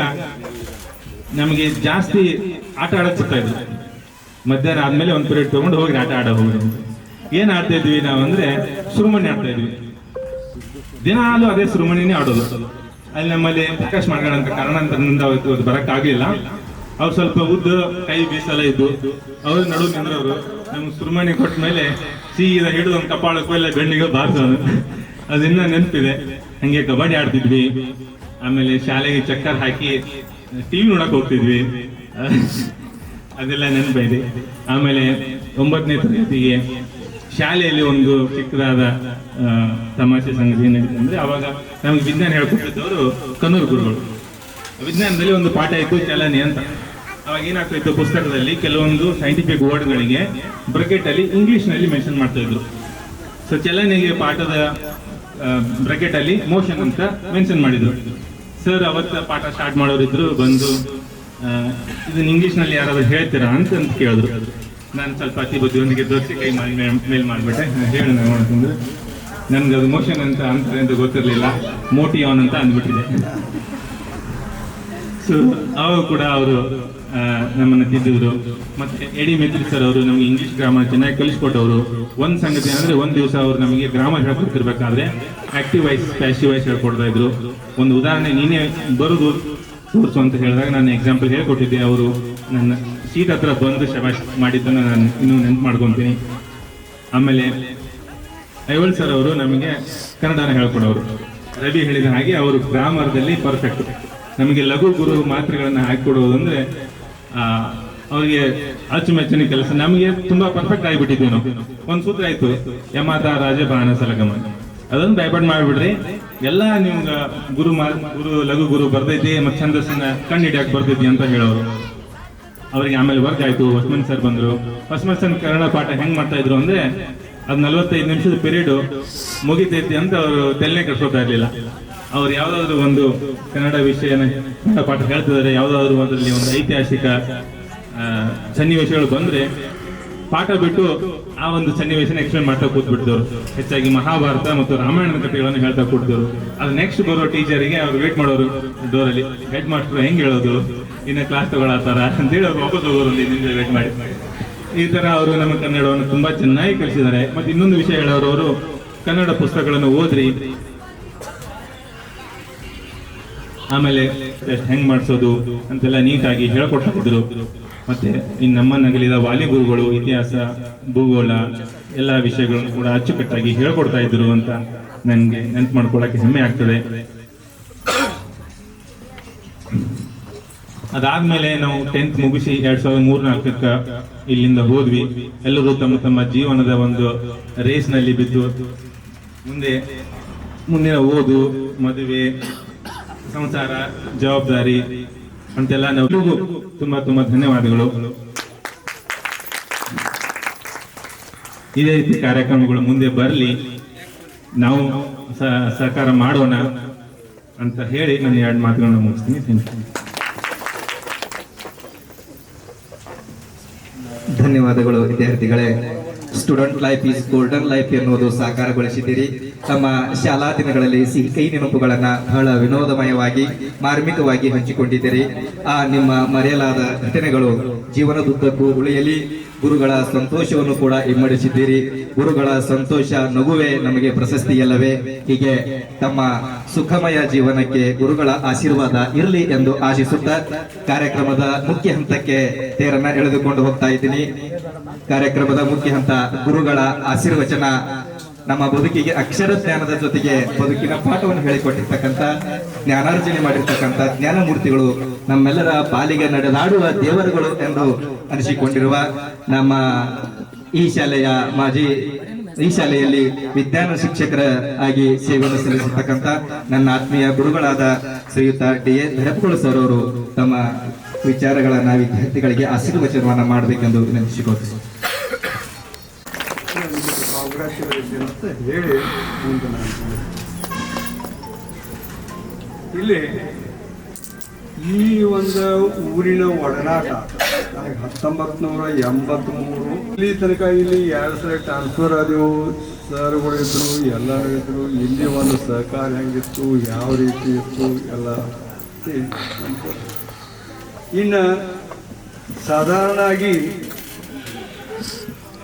ನಮಗೆ ಜಾಸ್ತಿ ಆಟ ಆಡಕ್ ಸಿಗ್ತಾ ಇದ್ರು. ಮಧ್ಯಾಹ್ನ ಆದ್ಮೇಲೆ ಒಂದು ಪೀರಿಯಡ್ ತಗೊಂಡು ಹೋಗಿ ಆಟ ಆಡ ಹೋಗುದು. ಏನ್ ಆಡ್ತಾ ಇದ್ವಿ ನಾವು ಅಂದ್ರೆ ಸುರುಮಣಿ ಆಡ್ತಾ ಇದ್ವಿ. ದಿನಾಲು ಅದೇ ಸುರುಮಣಿನೇ ಆಡೋದು. ಅಲ್ಲಿ ನಮ್ಮಲ್ಲಿ ಪ್ರಕಾಶ್ ಮಾಡ್ಗಣ ಅಂತ ಕಾರಣಾಂತರದಿಂದ ಅವತ್ತು ಬರಕ್ ಆಗ್ಲಿಲ್ಲ. ಅವ್ರು ಸ್ವಲ್ಪ ಉದ್ದ ಕೈ ಬೀಸಲ ಇದ್ದು ಅವ್ರ ನಡು ನಿಂದ್ರವ್ರು. ನಮ್ಗೆ ಸುರುಮಣಿ ಕೊಟ್ಟ ಮೇಲೆ ಸೀದಾ ಹಿಡಿದು ಒಂದು ಕಪಾಳಕ್ಕೂ ಎಲ್ಲ ಬೆಣ್ಣಿಗೆ ಬಾರ್ಸೋದು. ಅದನ್ನ ನೆನಪಿದೆ. ಹಂಗೆ ಕಬಡ್ಡಿ ಆಡ್ತಿದ್ವಿ. ಆಮೇಲೆ ಶಾಲೆಗೆ ಚಕ್ಕರ್ ಹಾಕಿ ಟಿವಿ ನೋಡಕ್ ಹೋಗ್ತಿದ್ವಿ. ಅದೆಲ್ಲ ನೆನಪಿದೆ. ಆಮೇಲೆ 9ನೇ ತರಗತಿಗೆ ಶಾಲೆಯಲ್ಲಿ ಒಂದು ಚಿಕ್ಕದಾದ ತಮಾಷೆ ಸಂಗತಿ ಏನಿದೆ ಅಂದ್ರೆ, ಅವಾಗ ನಮ್ಗೆ ವಿಜ್ಞಾನ ಹೇಳ್ಕೊಟ್ಟಿದ್ದವರು ಕನ್ನೂರು ಗುರುಗಳು. ವಿಜ್ಞಾನದಲ್ಲಿ ಒಂದು ಪಾಠ ಇತ್ತು ಚಲನೆ ಅಂತ. ಅವಾಗ ಏನಾಗ್ತಿತ್ತು, ಪುಸ್ತಕದಲ್ಲಿ ಕೆಲವೊಂದು ಸೈಂಟಿಫಿಕ್ ವರ್ಡ್ಗಳಿಗೆ ಬ್ರಾಕೆಟ್ ಅಲ್ಲಿ ಇಂಗ್ಲಿಷ್ ನಲ್ಲಿ ಮೆನ್ಷನ್ ಮಾಡ್ತಾ ಇದ್ರು. ಸೊ ಚಲನೆಗೆ ಪಾಠದ ಬ್ರಾಕೆಟ್ ಅಲ್ಲಿ ಮೋಷನ್ ಅಂತ ಮೆನ್ಷನ್ ಮಾಡಿದ್ರು. ಸರ್ ಅವತ್ತ ಪಾಠ ಸ್ಟಾರ್ಟ್ ಮಾಡೋರಿದ್ರು. ಬಂದು ಇದನ್ನ ಇಂಗ್ಲಿಷ್ ನಲ್ಲಿ ಯಾರಾದ್ರೂ ಹೇಳ್ತೀರಾ ಅಂತ ಕೇಳಿದ್ರು. ನಾನು ಸ್ವಲ್ಪ ಅತಿ ಬುದ್ಧಿಯೊಂದಿಗೆ ದೋಸೆ ಕೈ ಮೇಲ್ ಮಾಡ್ಬಿಟ್ಟೆ. ಹೇಳಿ ನೋಡ್ತಂದ್ರೆ ನನ್ಗೆ ಅದು ಮೋಷನ್ ಅಂತ ಅಂತಾರೆ ಅಂತ ಗೊತ್ತಿರಲಿಲ್ಲ. ಮೋಟಿಯಾನ್ ಅಂತ ಅಂದ್ಬಿಟ್ಟಿದೆ. ಸೊ ಅವಾಗ ಕೂಡ ಅವರು ನಮ್ಮನ್ನ ತಿದ್ದಿದ್ರು. ಮತ್ತೆ ಎಡಿ ಮೆತ್ರಿ ಸರ್ ಅವರು ನಮ್ಗೆ ಇಂಗ್ಲಿಷ್ ಗ್ರಾಮರ್ ಚೆನ್ನಾಗಿ ಕಲಿಸ್ಕೊಟ್ಟವರು. ಒಂದ್ ಸಂಗತಿ ಏನಂದ್ರೆ, ಒಂದ್ ದಿವಸ ಅವ್ರು ನಮಗೆ ಗ್ರಾಮರ್ ಹೇಳ್ಕೊಡ್ತಿರ್ಬೇಕಾದ್ರೆ ಆಕ್ಟಿವ್ ವಾಯ್ಸ್ ಪ್ಯಾಸಿವ್ ವಾಯ್ಸ್ ಹೇಳ್ಕೊಡ್ತಾ ಇದ್ರು. ಒಂದು ಉದಾಹರಣೆ ನೀನೇ ಬರುದು ತೋರಿಸು ಅಂತ ಹೇಳಿದಾಗ ನಾನು ಎಕ್ಸಾಂಪಲ್ ಹೇಳ್ಕೊಟ್ಟಿದ್ದೆ. ಅವರು ನನ್ನ ಸೀಟ್ ಹತ್ರ ಬಂದು ಶಬಾಷ್ ಮಾಡಿದ್ದನ್ನು ನಾನು ಇನ್ನೂ ನೆನ್ಪು ಮಾಡ್ಕೊತೀನಿ. ಆಮೇಲೆ ಐವಲ್ ಸರ್ ಅವರು ನಮಗೆ ಕನ್ನಡನ ಹೇಳ್ಕೊಡೋರು. ರವಿ ಹೇಳಿದ ಹಾಗೆ ಅವರು ಗ್ರಾಮರ್ದಲ್ಲಿ ಪರ್ಫೆಕ್ಟ್. ನಮಗೆ ಲಘು ಗುರು ಮಾತ್ರೆಗಳನ್ನ ಹಾಕಿಕೊಡೋದು ಅಂದ್ರೆ ಅವ್ರಿಗೆ ಅಚ್ಚುಮೆಚ್ಚಿನ ಕೆಲಸ. ನಮಗೆ ತುಂಬಾ ಪರ್ಫೆಕ್ಟ್ ಆಗಿಬಿಟ್ಟಿದ್ವಿ ನಾವು. ಒಂದ್ ಸೂತ್ರ ಆಯ್ತು, ಯಮಾತ ರಾಜ ಬಾಣ ಸಲಗಮ, ಅದೊಂದು ಡೈವರ್ಟ್ ಮಾಡಿಬಿಡ್ರಿ. ಎಲ್ಲ ನಿಮ್ಗ ಗುರು ಲಘು ಗುರು ಬರ್ತೈತಿ, ಮತ್ತೆ ಛಂದಸ್ಸನ್ನ ಕಣ್ಣು ಹಿಡಿಯಕ್ ಬರ್ತೈತಿ ಅಂತ ಹೇಳೋರು. ಅವ್ರಿಗೆ ಆಮೇಲೆ ವರ್ಕ್ ಆಯ್ತು. ಹೊಸಮನ್ ಸರ್ ಬಂದ್ರು. ಹೊಸಮನ್ ಸರ್ ಕನ್ನಡ ಪಾಠ ಹೆಂಗ್ ಮಾಡ್ತಾ ಇದ್ರು ಅಂದ್ರೆ, ಅದ್ 45 ನಿಮಿಷದ ಪೀರಿಯಡ್ ಮುಗಿತೈತಿ ಅಂತ ಅವರು ತೆಲ್ಲೆ ಕಟ್ಕೋತಾ ಇರ್ಲಿಲ್ಲ. ಅವ್ರು ಯಾವ್ದಾದ್ರು ಒಂದು ಕನ್ನಡ ವಿಷಯನ ಕನ್ನಡ ಪಾಠ ಹೇಳ್ತಿದ್ದಾರೆ, ಯಾವ್ದಾದ್ರು ಅದರಲ್ಲಿ ಒಂದು ಐತಿಹಾಸಿಕ ಸನ್ನಿವೇಶಗಳು ಬಂದ್ರೆ ಪಾಠ ಬಿಟ್ಟು ಆ ಒಂದು ಸನ್ನಿವೇಶನ ಎಕ್ಸ್ಪ್ಲೇನ್ ಮಾಡ್ತಾ ಕೂತ್ಬಿಟ್ಟಿದ್ರು. ಹೆಚ್ಚಾಗಿ ಮಹಾಭಾರತ ಮತ್ತು ರಾಮಾಯಣದ ಕಥೆಗಳನ್ನು ಹೇಳ್ತಾ ಕೂತಿದ್ರು. ಅದು ನೆಕ್ಸ್ಟ್ ಬರೋ ಟೀಚರಿಗೆ ಅವ್ರು ವೇಟ್ ಮಾಡೋರು ಡೋರಲ್ಲಿ. ಹೆಡ್ ಮಾಸ್ಟರ್ ಹೆಂಗ್ ಹೇಳೋದು, ಇನ್ನ ಕ್ಲಾಸ್ ತಗೊಳತ್ತಾರ ಅಂತೇಳಿ ಅವ್ರು ವಾಪಸ್ ಹೋಗೋರು ವೇಟ್ ಮಾಡಿ. ಈ ತರ ಅವರು ನಮ್ಮ ಕನ್ನಡವನ್ನು ತುಂಬಾ ಚೆನ್ನಾಗಿ ಕಲಿಸಿದ್ದಾರೆ. ಮತ್ತೆ ಇನ್ನೊಂದು ವಿಷಯ ಹೇಳೋರು, ಅವರು ಕನ್ನಡ ಪುಸ್ತಕಗಳನ್ನು ಓದ್ರಿ, ಆಮೇಲೆ ಟೆಸ್ಟ್ ಹೆಂಗ್ ಮಾಡಿಸೋದು ಅಂತೆಲ್ಲ ನೀಟಾಗಿ ಹೇಳ್ಕೊಟ್ಟಿದ್ರು. ಮತ್ತೆ ಇನ್ನು ನಮ್ಮನ್ನಗಲಿದ ವಾಲಿ ಗುರುಗಳು ಇತಿಹಾಸ, ಭೂಗೋಳ ಎಲ್ಲ ವಿಷಯಗಳನ್ನು ಕೂಡ ಅಚ್ಚುಕಟ್ಟಾಗಿ ಹೇಳ್ಕೊಡ್ತಾ ಇದ್ರು ಅಂತ ನನಗೆ ನೆನ್ಪು ಮಾಡ್ಕೊಳ್ಳೋಕೆ ಹೆಮ್ಮೆ ಆಗ್ತದೆ. ಅದಾದ್ಮೇಲೆ ನಾವು 10th ಮುಗಿಸಿ 2003-04 ಇಲ್ಲಿಂದ ಹೋದ್ವಿ. ಎಲ್ಲರೂ ತಮ್ಮ ತಮ್ಮ ಜೀವನದ ಒಂದು ರೇಸ್ನಲ್ಲಿ ಬಿದ್ದು ಮುಂದಿನ ಓದು, ಮದುವೆ, ಸಂಸಾರ, ಜವಾಬ್ದಾರಿ ಅಂತೆಲ್ಲ ನಾವು ತುಂಬಾ ತುಂಬಾ ಧನ್ಯವಾದಗಳು. ಇದೇ ರೀತಿ ಕಾರ್ಯಕ್ರಮಗಳು ಮುಂದೆ ಬರಲಿ, ನಾವು ಸಹಕಾರ ಮಾಡೋಣ ಅಂತ ಹೇಳಿ ನಾನು 2 ಮಾತುಗಳನ್ನು ಮುಗಿಸ್ತೀನಿ. ಧನ್ಯವಾದಗಳು ವಿದ್ಯಾರ್ಥಿಗಳೇ. Student life is golden life ಎನ್ನುವುದು ಸಾಕಾರಗೊಳಿಸಿದ್ದೀರಿ. ತಮ್ಮ ಶಾಲಾ ದಿನಗಳಲ್ಲಿ ಸಿಹಿ ಕೈ ನೆನಪುಗಳನ್ನ ಬಹಳ ವಿನೋದಮಯವಾಗಿ ಮಾರ್ಮಿಕವಾಗಿ ಹಂಚಿಕೊಂಡಿದ್ದೀರಿ. ಆ ನಿಮ್ಮ ಮರೆಯಲಾದ ಘಟನೆಗಳು ಜೀವನದುದ್ದಕ್ಕೂ ಉಳಿಯಲಿ. ಗುರುಗಳ ಸಂತೋಷವನ್ನು ಕೂಡ ಇಮ್ಮಡಿಸಿದ್ದೀರಿ. ಗುರುಗಳ ಸಂತೋಷ, ನಗುವೆ ನಮಗೆ ಪ್ರಶಸ್ತಿಯಲ್ಲವೇ? ಹೀಗೆ ತಮ್ಮ ಸುಖಮಯ ಜೀವನಕ್ಕೆ ಗುರುಗಳ ಆಶೀರ್ವಾದ ಇರಲಿ ಎಂದು ಆಶಿಸುತ್ತಾ ಕಾರ್ಯಕ್ರಮದ ಮುಖ್ಯ ಹಂತಕ್ಕೆ ತೇರನ್ನ ಎಳೆದುಕೊಂಡು ಹೋಗ್ತಾ ಇದ್ದೀನಿ. ಕಾರ್ಯಕ್ರಮದ ಮುಖ್ಯ ಹಂತ ಗುರುಗಳ ಆಶೀರ್ವಚನ. ನಮ್ಮ ಬದುಕಿಗೆ ಅಕ್ಷರ ಜ್ಞಾನದ ಜೊತೆಗೆ ಬದುಕಿನ ಪಾಠವನ್ನು ಹೇಳಿಕೊಟ್ಟಿರ್ತಕ್ಕಂಥ, ಜ್ಞಾನಾರ್ಜನೆ ಮಾಡಿರ್ತಕ್ಕಂಥ ಜ್ಞಾನಮೂರ್ತಿಗಳು, ನಮ್ಮೆಲ್ಲರ ಪಾಲಿಗೆ ನಡೆದಾಡುವ ದೇವರುಗಳು ಎಂದು ಅನಿಸಿಕೊಂಡಿರುವ ನಮ್ಮ ಈ ಶಾಲೆಯಲ್ಲಿ ವಿಜ್ಞಾನ ಶಿಕ್ಷಕರ ಆಗಿ ಸೇವೆಯನ್ನು ಸಲ್ಲಿಸತಕ್ಕಂಥ ನನ್ನ ಆತ್ಮೀಯ ಗುರುಗಳಾದ ಶ್ರೀಯುತ ಡಿ.ಎ. ಧರಪುಳ ಸರ್ ಅವರು ತಮ್ಮ ವಿಚಾರಗಳನ್ನ ವಿದ್ಯಾರ್ಥಿಗಳಿಗೆ ಆಶೀರ್ವಚನವನ್ನ ಮಾಡಬೇಕೆಂದು ವಿನಂತಿಸಿಕೊಳ್ಳುತ್ತೇನೆ. ಅಂತ ಹೇಳಿ ಮುಂದೆ ಇಲ್ಲಿ ಈ ಒಂದು ಊರಿನ ಒಡನಾಟ ನನಗೆ 1983 ಇಲ್ಲಿ ತನಕ ಇಲ್ಲಿ 2 ಸಲ ಟ್ರಾನ್ಸ್ಫರ್ ಆದವು. ಸರ್ಗಳು ಇದ್ರು, ಎಲ್ಲರೂ ಇದ್ರು. ಇಲ್ಲಿ ಒಂದು ಸಹಕಾರ ಹೆಂಗಿತ್ತು, ಯಾವ ರೀತಿ ಇತ್ತು ಎಲ್ಲ. ಇನ್ನು ಸಾಧಾರಣವಾಗಿ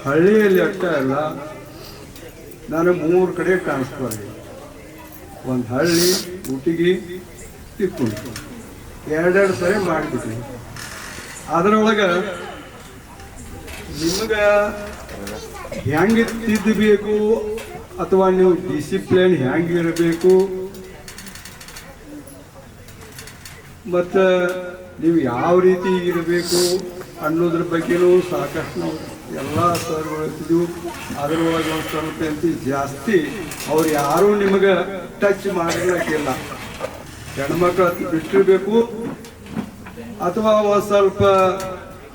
ಹಳ್ಳಿಯಲ್ಲಿ ಅಷ್ಟ ಅಲ್ಲ, ನಾನು 3 ಕಡೆ ಟ್ರಾನ್ಸ್ಫರ್ ಆಗಿದೆ. ಒಂದು ಹಳ್ಳಿ, ಊಟಿಗೆ, ತಿಕ್ಕೊಂಡು 2 ಸರಿ ಮಾಡಿಬಿಟ್ವಿ. ಅದರೊಳಗೆ ನಿಮಗೆ ಹೆಂಗೆ ತಿದ್ದಬೇಕು ಅಥವಾ ನೀವು ಡಿಸಿಪ್ಲಿನ್ ಹೆಂಗಿರಬೇಕು ಮತ್ತು ನೀವು ಯಾವ ರೀತಿ ಇರಬೇಕು ಅನ್ನೋದ್ರ ಬಗ್ಗೆನೂ ಸಾಕಷ್ಟು ನಾವು ಎಲ್ಲ ಸರ್ಗಳು ಇರ್ತಿದ್ವು. ಅದರೊಳಗೆ ಒಂದು ಸ್ವಲ್ಪ ಅಂತ ಜಾಸ್ತಿ ಅವ್ರು ಯಾರೂ ನಿಮಗೆ ಟಚ್ ಮಾಡಿರ್ಲಿಕ್ಕಿಲ್ಲ. ಹೆಣ್ಮಕ್ಳು ಬಿಟ್ಟಿರಬೇಕು ಅಥವಾ ಒಂದು ಸ್ವಲ್ಪ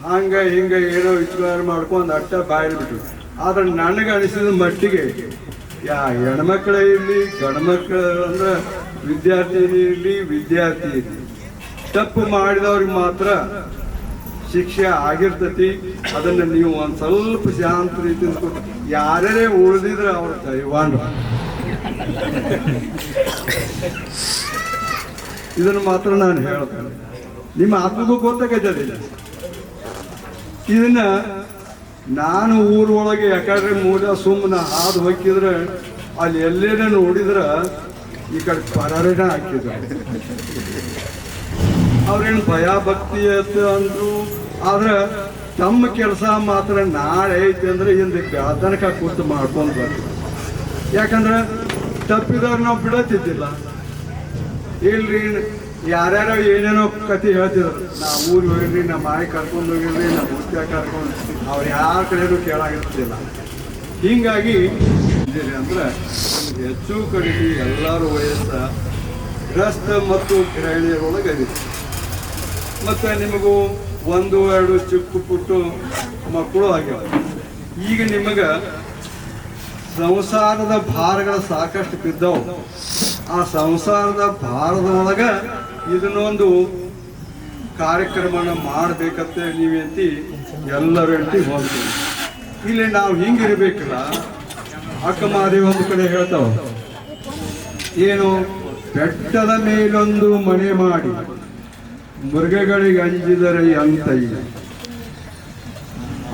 ಹಂಗೆ ಹಿಂಗೆ ಏನೋ ವಿಚಾರ ಮಾಡ್ಕೊಂಡು ಅಟ್ಟ ಬಾಯಿಲ್ ಬಿಟ್ಟು. ಆದ್ರೆ ನನಗೆ ಅನಿಸಿದ ಮಟ್ಟಿಗೆ ಹೆಣ್ಮಕ್ಳೇ ಇರಲಿ, ಗಂಡ್ಮಕ್ಳು ಅಂದ್ರೆ ವಿದ್ಯಾರ್ಥಿ ಇರಲಿ, ತಪ್ಪು ಮಾಡಿದವ್ರಿಗೆ ಮಾತ್ರ ಶಿಕ್ಷೆ ಆಗಿರ್ತತಿ. ಅದನ್ನು ನೀವು ಒಂದು ಸ್ವಲ್ಪ ಶಾಂತ ರೀತಿಯಿಂದ ಕೊಟ್ಟು ಯಾರೇ ಉಳಿದಿದ್ರೆ ಅವ್ರ ದೈವಾನ್. ಇದನ್ನು ಮಾತ್ರ ನಾನು ಹೇಳ್ತೇನೆ. ನಿಮ್ಮ ಆತ್ಮಗೂ ಗೊತ್ತಾಗೈತದೆ. ಇದನ್ನ ನಾನು ಊರೊಳಗೆ ಯಾಕಂದ್ರೆ ಮೂಲ ಸುಮ್ಮನೆ ಹಾದು ಹೋಗಿದ್ರೆ ಅಲ್ಲಿ ಎಲ್ಲೇನ ನೋಡಿದ್ರೆ ಈ ಕಡೆ ಪರಾರೇನ ಹಾಕಿದ್ರು. ಅವ್ರೇನು ಭಯ ಭಕ್ತಿ ಅಂದ್ರು. ಆದ್ರೆ ತಮ್ಮ ಕೆಲಸ ಮಾತ್ರ ನಾಳೆ ಐತಿ ಅಂದ್ರೆ ಹಿಂದೆ ತನಕ ಕೂತು ಮಾಡ್ಕೊಂಡು ಬರ್ತೀವಿ. ಯಾಕಂದ್ರೆ ತಪ್ಪಿದವ್ರು ನಾವು ಬಿಡತ್ತಿದ್ದಿಲ್ಲ. ಇಲ್ರಿ ಯಾರ್ಯಾರೋ ಏನೇನೋ ಕತೆ ಹೇಳ್ತಿದ್ರು. ನಾ ಊರಿಗೆ ಹೋಗಿರ್ರಿ, ನಮ್ಮ ಮಾಯಿ ಕರ್ಕೊಂಡು ಹೋಗಿರ್ರಿ, ನಮ್ಮ ಮುತ್ಯ ಕರ್ಕೊಂಡು, ಅವ್ರು ಯಾರ ಕಡೆಯೂ ಕೇಳಾಗಿರ್ತಿಲ್ಲ. ಹೀಗಾಗಿ ಅಂದ್ರೆ ಹೆಚ್ಚು ಕಡಿಮೆ ಎಲ್ಲರೂ ವಯಸ್ಸ ಗ್ರಸ್ತ ಮತ್ತು ಗೃಹಿಣಿಯರೊಳಗೆ ಇದೆ. ಮತ್ತು ನಿಮಗೂ 1-2 ಚಿಕ್ಕ ಪುಟ್ಟು ಮಕ್ಕಳು ಆಗ್ಯಾವ. ಈಗ ನಿಮಗೆ ಸಂಸಾರದ ಭಾರಗಳು ಸಾಕಷ್ಟು ಬಿದ್ದವು. ಆ ಸಂಸಾರದ ಭಾರದೊಳಗೆ ಇದನ್ನೊಂದು ಕಾರ್ಯಕ್ರಮನ ಮಾಡಬೇಕಂತ ನೀವಂತಿ ಎಲ್ಲರೂ ಹೋಗ್ತೀವಿ. ಇಲ್ಲಿ ನಾವು ಹಿಂಗಿರ್ಬೇಕಲ್ಲ. ಅಕ್ಕ ಮಾದೇವಿ ಒಂದು ಕಡೆ ಹೇಳ್ತಾವ, ಏನು ಬೆಟ್ಟದ ಮೇಲೊಂದು ಮನೆ ಮಾಡಿ ಮೃಗಗಳಿಗೆ ಅಂಜಿದರೆ ಅಂತ. ಈಗ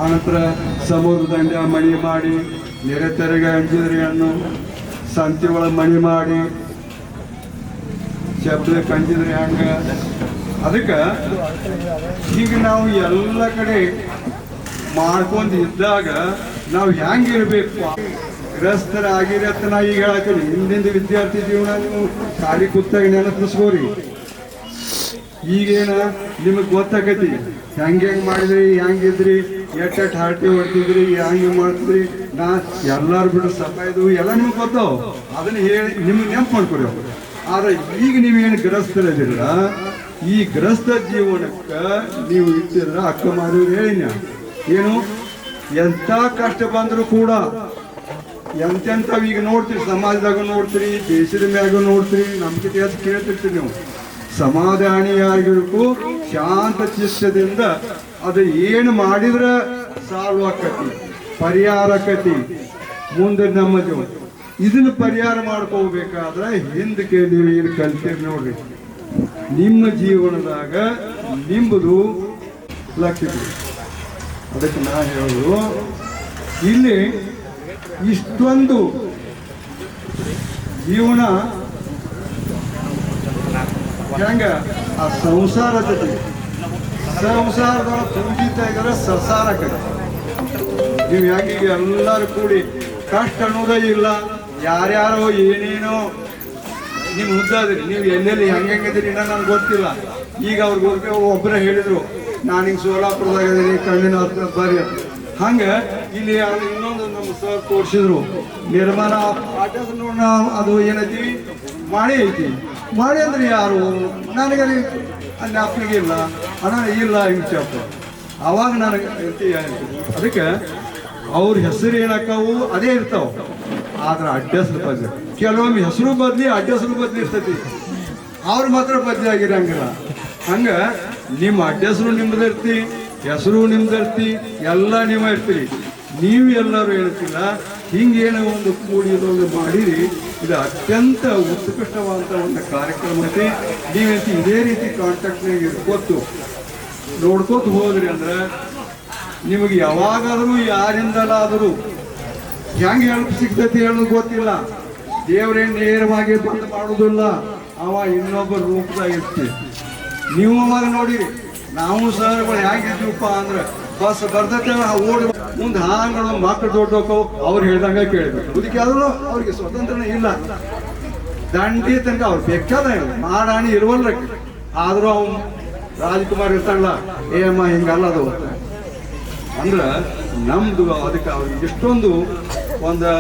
ಆನಂತರ ಸಮುದ್ರ ದಂಡ ಮನೆ ಮಾಡಿ ನೆರೆತೆರೆಗೆ ಅಂಜಿದರೆ ಅನ್ನು ಸಂತಿ ಒಳಗೆ ಮಣಿ ಮಾಡಿ ಶಬ್ದ ಕಂಜಿದ್ರೆ ಹಂಗ ಅದಕ್ಕೆ ಈಗ ನಾವು ಎಲ್ಲ ಕಡೆ ಮಾಡ್ಕೊಂಡು ಇದ್ದಾಗ ನಾವು ಹೆಂಗಿರ್ಬೇಕು ಗ್ರಸ್ತರಾಗಿರತ್ತ ನಾ ಈಗ ಹೇಳತ್ತೀನಿ. ಹಿಂದಿಂದ ವಿದ್ಯಾರ್ಥಿ ಜೀವನ ನೀವು ಖಾಲಿ ಕೂತಾಗ ನೆನಪಿಸ್ಕೋರಿ. ಈಗೇನ ನಿಮಗೆ ಗೊತ್ತಾಗೈತಿ ಹೆಂಗೆ ಮಾಡಿದ್ರಿ, ಹೆಂಗಿದ್ರಿ, ಎಟ್ಟೆಟ್ಟು ಹಾರ್ಟಿ ಹೊಡ್ತಿದ್ರಿ, ಹೆಂಗೆ ಮಾಡ್ತಿದ್ರಿ. ನಾ ಎಲ್ಲಾರು ಬಿಡು ಸಫಾಯ್ದು ಎಲ್ಲ ನಿಮ್ಗೆ ಗೊತ್ತಾವ. ಅದನ್ನ ಹೇಳಿ ನಿಮ್ಗೆ ನೆನಪು ಮಾಡ್ಕೊರಿ. ಆದ್ರೆ ಈಗ ನೀವೇನು ಗ್ರಸ್ತರದಿಲ್ಲ, ಈ ಗ್ರಸ್ತ ಜೀವನಕ್ಕೆ ನೀವು ಇಟ್ಟಿದ್ರ ಅಕ್ಕ ಮಾಡಿ ಹೇಳಿನ ಏನು ಎಂಥ ಕಷ್ಟ ಬಂದರೂ ಕೂಡ ಎಂತೆಂಥವು ಈಗ ನೋಡ್ತೀರಿ, ಸಮಾಜದಾಗ ನೋಡ್ತೀರಿ, ದೇಶದ ಮ್ಯಾಗ ನೋಡ್ತೀರಿ, ನಂಬಿಕೆ ಕೇಳ್ತಿರ್ತೀರಿ. ನೀವು ಸಮಾಧಾನಿಯಾಗಿರ್ಬೇಕು, ಶಾಂತ ಚಿತ್ತದಿಂದ ಅದು ಏನು ಮಾಡಿದ್ರೆ ಸಾಲ್ವ್ ಆಕತಿ, ಪರಿಹಾರ ಆಕತಿ ಮುಂದೆ ನಮ್ಮ ಜೀವನ. ಇದನ್ನ ಪರಿಹಾರ ಮಾಡ್ಕೋಬೇಕಾದ್ರೆ ಹಿಂದಕ್ಕೆ ನೀವು ಏನು ಕಲ್ತೀರಿ ನೋಡ್ರಿ, ನಿಮ್ಮ ಜೀವನದಾಗ ನಿಂಬುದು ಲಕ್ಷ್ಯ. ಅದಕ್ಕೆ ನಾ ಹೇಳೋದು ಇಲ್ಲಿ ಇಷ್ಟೊಂದು ಜೀವನ ಹೆಂಗ ಆ ಸಂಸಾರದ ಸಂಸಾರದೊಳಗೆ ತುಂಬಿತಾ ಇದ್ರೆ ಸಸಾರ ಕಡೆ ನೀವು ಹೆಂಗೆ ಎಲ್ಲರೂ ಕೂಡಿ ಕಷ್ಟ ಅನ್ನೋದೇ ಇಲ್ಲ. ಯಾರ್ಯಾರೋ ಏನೇನೋ ನೀವು ಮುದ್ದಾದ್ರಿ, ನೀವು ಎಲ್ಲೆಲ್ಲಿ ಹೆಂಗಿದ್ದೀರಿ ಇನ್ನೂ ನನಗೆ ಗೊತ್ತಿಲ್ಲ. ಈಗ ಅವ್ರಿಗೆ ಒಬ್ಬರೇ ಹೇಳಿದ್ರು, ನಾನು ಹಿಂಗೆ ಸೋಲಾಪುರದಾಗ ಇದೀನಿ, ಕಣ್ಣಿನ ಹತ್ರ ಬರ್ರಿ. ಹಂಗೆ ಇಲ್ಲಿ ಇನ್ನೊಂದು ನಮ್ಮ ಸರ್ ತೋರಿಸಿದ್ರು, ನಿರ್ಮಾಣ ಆಟದ ನೋಡ ಅದು ಏನೈತಿ ಮಾಡಿ ಐತಿ. ಮಾಡಿ ಅಂದ್ರೆ ಯಾರು ನನಗೆ ಜ್ಞಾಪನಿಗೆ ಇಲ್ಲ ಅಣ್ಣ ಇಲ್ಲ ಹಿಂಚಪ್ಪ. ಅವಾಗ ನನಗೆ ಅದಕ್ಕೆ ಅವ್ರ ಹೆಸರು ಏನಕ್ಕವು ಅದೇ ಇರ್ತಾವ, ಆದ್ರೆ ಅಡ್ರೆಸ್ರು ಬದಲಿ. ಕೆಲವೊಮ್ಮೆ ಹೆಸರು ಬದಲಿ ಅಡ್ರೆಸ್ರು ಬದಲಿ ಇರ್ತೈತಿ, ಅವ್ರ ಮಾತ್ರ ಬದಲಿ ಆಗಿರಂಗಿಲ್ಲ. ಹಂಗ ನಿಮ್ಮ ಅಡ್ರೆಸ್ರು ನಿಮ್ದಿರ್ತಿ, ಹೆಸರು ನಿಮ್ದಿರ್ತಿ, ಎಲ್ಲ ನೀವು ಇರ್ತೀರಿ. ನೀವು ಎಲ್ಲರೂ ಹೇಳ್ತಿಲ್ಲ ಹಿಂಗೇನೋ ಒಂದು ಕೂಡಿ ಇದೊಂದು ಮಾಡಿರಿ. ಇದು ಅತ್ಯಂತ ಉತ್ಕೃಷ್ಟವಾದಂಥ ಒಂದು ಕಾರ್ಯಕ್ರಮ ಐತಿ. ನೀವಂತ ಇದೇ ರೀತಿ ಕಾಂಟ್ಯಾಕ್ಟ್ನಾಗ ಇರ್ಕೊತು ನೋಡ್ಕೋತ ಹೋದ್ರಿ ಅಂದ್ರೆ ನಿಮಗೆ ಯಾವಾಗಾದರೂ ಯಾರಿಂದಲಾದರೂ ಹೆಂಗೆ ಹೆಲ್ಪ್ ಸಿಗ್ತೈತಿ ಹೇಳೋದು ಗೊತ್ತಿಲ್ಲ. ದೇವರೇನು ನೇರವಾಗಿ ಬಂದು ಮಾಡೋದಿಲ್ಲ, ಅವ ಇನ್ನೊಬ್ಬರ ರೂಪದಾಗ ಇರ್ತೀವಿ. ನೀವು ಅವಾಗ ನೋಡಿರಿ, ನಾವು ಸರ್ಗಳು ಹೇಗಿದ್ದೀವಪ್ಪ ಅಂದ್ರೆ ಬಸ್ ಬರ್ತೈತೆ ಓಡಿ ಮುಂದೆ ಹಾಂಗಳು ಮಕ್ಕಳು ದೊಡ್ಡೋಕವು ಅವ್ರು ಹೇಳ್ದಂಗೆ ಕೇಳಬೇಕು. ಅದಕ್ಕೆ ಆದ್ರೂ ಅವ್ರಿಗೆ ಸ್ವತಂತ್ರನೇ ಇಲ್ಲ. ದಂಡಿ ತನಕ ಅವ್ರು ಬೇಕಾದ ಮಾಡಾಣಿ ಇರುವಲ್ರ. ಆದ್ರೂ ಅವ್ನು ರಾಜ್ಕುಮಾರ್ ಇರ್ತಾಳಲ್ಲ, ಏಮ್ಮ ಹಿಂಗಲ್ಲ ಅದು ಅಂದ್ರೆ ನಮ್ದು. ಅದಕ್ಕೆ ಅವ್ರಿಗೆ ಇಷ್ಟೊಂದು ಒಂದು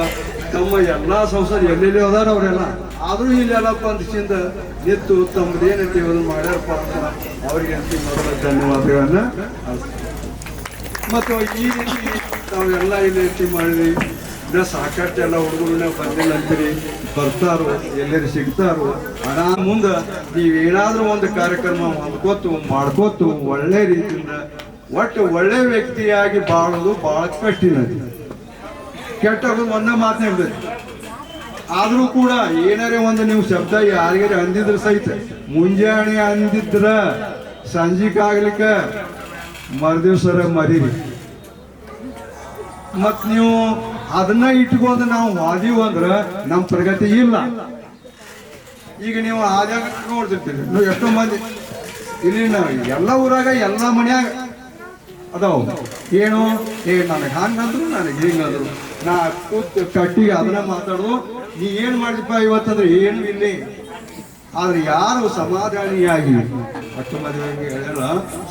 ತಮ್ಮ ಎಲ್ಲ ಸಂಸಾರ ಎಲ್ಲೆಲ್ಲಿ ಹೋದಾರ ಅವರೆಲ್ಲ, ಆದರೂ ಇಲ್ಲೆಲ್ಲಪ್ಪ ಅಂತಿಂದ ನಿಂತು ತಮ್ಮದೇನೈತಿ ಅದನ್ನು ಮಾಡ್ಯಾರಪ್ಪ ಅಂತ ಅವ್ರಿಗೆ ಅಂತ ಮೊದಲ ಧನ್ಯವಾದಗಳನ್ನ. ಮತ್ತು ಈ ರೀತಿ ನಾವೆಲ್ಲ ಇಲ್ಲಿ ರೀತಿ ಮಾಡಿದ್ವಿ. ಇನ್ನ ಸಾಕಷ್ಟು ಎಲ್ಲ ಹುಡುಗರನ್ನ ಬಂದಿಲ್ಲ ಅಂತೀರಿ, ಬರ್ತಾರೋ ಎಲ್ಲರೂ ಸಿಗ್ತಾರೋ. ಹಣ ಮುಂದೆ ನೀವೇನಾದ್ರೂ ಒಂದು ಕಾರ್ಯಕ್ರಮ ಹೊಂದ್ಕೋತು ಮಾಡ್ಕೋತು ಒಳ್ಳೆ ರೀತಿಯಿಂದ ಒಟ್ಟು ಒಳ್ಳೆ ವ್ಯಕ್ತಿಯಾಗಿ ಬಾಳೋದು ಭಾಳ ಕಷ್ಟಿನ. ಕೆಟ್ಟ ಒಂದೇ ಮಾತನಾಡ್ಬೇಕು. ಆದರೂ ಕೂಡ ಏನಾರೇ ಒಂದು ನೀವು ಶಬ್ದ ಯಾರಿಗಾರ ಅಂದಿದ್ರೆ ಸಹಿತ ಮುಂಜಾನೆ ಅಂದಿದ್ರ ಸಂಜೆಗಾಗ್ಲಿಕ್ಕ ಮರುದಿವ್ಸರ ಮರೀರಿ. ಮತ್ ನೀವು ಅದನ್ನ ಇಟ್ಕೊಂಡು ನಾವು ವಾದೀವ್ ಅಂದ್ರೆ ನಮ್ಮ ಪ್ರಗತಿ ಇಲ್ಲ. ಈಗ ನೀವು ಆದಾಗ ನೋಡ್ತಿರ್ತೀರಿ, ನೀವು ಎಷ್ಟೋ ಮಂದಿ ಇಲ್ಲಿ ಎಲ್ಲ ಊರಾಗ ಎಲ್ಲ ಮನ್ಯಾಗ ಅದಾವ. ಏನು ನನಗೆ ಹಂಗಂದ್ರು ನನಗೆ ಹಿಂಗಂದ್ರು, ನಾ ಕೂತ್ ಕಟ್ಟಿಗೆ ಅದನ್ನ ಮಾತಾಡೋದು. ನೀ ಏನು ಮಾಡಿದಪ್ಪ ಇವತ್ತಂದ್ರೆ ಏನು ಇಲ್ಲಿ. ಆದ್ರೆ ಯಾರು ಸಮಾಧಾನಿಯಾಗಿ ಅಕ್ಕ ಮದುವೆಗೆ ಹೇಳಲ್ಲ,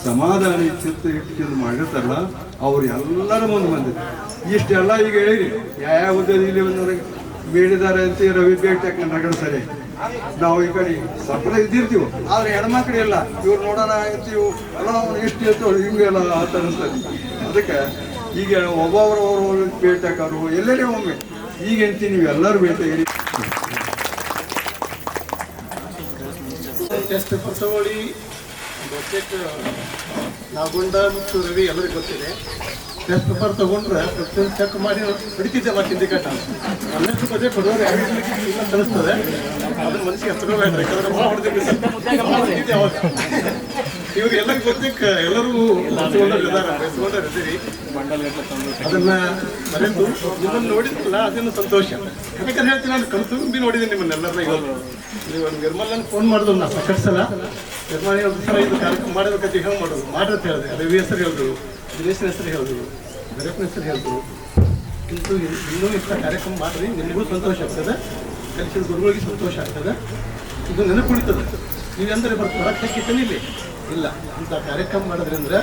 ಸಮಾಧಾನಿ ಚಿತ್ತ ಇಟ್ಟು ಮಾಡಿರ್ತಾರಲ್ಲ ಅವ್ರು ಎಲ್ಲರ ಮುಂದೆ ಬಂದಿದ್ರು. ಇಷ್ಟೆಲ್ಲ ಈಗ ಹೇಳಿರಿ ಯಾವ ಹುದ್ದೆಯಲ್ಲಿ ಬೇಡಿದಾರೆ ಅಂತ ರವಿ ಬೇಟೆಕ್ ನಗರ ಸರಿ. ನಾವು ಈ ಕಡೆ ಸಪ್ರ ಇದ್ದಿರ್ತೀವಿ, ಆದ್ರೆ ಹೆಣ್ಮಕ್ಳು ಇಲ್ಲ. ಇವ್ರು ನೋಡೋಣ ಅಂತೀವಿ, ಎಲ್ಲ ಎಷ್ಟು ಇರ್ತೇವೆ ಹಿಂಗೆಲ್ಲ ಆತ ಅನಿಸ್ತದೆ. ಅದಕ್ಕೆ ಈಗ ಒಬ್ಬೊಬ್ಬರವರು ಬೇಟೆಕರು ಎಲ್ಲೆಲ್ಲಿ ಒಮ್ಮೆ ಈಗ ಅಂತೀವಿ ನೀವೆಲ್ಲರೂ ಬೇಟೆಗಿರಿ. ಟೆಸ್ಟ್ ಪೇಪರ್ ತಗೊಳ್ಳಿ, ಬಹುತೇಕ ನಾಗೊಂಡ ಮತ್ತು ರವಿ ಎಲ್ಲರಿಗೂ ಗೊತ್ತಿದೆ. ಟೆಸ್ಟ್ ಪೇಪರ್ ತಗೊಂಡ್ರೆ ಪ್ರತಿಯೊಂದು ಚೆಕ್ ಮಾಡಿ ಹಿಡಿತಿದ್ದೆ ಹಿಂದೆ ಕಟ್ಟ ಅನ್ನಷ್ಟು ಪದೇ ಕೊಡೋರು ಇಲ್ಲ ಕಲಿಸ್ತದೆ. ಅದ್ರ ಮನಸ್ಸಿಗೆ ಹತ್ಕೋಬೇಡ್ರಿ, ಯಾಕಂದ್ರೆ ಭಾಳ ಹೊಡೆದಿದ್ದೆ ಅವಾಗ. ಇವ್ರಿಗೆಲ್ಲ ಗೊತ್ತಕ್ಕೆ ಎಲ್ಲರೂ ಬೆಳೆಸ್ಕೊಂಡಿದ್ದೀರಿ. ಅದನ್ನ ಮರೆತು ನಿಮ್ಮನ್ನು ನೋಡಿದ್ರಲ್ಲ ಅದನ್ನು ಸಂತೋಷ. ಯಾಕಂದ್ರೆ ಹೇಳ್ತೀನಿ, ನಾನು ಕಣ್ತುಂಬಿ ನೋಡಿದ್ದೀನಿ ನಿಮ್ಮನ್ನೆಲ್ಲರನ್ನ. ಇವತ್ತು ನೀವು ಒಂದು ನಿರ್ಮಲನ ಫೋನ್ ಮಾಡಿದ್ರು ನಾ ಸಾಕಷ್ಟು ಸಲ, ನಿರ್ಮಲ ಒಂದು ಸಲ ಇದು ಕಾರ್ಯಕ್ರಮ ಮಾಡಬೇಕಂತ ಹೇಗೆ ಮಾಡೋದು ಮಾಡ್ರಂತ ಹೇಳಿದೆ. ರವಿ ಹೆಸರು ಹೇಳಿದ್ರು, ದಿನೇಶನ ಹೆಸರು ಹೇಳಿದ್ರು, ಗರಪ್ಪನ ಹೆಸರು ಹೇಳಿದ್ರು. କିନ୍ତୁ ಇನ್ನೂ ಇಂಥ ಕಾರ್ಯಕ್ರಮ ಮಾಡಿರಿ, ನಿಮಗೂ ಸಂತೋಷ ಆಗ್ತದೆ, ಕಲಿಸಿದ ಗುರುಗಳಿಗೆ ಸಂತೋಷ ಆಗ್ತದೆ, ಇದು ನೆನಪುಳಿತದೆ. ನೀವೆಂದರೆ ಬರಕ್ಕಿತ್ತೇನೆ ಇಲ್ಲಿ ಇಲ್ಲ. ಇಂಥ ಕಾರ್ಯಕ್ರಮ ಮಾಡೋದ್ರಿಂದ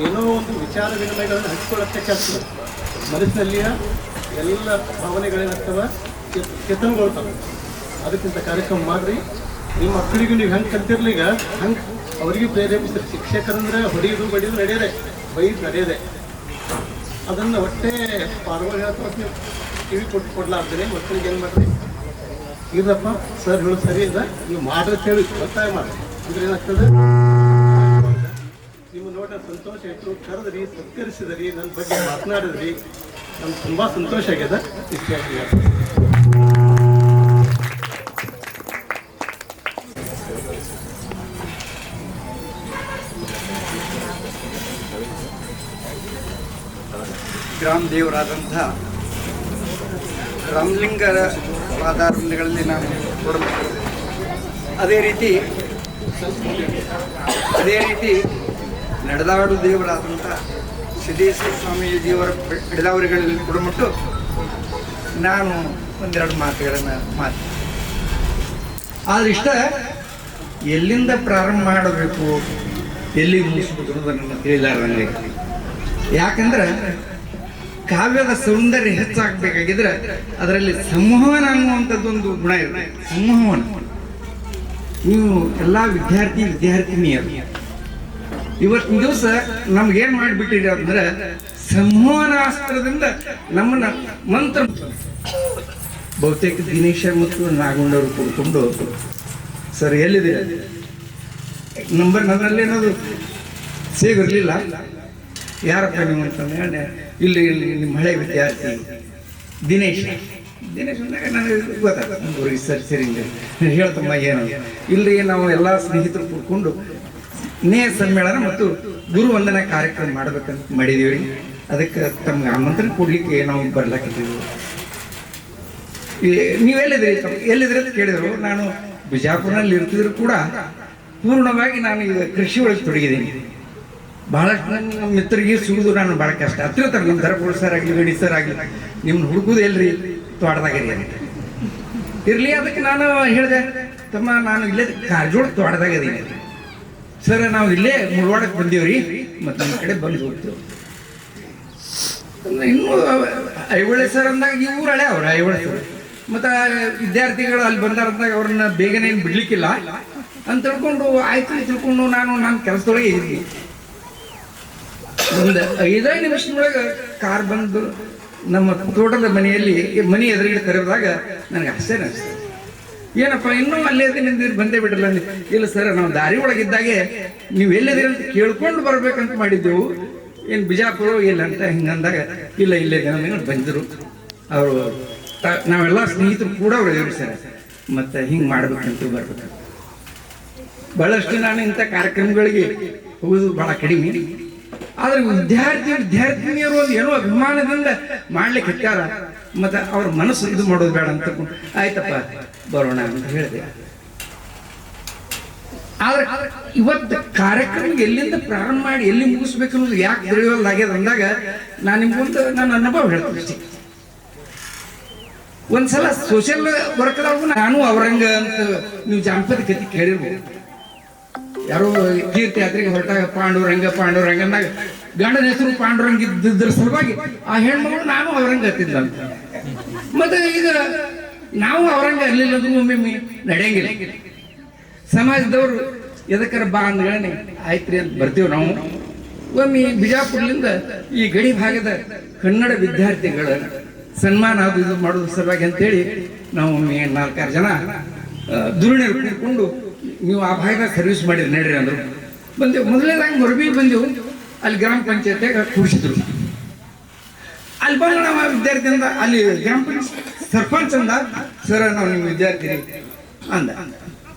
ಏನೋ ಒಂದು ವಿಚಾರ ವಿನಿಮಯಗಳನ್ನು ಹಂಚ್ಕೊಳ್ಳೋಕ್ಕೆ ಆಗ್ತದೆ. ಮನಸ್ಸಿನಲ್ಲಿಯ ಎಲ್ಲ ಭಾವನೆಗಳೇನಾಗ್ತವೆ ಚೇತನಗೊಳ್ತವೆ. ಅದಕ್ಕಿಂತ ಕಾರ್ಯಕ್ರಮ ಮಾಡಿರಿ. ನಿಮ್ಮ ಮಕ್ಕಳಿಗೂ ನೀವು ಹೆಂಗೆ ಕಲ್ತಿರ್ಲಿ, ಈಗ ಹಂಗೆ ಅವರಿಗೂ ಪ್ರೇರೇಪಿಸ್ತಾರೆ. ಶಿಕ್ಷಕರಂದ್ರೆ ಹೊಡೆಯೋದು ಬಡಿಯೋದು ನಡೆಯೋದೆ, ಬೈದು ನಡೆಯೋದೆ. ಅದನ್ನು ಒಟ್ಟೆ ಪಾಲ್ಗೊಳ್ಳಿ ಹೇಳ್ತಾರೆ, ನೀವು ಕಿವಿ ಕೊಡ್ಲಾರ್ದೇನೆ ಮಕ್ಕಳಿಗೆ ಏನು ಮಾಡ್ರಿ, ಇರಪ್ಪ ಸರ್ ಹೇಳೋದು ಸರಿ ಇದೆ, ನೀವು ಮಾಡ್ರಿ ಹೇಳಿ ಒತ್ತಾಯ ಮಾಡಿ. ಅಂದ್ರೆ ಏನಾಗ್ತದೆ, ನಿಮ್ಮ ನೋಟ ಸಂತೋಷ ಆಯಿತು, ಕರೆದ್ರಿ, ಸತ್ಕರಿಸಿದ್ರಿ, ನನ್ನ ಬಗ್ಗೆ ಮಾತನಾಡಿದ್ರಿ, ನಮ್ಗೆ ತುಂಬ ಸಂತೋಷ ಆಗ್ಯದ. ಇಷ್ಟಾಗಿ ಗ್ರಾಮ ದೇವರಾದಂಥ ರಾಮಲಿಂಗರ ಪಾದಾರಗಳಲ್ಲಿ ನಾನು ಕೊಡಬೇಕು. ಅದೇ ರೀತಿ ನಡೆದಾಡು ದೇವರಾದಂಥ ಸಿದ್ದೇಶ್ವರ ಸ್ವಾಮೀಜಿಯವರ ಬಿಡದವರುಗಳಲ್ಲಿ ಕೊಡಮಟ್ಟು ನಾನು ಒಂದೆರಡು ಮಾತುಗಳನ್ನು ಆದರೆ ಇಷ್ಟ ಎಲ್ಲಿಂದ ಪ್ರಾರಂಭ ಮಾಡಬೇಕು, ಎಲ್ಲಿ ಮುಗಿಸ್ಬೇಕು ಅನ್ನೋದನ್ನು ತಿಳಿಲಾರ್ದಂಗೆ. ಯಾಕಂದ್ರೆ ಕಾವ್ಯದ ಸೌಂದರ್ಯ ಹೆಚ್ಚಾಗಬೇಕಾಗಿದ್ರೆ ಅದರಲ್ಲಿ ಸಂವಹನ ಅನ್ನುವಂಥದ್ದೊಂದು ಗುಣ ಇದೆ. ಸಂವಹನ. ನೀವು ಎಲ್ಲ ವಿದ್ಯಾರ್ಥಿನಿಯರು ಇವತ್ತಿನ ದಿವಸ ನಮ್ಗೇನು ಮಾಡಿಬಿಟ್ಟಿರಿ ಅಂದ್ರೆ ಸಂವಹನಾಸ್ತ್ರದಿಂದ ನಮ್ಮನ್ನ ಮಂತ್ರ. ಬಹುತೇಕ ದಿನೇಶ ಮತ್ತು ನಾಗೊಂಡವರು ಕೂತ್ಕೊಂಡು ಸರ್ ಎಲ್ಲಿದೆ ನಂಬರ್ ನನ್ನಲ್ಲಿ ಏನಾದ್ರು ಸೇವ್ ಇರಲಿಲ್ಲ, ಯಾರಪ್ಪ ನೀವು ಅಂತಂದ್ರೆ ಇಲ್ಲಿ ನಿಮ್ಮ ಹಳೆ ವಿದ್ಯಾರ್ಥಿ ದಿನೇಶ್ ಅಂದಾಗ ನನಗೆ ಗೊತ್ತಾಗ್ತದೆ. ಅವ್ರಿಗೆ ಸರಿ ಹೇಳ್ತಮ್ಮ ಏನು ಇಲ್ಲಿ ನಾವು ಎಲ್ಲ ಸ್ನೇಹಿತರು ಕೂತ್ಕೊಂಡು ನೇಹ ಸಮ್ಮೇಳನ ಮತ್ತು ಗುರು ವಂದನಾ ಕಾರ್ಯಕ್ರಮ ಮಾಡ್ಬೇಕಂತ ಮಾಡಿದೀವಿ. ಅದಕ್ಕೆ ತಮ್ಗೆ ಆಮಂತ್ರಣ ಕೊಡ್ಲಿಕ್ಕೆ ನಾವು ಬರ್ಲಾಕಿದ್ದೀವಿ. ಎಲ್ಲಿದ್ರಿ ಅಂತ ಕೇಳಿದ್ರು. ನಾನು ಬಿಜಾಪುರನಲ್ಲಿ ಇರ್ತಿದ್ರು ಕೂಡ ಪೂರ್ಣವಾಗಿ ನಾನು ಈಗ ಕೃಷಿ ಒಳಗೆ ತೊಡಗಿದ್ದೀನಿ. ಬಹಳಷ್ಟು ನಮ್ಮ ಮಿತ್ರರಿಗೆ ಸಿಗುದು ನಾನು ಭಾಳ ಕಷ್ಟ. ಹತ್ತಿರ್ತಾರೆ ನಮ್ಮ ಧರಪುರ ಸರ್ ಆಗಲಿ, ಗಡಿ ಸರ್ ಆಗಲಿ, ನಿಮ್ನ ಹುಡುಕುದು ಎಲ್ರಿ ತೋಟದಾಗಿರಿ ಅಂತ ಇರಲಿ. ಅದಕ್ಕೆ ನಾನು ಹೇಳಿದೆ, ತಮ್ಮ ನಾನು ಇಲ್ಲೇ ಕಾರ್ಜೋಳ ತೋಟದಾಗದೀನಿ ಸರ್, ನಾವು ಇಲ್ಲೇ ಮುಳ್ವಾಡಕ್ಕೆ ಬಂದೀವ್ರಿ, ಮತ್ತು ನಮ್ಮ ಕಡೆ ಬಂದು ಹೋಗ್ತೇವೆ. ಇನ್ನೂ ಐಹೊಳೆ ಸರ್ ಅಂದಾಗ ಈ ಊರು ಹಳೆ ಅವ್ರು ಐಹೊಳೆ ಸರ್, ಮತ್ತು ವಿದ್ಯಾರ್ಥಿಗಳು ಅಲ್ಲಿ ಬಂದಾರಂದಾಗ ಅವ್ರನ್ನ ಬೇಗನೆ ಏನು ಬಿಡ್ಲಿಕ್ಕಿಲ್ಲ ಅಂತ ತಿಳ್ಕೊಂಡು ಆಯ್ತು ತಿಳ್ಕೊಂಡು ನಾನು ಕೆಲಸದೊಳಗೆ ಇದ್ದೀನಿ. ಒಂದು 5 ನಿಮಿಷದೊಳಗೆ ಕಾರ್ ಬಂದು ನಮ್ಮ ತೋಟದ ಮನೆ ಎದುರಿಗೆ ಕರೆದಾಗ ನನಗೆ ಆಶ್ಚರ್ಯ ಅನಿಸ್ತು. ಏನಪ್ಪ ಇನ್ನೂ ಅಲ್ಲೇ ನಿಂದಿರು ಬಂದೇ ಬಿಡಲ್ಲ. ಇಲ್ಲ ಸರ್, ನಾವು ದಾರಿ ಒಳಗಿದ್ದಾಗೆ ನೀವು ಎಲ್ಲಿದ್ದೀರಿ ಅಂತ ಕೇಳ್ಕೊಂಡು ಬರ್ಬೇಕಂತ ಮಾಡಿದ್ದೆವು, ಏನು ಬಿಜಾಪುರ ಇಲ್ಲ ಅಂತ ಹಿಂಗಂದಾಗ ಇಲ್ಲೇ ಜನ ಬಂದರು. ಅವರು ನಾವೆಲ್ಲ ಸ್ನೇಹಿತರು ಕೂಡ ಅವ್ರು ಇದ್ರು ಸರ್, ಮತ್ತು ಹಿಂಗೆ ಮಾಡ್ಬೇಕಂತ ಬರ್ಬೇಕು. ಭಾಳಷ್ಟು ನಾನು ಇಂಥ ಕಾರ್ಯಕ್ರಮಗಳಿಗೆ ಹೋಗೋದು ಭಾಳ ಕಡಿಮೆ. ಆದ್ರೆ ವಿದ್ಯಾರ್ಥಿನಿಯರು ಒಂದು ಏನೋ ಅಭಿಮಾನದಿಂದ ಮಾಡ್ಲಿಕ್ಕೆ ಹತ್ತಾರ, ಮತ್ತು ಅವ್ರ ಮನಸ್ಸು ಇದು ಮಾಡೋದು ಬೇಡ ಅಂತ ಆಯ್ತಪ್ಪ ಬರೋಣ ಅಂತ ಹೇಳಿದೆ. ಆದ್ರೆ ಇವತ್ತು ಕಾರ್ಯಕ್ರಮ ಎಲ್ಲಿಂದ ಪ್ರಾರಂಭ ಮಾಡಿ ಎಲ್ಲಿ ಮುಗಿಸ್ಬೇಕು ಅನ್ನೋದು ಯಾಕೆ ತಿಳಿಯೋದಾಗ್ಯದ ಅಂದಾಗ ನಾನು ನಿಮ್ಗೊಂದು ನನ್ನ ಅನುಭವ ಹೇಳ್ತೀನಿ. ಒಂದ್ಸಲ ಸೋಷಿಯಲ್ ವರ್ಕ್ದಾಗ ನಾನು ಅವರಂಗ ಅಂತ ನೀವು ಜಾನಪದ ಕಥೆ ಕೇಳಿರ್ಬೋದು. ಯಾರೋ ತೀರ್ಥಯಾತ್ರೆಗೆ ಹೊರಟಾಗ ಪಾಂಡುರಂಗ ಅಂದಾಗ ಗಂಡನ ಹೆಸರು ಪಾಂಡುರಂಗ ಇದ್ದಿದ್ರ ಸಲುವಾಗಿ ಆ ಹೆಣ್ಮಗಳು ನಾನು ಅವರಂಗ ಹತ್ತಿದ್ದಂತ. ಮತ್ತೆ ಈಗ ನಾವು ಅವರಂಗ ಇರ್ಲಿಲ್ಲ ಅಂದ್ರೂ ಒಮ್ಮೆ ನಡೆಯಂಗಿಲ್ಲ. ಸಮಾಜದವರು ಎದಕ್ಕರ ಬಾ ಅಂದ್ಗಳೇ ಆಯ್ತ್ರಿ ಅಂತ ಬರ್ತೀವಿ ನಾವು. ಒಮ್ಮೆ ಬಿಜಾಪುರದಿಂದ ಈ ಗಡಿ ಭಾಗದ ಕನ್ನಡ ವಿದ್ಯಾರ್ಥಿಗಳ ಸನ್ಮಾನ ಅದು ಇದು ಮಾಡೋದ್ರ ಸಲುವಾಗಿ ಅಂತೇಳಿ ನಾವು 4-6 ಜನ ದುರುಣಿಯರು ಕೂತ್ಕೊಂಡು ನೀವು ಆ ಭಾಗದಾಗ ಸರ್ವಿಸ್ ಮಾಡಿರಿ ನಡ್ರಿ ಅಂದರು. ಬಂದೆವು. ಮೊದಲನೇದಾಗಿ ಹೊರಬಿ ಬಂದೆವು. ಅಲ್ಲಿ ಗ್ರಾಮ ಪಂಚಾಯತ್ಯಾಗ ಕೂಡಿಸಿದ್ರು. ಅಲ್ಲಿ ಬಂದು ನಾವು ವಿದ್ಯಾರ್ಥಿಯಿಂದ ಅಲ್ಲಿ ಗ್ರಾಮ ಪಂಚಾಯತ್ ಸರ್ಪಂಚ್ ಅಂದ, ಸರ್ ನಾವು ನಿಮ್ಮ ವಿದ್ಯಾರ್ಥಿ ಅಂದ.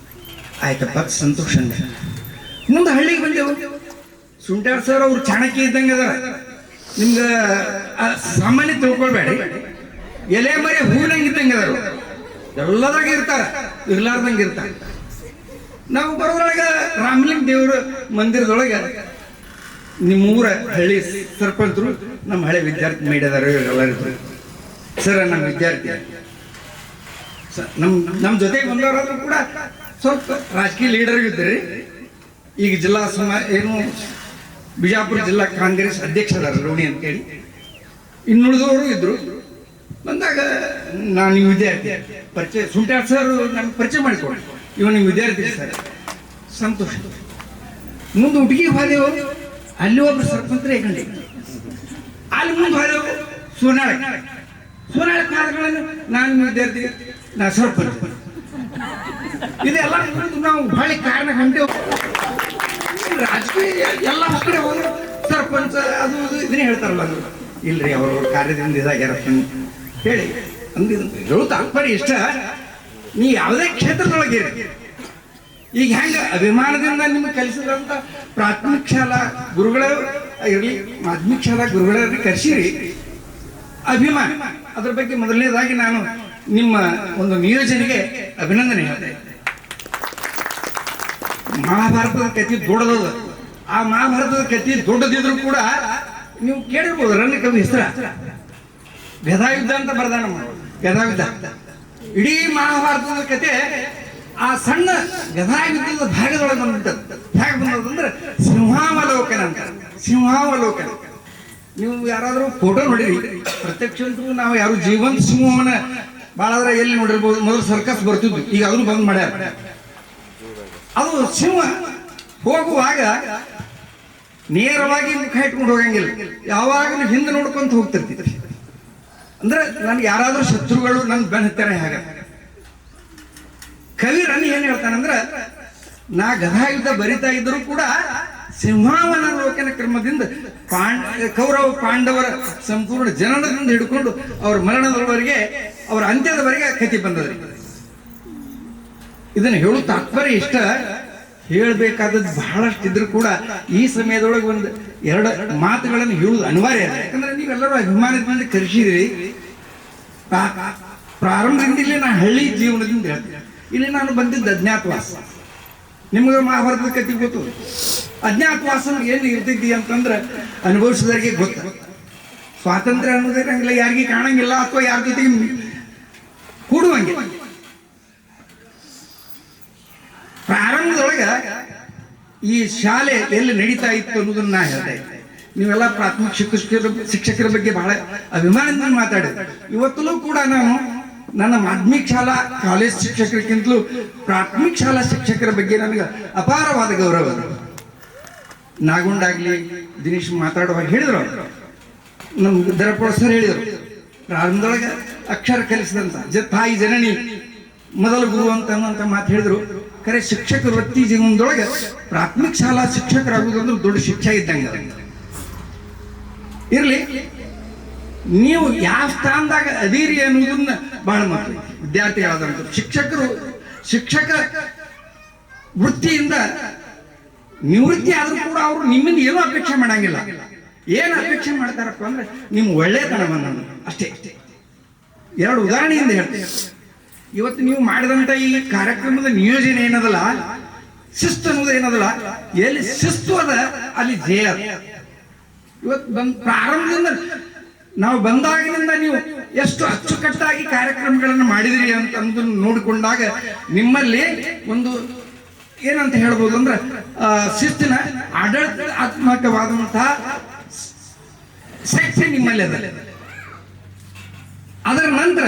ಆಯ್ತಪ್ಪ ಸಂತೋಷ ಅಂದ. ಮುಂದೆ ಹಳ್ಳಿಗೆ ಬಂದೆವು. ಸುಂಟಾಳ್ ಸರ್ ಅವ್ರು ಚಾಣಕ್ಯ ಇದ್ದಂಗೆ ಅದಾರ. ನಿಮ್ಗೆ ಸಾಮಾನ್ಯ ತಿಳ್ಕೊಳ್ಬೇಡಿ, ಎಲೆ ಮರೆ ಹೂವಿನಂಗೆ ಇದ್ದಂಗೆ ಅದಾರ. ಎಲ್ಲದಾಗ ಇರ್ತಾರ, ಇರ್ಲಾರ್ದಂಗೆ ಇರ್ತಾರ. ನಾವು ಬರೋದ್ರೊಳಗೆ ರಾಮಲಿಂಗ ದೇವ್ರ ಮಂದಿರದೊಳಗೆ ನಿಮ್ಮೂರ ಹಳ್ಳಿ ಸರ್ಪಂಚರು ನಮ್ಮ ಹಳೆ ವಿದ್ಯಾರ್ಥಿ ಮೇಡದಾರ ಎಲ್ಲರೂ. ಸರ್ ನಮ್ಮ ವಿದ್ಯಾರ್ಥಿ ನಮ್ಮ ಜೊತೆಗೆ ಬಂದವರಾದ್ರೂ ಕೂಡ ಸ್ವಲ್ಪ ರಾಜಕೀಯ ಲೀಡರ್ ಇದ್ರಿ. ಈಗ ಜಿಲ್ಲಾ ಏನು ಬಿಜಾಪುರ ಜಿಲ್ಲಾ ಕಾಂಗ್ರೆಸ್ ಅಧ್ಯಕ್ಷರಾರ ರೋಣಿ ಅಂತೇಳಿ. ಇನ್ನುಳಿದವರು ಇದ್ರು. ಬಂದಾಗ ನಾನು ನಿಮ್ಮ ವಿದ್ಯಾರ್ಥಿ ಪರಿಚಯ, ಸುಂಟಾಳ್ ಸರ್ ನಮ್ಗೆ ಪರಿಚಯ ಮಾಡಿಕೊಡಿ, ಇವ ನಿಮ್ಮ ವಿದ್ಯಾರ್ಥಿ ಸರ್. ಸಂತೋಷ. ಮುಂದೆ ಹುಡುಗಿ ಹೋದೆವು, ಅಲ್ಲಿ ಒಬ್ಬರು ಸರ್ಪಂಚರೇ ಕಂಡಿ. ಅಲ್ಲಿ ಮುಂದೆ ಹೋದೆವು ಸೋನಾಳ ಕಾಲಗಳನ್ನು ನಾನು ವಿದ್ಯಾರ್ಥಿ, ನಾ ಸರ್ಪಂಚ. ಇದೆಲ್ಲ ನಾವು ಬಹಳ ಕಾರಣ ಕಂಡು ರಾಜಕೀಯ ಎಲ್ಲ ಕಡೆ ಹೋದ್ರು ಸರ್ಪಂಚ ಅದು ಇದನ್ನೇ ಹೇಳ್ತಾರಲ್ಲ. ಇಲ್ರಿ ಅವರು ಕಾರ್ಯದಿಂದ ಇದಾಗ್ಯಾರ ಹೇಳಿ ಅಂದಿದ್ದು ತಾತ್ಪರ್ಯ ಇಷ್ಟ. ನೀ ಯಾವುದೇ ಕ್ಷೇತ್ರದೊಳಗೆ ಈಗ ಹೆಂಗ ಅಭಿಮಾನದಿಂದ ನಿಮ್ಗೆ ಕಲಿಸಿದಂತ ಪ್ರಾಥಮಿಕ ಶಾಲಾ ಗುರುಗಳ ಇರಲಿ, ಮಾಧ್ಯಮಿಕ ಶಾಲಾ ಗುರುಗಳನ್ನ ಕರೆಸಿರಿ. ಅಭಿಮಾನ ಅದ್ರ ಬಗ್ಗೆ ಮೊದಲನೇದಾಗಿ ನಾನು ನಿಮ್ಮ ಒಂದು ನಿಯೋಜನೆಗೆ ಅಭಿನಂದನೆ ಹೇಳ್ತೇನೆ. ಮಹಾಭಾರತದ ಕಥೆ ದೊಡ್ಡದದ. ಆ ಮಹಾಭಾರತದ ಕಥೆ ದೊಡ್ಡದಿದ್ರು ಕೂಡ ನೀವು ಕೇಳಿರ್ಬೋದು, ರಣಕವಿ ಹೆಸರ ಗದಾಯುದ್ಧ ಅಂತ ಬರ್ದಾನ. ಗದಾಯುದ್ಧ ಇಡೀ ಮಹಾಭಾರತದ ಕತೆ ಆ ಸಣ್ಣ ಗದಾಯುದ್ಧದ ಭಾಗದೊಳಗೆ ಬಂದ್ಬಿಟ್ಟದ್ದು. ಹೇಗೆ ಬಂದದಂದ್ರೆ ಸಿಂಹಾವಲೋಕನ ಅಂತ. ಸಿಂಹಾವಲೋಕನ ನೀವು ಯಾರಾದ್ರೂ ಫೋಟೋ ನೋಡಿರಿ, ಪ್ರತ್ಯಕ್ಷ ಅಂತೂ ನಾವು ಯಾರು ಜೀವಂತ ಸಿಂಹವನ್ನ ಭಾಳ ಎಲ್ಲಿ ನೋಡಿರ್ಬೋದು. ಮೊದಲು ಸರ್ಕಸ್ ಬರ್ತಿದ್ವು, ಈಗ ಅದನ್ನು ಬಂದ್ ಮಾಡ್ಯಾರ. ಅದು ಸಿಂಹ ಹೋಗುವಾಗ ನೇರವಾಗಿ ಮುಖ ಇಟ್ಕೊಂಡು ಹೋಗಂಗಿಲ್ಲ, ಯಾವಾಗಲೂ ಹಿಂದೆ ನೋಡ್ಕೊಂತ ಹೋಗ್ತಿರ್ತಿದ್ರಿ. ಅಂದ್ರೆ ನನ್ಗೆ ಯಾರಾದ್ರೂ ಶತ್ರುಗಳು ನನ್ ಬೆನ್ ಹತ್ತಾರೆ. ಹಾಗ ಕವಿ ರನ್ ಏನ್ ಹೇಳ್ತಾನಂದ್ರ, ನಾ ಗದಾಯುದ್ಧ ಬರಿತಾ ಇದ್ರು ಕೂಡ ಸಿಂಹಾವಲೋಕನ ಕ್ರಮದಿಂದ ಕೌರವ ಪಾಂಡವರ ಸಂಪೂರ್ಣ ಜನನದಿಂದ ಹಿಡ್ಕೊಂಡು ಅವ್ರ ಮರಣದವರೆಗೆ, ಅವರ ಅಂತ್ಯದವರೆಗೆ ಕಥೆ ಬಂದದ್ರಿ. ಇದನ್ನ ಹೇಳು ತಾತ್ಪರ್ಯ ಇಷ್ಟ. ಹೇಳ್ಬೇಕಾದದ್ದು ಬಹಳಷ್ಟು ಇದ್ರು ಕೂಡ ಈ ಸಮಯದೊಳಗೆ ಒಂದು ಎರಡು ಮಾತುಗಳನ್ನು ಹೇಳುವುದು ಅನಿವಾರ್ಯ ಇದೆ. ಯಾಕಂದ್ರೆ ನೀವೆಲ್ಲರೂ ಅಭಿಮಾನದಿಂದ ಕರೆಸಿದಿರಿ. ಪ್ರಾರಂಭದಿಂದ ಇಲ್ಲಿ ನಾನು ಹಳ್ಳಿ ಜೀವನದಿಂದ ಹೇಳ್ತೀನಿ. ಇಲ್ಲಿ ನಾನು ಬಂದಿದ್ದು ಅಜ್ಞಾತವಾಸ. ನಿಮ್ಗೆ ಮಹಾಭಾರತದ ಕಥೆ ಗೊತ್ತು. ಅಜ್ಞಾತವಾಸ ಏನು ಇರ್ತಿದ್ದಿ ಅಂತಂದ್ರೆ ಅನುಭವಿಸಿದವರಿಗೆ ಗೊತ್ತು. ಸ್ವಾತಂತ್ರ್ಯ ಅನ್ನೋದಿರಂಗಿಲ್ಲ, ಯಾರಿಗೆ ಕಾಣಂಗಿಲ್ಲ, ಅಥವಾ ಯಾರ ಜೊತೆಗೆ ಕೂಡುವಂಗೆ. ಪ್ರಾರಂಭದೊಳಗ ಈ ಶಾಲೆ ಎಲ್ಲಿ ನಡೀತಾ ಇತ್ತು ಅನ್ನೋದನ್ನ ನಾ ಹೇಳ್ತಾ ಇದ್ದೆ. ನೀವೆಲ್ಲ ಪ್ರಾಥಮಿಕ ಶಿಕ್ಷಕರ ಬಗ್ಗೆ ಬಹಳ ಅಭಿಮಾನದಿಂದ ಮಾತಾಡಿದೆ. ಇವತ್ತಲೂ ಕೂಡ ನಾನು ನನ್ನ ಮಾಧ್ಯಮಿಕ ಶಾಲಾ ಕಾಲೇಜ್ ಶಿಕ್ಷಕರಿಗಿಂತಲೂ ಪ್ರಾಥಮಿಕ ಶಾಲಾ ಶಿಕ್ಷಕರ ಬಗ್ಗೆ ನನಗೆ ಅಪಾರವಾದ ಗೌರವ. ನಾಗುಂಡಾಗ್ಲಿ ದಿನೇಶ್ ಮಾತಾಡುವಾಗ ಹೇಳಿದ್ರು, ನಮ್ಗೆ ದರಪೋಳ ಸರ್ ಹೇಳಿದರು, ಪ್ರಾರಂಭದೊಳಗೆ ಅಕ್ಷರ ಕಲಿಸಿದಂತ ತಾಯಿ ಜನನಿ ಮೊದಲ ಗುರು ಅಂತ ಮಾತು ಹೇಳಿದ್ರು. ಖರೆ ಶಿಕ್ಷಕ ವೃತ್ತಿ ಜೀವನದೊಳಗೆ ಪ್ರಾಥಮಿಕ ಶಾಲಾ ಶಿಕ್ಷಕರಾಗುವುದಂದ್ರೆ ದೊಡ್ಡ ಶಿಕ್ಷೆ ಇದ್ದಂಗೆ. ಇರ್ಲಿ, ನೀವು ಯಾವ ಸ್ಥಾನದಾಗ ಅದೀರಿ ಅನ್ನೋದನ್ನ ಬಹಳ ಮಾತು. ವಿದ್ಯಾರ್ಥಿಗಳಾದಂತ ಶಿಕ್ಷಕ ವೃತ್ತಿಯಿಂದ ನಿವೃತ್ತಿ ಆದ್ರೂ ಕೂಡ ಅವರು ನಿಮ್ಮಿಂದ ಏನೂ ಅಪೇಕ್ಷೆ ಮಾಡಂಗಿಲ್ಲ. ಏನ್ ಅಪೇಕ್ಷೆ ಮಾಡ್ತಾರಪ್ಪ ಅಂದ್ರೆ ನಿಮ್ಮ ಒಳ್ಳೆತನವನ್ನು ಅಷ್ಟೇ. ಎರಡು ಉದಾಹರಣೆಯಿಂದ ಹೇಳ್ತೇನೆ. ಇವತ್ತು ನೀವು ಮಾಡಿದಂತ ಈ ಕಾರ್ಯಕ್ರಮದ ನಿಯೋಜನೆ ಏನದಲ್ಲ, ಶಿಸ್ತು ಅನ್ನೋದು ಏನದಲ್ಲ, ಎಲ್ಲಿ ಶಿಸ್ತು ಅದ ಅಲ್ಲಿ ಜಯ. ಇವತ್ತು ಪ್ರಾರಂಭದಿಂದ ನಾವು ಬಂದಾಗಿನಿಂದ ನೀವು ಎಷ್ಟು ಅಚ್ಚುಕಟ್ಟಾಗಿ ಕಾರ್ಯಕ್ರಮಗಳನ್ನು ಮಾಡಿದಿರಿ ಅಂತ ನೋಡಿಕೊಂಡಾಗ ನಿಮ್ಮಲ್ಲಿ ಒಂದು ಏನಂತ ಹೇಳ್ಬೋದು ಅಂದ್ರೆ ಶಿಸ್ತಿನ ಆಡಳಿತಾತ್ಮಕವಾದಂತಹ ಶಕ್ತಿ ನಿಮ್ಮಲ್ಲಿ ಅದ. ಅದರ ನಂತರ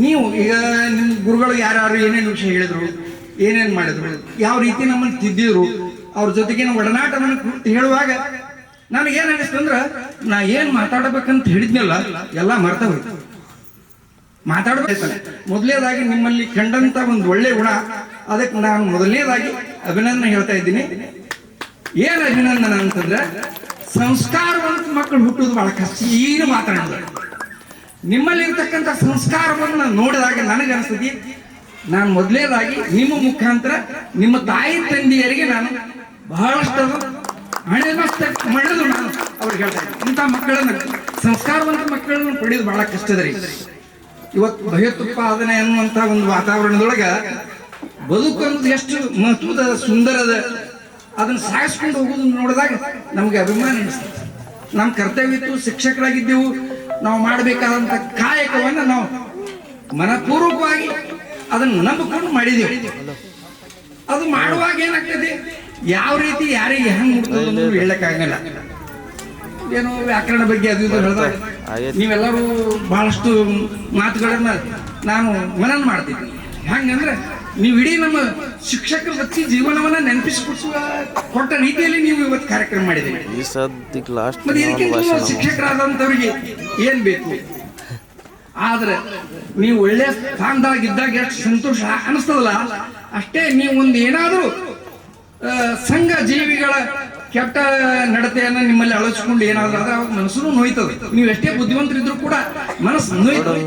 ನೀವು ಈಗ ನಿಮ್ಮ ಗುರುಗಳು ಯಾರು ಏನೇನು ವಿಷಯ ಹೇಳಿದ್ರು, ಏನೇನು ಮಾಡಿದ್ರು, ಯಾವ ರೀತಿ ನಮ್ಮನ್ನು ತಿದ್ದಿದ್ರು, ಅವ್ರ ಜೊತೆಗೆ ಒಡನಾಟವನ್ನು ಹೇಳುವಾಗ ನನಗೇನು ಅನಿಸ್ತಂದ್ರೆ, ನಾ ಏನ್ ಮಾತಾಡಬೇಕಂತ ಹೇಳಿದ್ನಲ್ಲ ಎಲ್ಲ ಮರ್ತ ಹೋಯ್ತು. ಮಾತಾಡ್ಬೇಕಲ್ಲ. ಮೊದಲನೇದಾಗಿ ನಿಮ್ಮಲ್ಲಿ ಕಂಡಂತ ಒಂದು ಒಳ್ಳೆ ಗುಣ, ಅದಕ್ಕೆ ನಾನು ಮೊದಲನೇದಾಗಿ ಅಭಿನಂದನೆ ಹೇಳ್ತಾ ಇದ್ದೀನಿ. ಏನ್ ಅಭಿನಂದನೆ ಅಂತಂದ್ರೆ, ಸಂಸ್ಕಾರವಂತ ಮಕ್ಕಳು ಹುಟ್ಟುವುದು ಬಹಳ ಕಷ್ಟ. ಈಗ ಮಾತಾಡೋದು ನಿಮ್ಮಲ್ಲಿ ಇರ್ತಕ್ಕಂಥ ಸಂಸ್ಕಾರವನ್ನು ನೋಡಿದಾಗ ನನಗನ್ನಿಸ್ತದೆ ನಾನು ಮೊದಲೇದಾಗಿ ನಿಮ್ಮ ಮುಖಾಂತರ ನಿಮ್ಮ ತಾಯಿ ತಂದೆಯರಿಗೆ ನಾನು ಬಹಳಷ್ಟು ಹಣೆನಷ್ಟ ಮಾಡೋದು ನಾನು ಅವ್ರಿಗೆ ಹೇಳ್ತಾ ಇದ್ದೀನಿ. ಇಂಥ ಮಕ್ಕಳನ್ನ ಸಂಸ್ಕಾರವಂತ ಮಕ್ಕಳನ್ನು ಪಡೆಯೋದು ಬಹಳ ಕಷ್ಟದರಿ. ಇವತ್ತು ಭಯೋತ್ಪಾದನೆ ಅನ್ನುವಂಥ ಒಂದು ವಾತಾವರಣದೊಳಗ ಬದುಕು ಅನ್ನೋದು ಎಷ್ಟು ಮಹತ್ವದ ಸುಂದರದ ಅದನ್ನು ಸಾಗಿಸ್ಕೊಂಡು ಹೋಗೋದು ನೋಡಿದಾಗ ನಮಗೆ ಅಭಿಮಾನ ಅನಿಸ್ತದೆ. ನಮ್ಮ ಕರ್ತವ್ಯ ಇತ್ತು, ಶಿಕ್ಷಕರಾಗಿದ್ದೆವು, ನಾವು ಮಾಡಬೇಕಾದಂಥ ಕಾಯಕವನ್ನು ನಾವು ಮನಪೂರ್ವಕವಾಗಿ ಅದನ್ನು ನಂಬಿಕೊಂಡು ಮಾಡಿದೆವು. ಅದು ಮಾಡುವಾಗ ಏನಾಗ್ತದೆ, ಯಾವ ರೀತಿ ಯಾರಿಗೆ ಹೆಂಗೆ ಮುಟ್ತದೆ ಅನ್ನೋದು ಹೇಳಕ್ಕಾಗಲ್ಲ. ಏನೋ ವ್ಯಾಕರಣ ಬಗ್ಗೆ ಅದು ಇದು ಹೇಳಿದಾಗ ನೀವೆಲ್ಲರೂ ಬಹಳಷ್ಟು ಮಾತುಗಳನ್ನ ನಾನು ಮನನ ಮಾಡ್ತೀನಿ. ಹೆಂಗಂದ್ರೆ ನೀವು ಇಡೀ ನಮ್ಮ ಶಿಕ್ಷಕರ ವೃತ್ತಿ ಜೀವನವನ್ನ ನೆನಪಿಸಿಕೊಡುವ ಕೊಟ್ಟ ರೀತಿಯಲ್ಲಿ ನೀವು ಇವತ್ತು ಕಾರ್ಯಕ್ರಮ ಮಾಡಿದ್ದೀರಿ. ಮತ್ತೆ ಇದಕ್ಕಿಂತ ಶಿಕ್ಷಕರಾದಂಥವ್ರಿಗೆ ಏನ್ ಬೇಕು? ಆದ್ರೆ ನೀವು ಒಳ್ಳೆ ಸ್ಥಾನದಾಗಿದ್ದಾಗ ಎಷ್ಟು ಸಂತೋಷ ಅನಿಸ್ತದಲ್ಲ, ಅಷ್ಟೇ ನೀವು ಒಂದು ಏನಾದರೂ ಸಂಘ ಜೀವಿಗಳ ಕೆಟ್ಟ ನಡತೆಯನ್ನ ನಿಮ್ಮಲ್ಲಿ ಅಳವಡಿಸಿಕೊಂಡು ಏನಾದ್ರೂ ಆದ್ರೆ ಅವಾಗ ಮನಸ್ಸು ನೋಯ್ತದೆ. ನೀವು ಎಷ್ಟೇ ಬುದ್ಧಿವಂತರಿದ್ರು ಕೂಡ ಮನಸ್ಸು ನೋಯ್ತದೆ.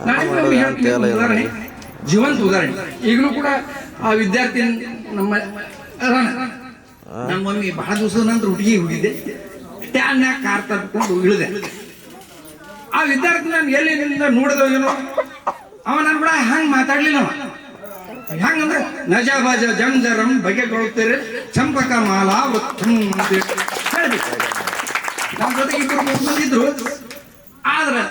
ನಾನು ಹೇಳ್ತೀನಿ ಉದಾಹರಣೆ, ಜೀವಂತ ಉದಾಹರಣೆ. ಈಗಲೂ ಕೂಡ ಆ ವಿದ್ಯಾರ್ಥಿ ನಮ್ಮ ನಮ್ಮೊಮ್ಮೆ ಬಹಳ ದಿವಸದ ನಂತರ ಹುಡುಗಿ ಹೋಗಿದ್ದೆ, ಸ್ಟ್ಯಾಂಡ್ನಾಗ ಕಾರ್ ತರ್ಕೊಂಡು ಇಳಿದೆ. ಆ ವಿದ್ಯಾರ್ಥಿ ನಾನು ಎಲ್ಲಿಂದ ನೋಡಿದವ ಏನೋ, ಅವ ನಾನು ಕೂಡ ಹಂಗೆ ಮಾತಾಡ್ಲಿಲ್ಲ. ಹೆಂಗಂದ್ರೆ ನಜಾಬಾಜ ಜಂಜರಂ ಬಗೆಗೊಳ್ತಾರೆ ಚಂಪಕ ಮಾಲಾ ಅಂತ ಹೇಳ್ಬೇಕು. ನಮ್ಮ ಜೊತೆಗೆ ಇಬ್ಬರು ಬಂದಿದ್ರು. ಆದ್ರೆ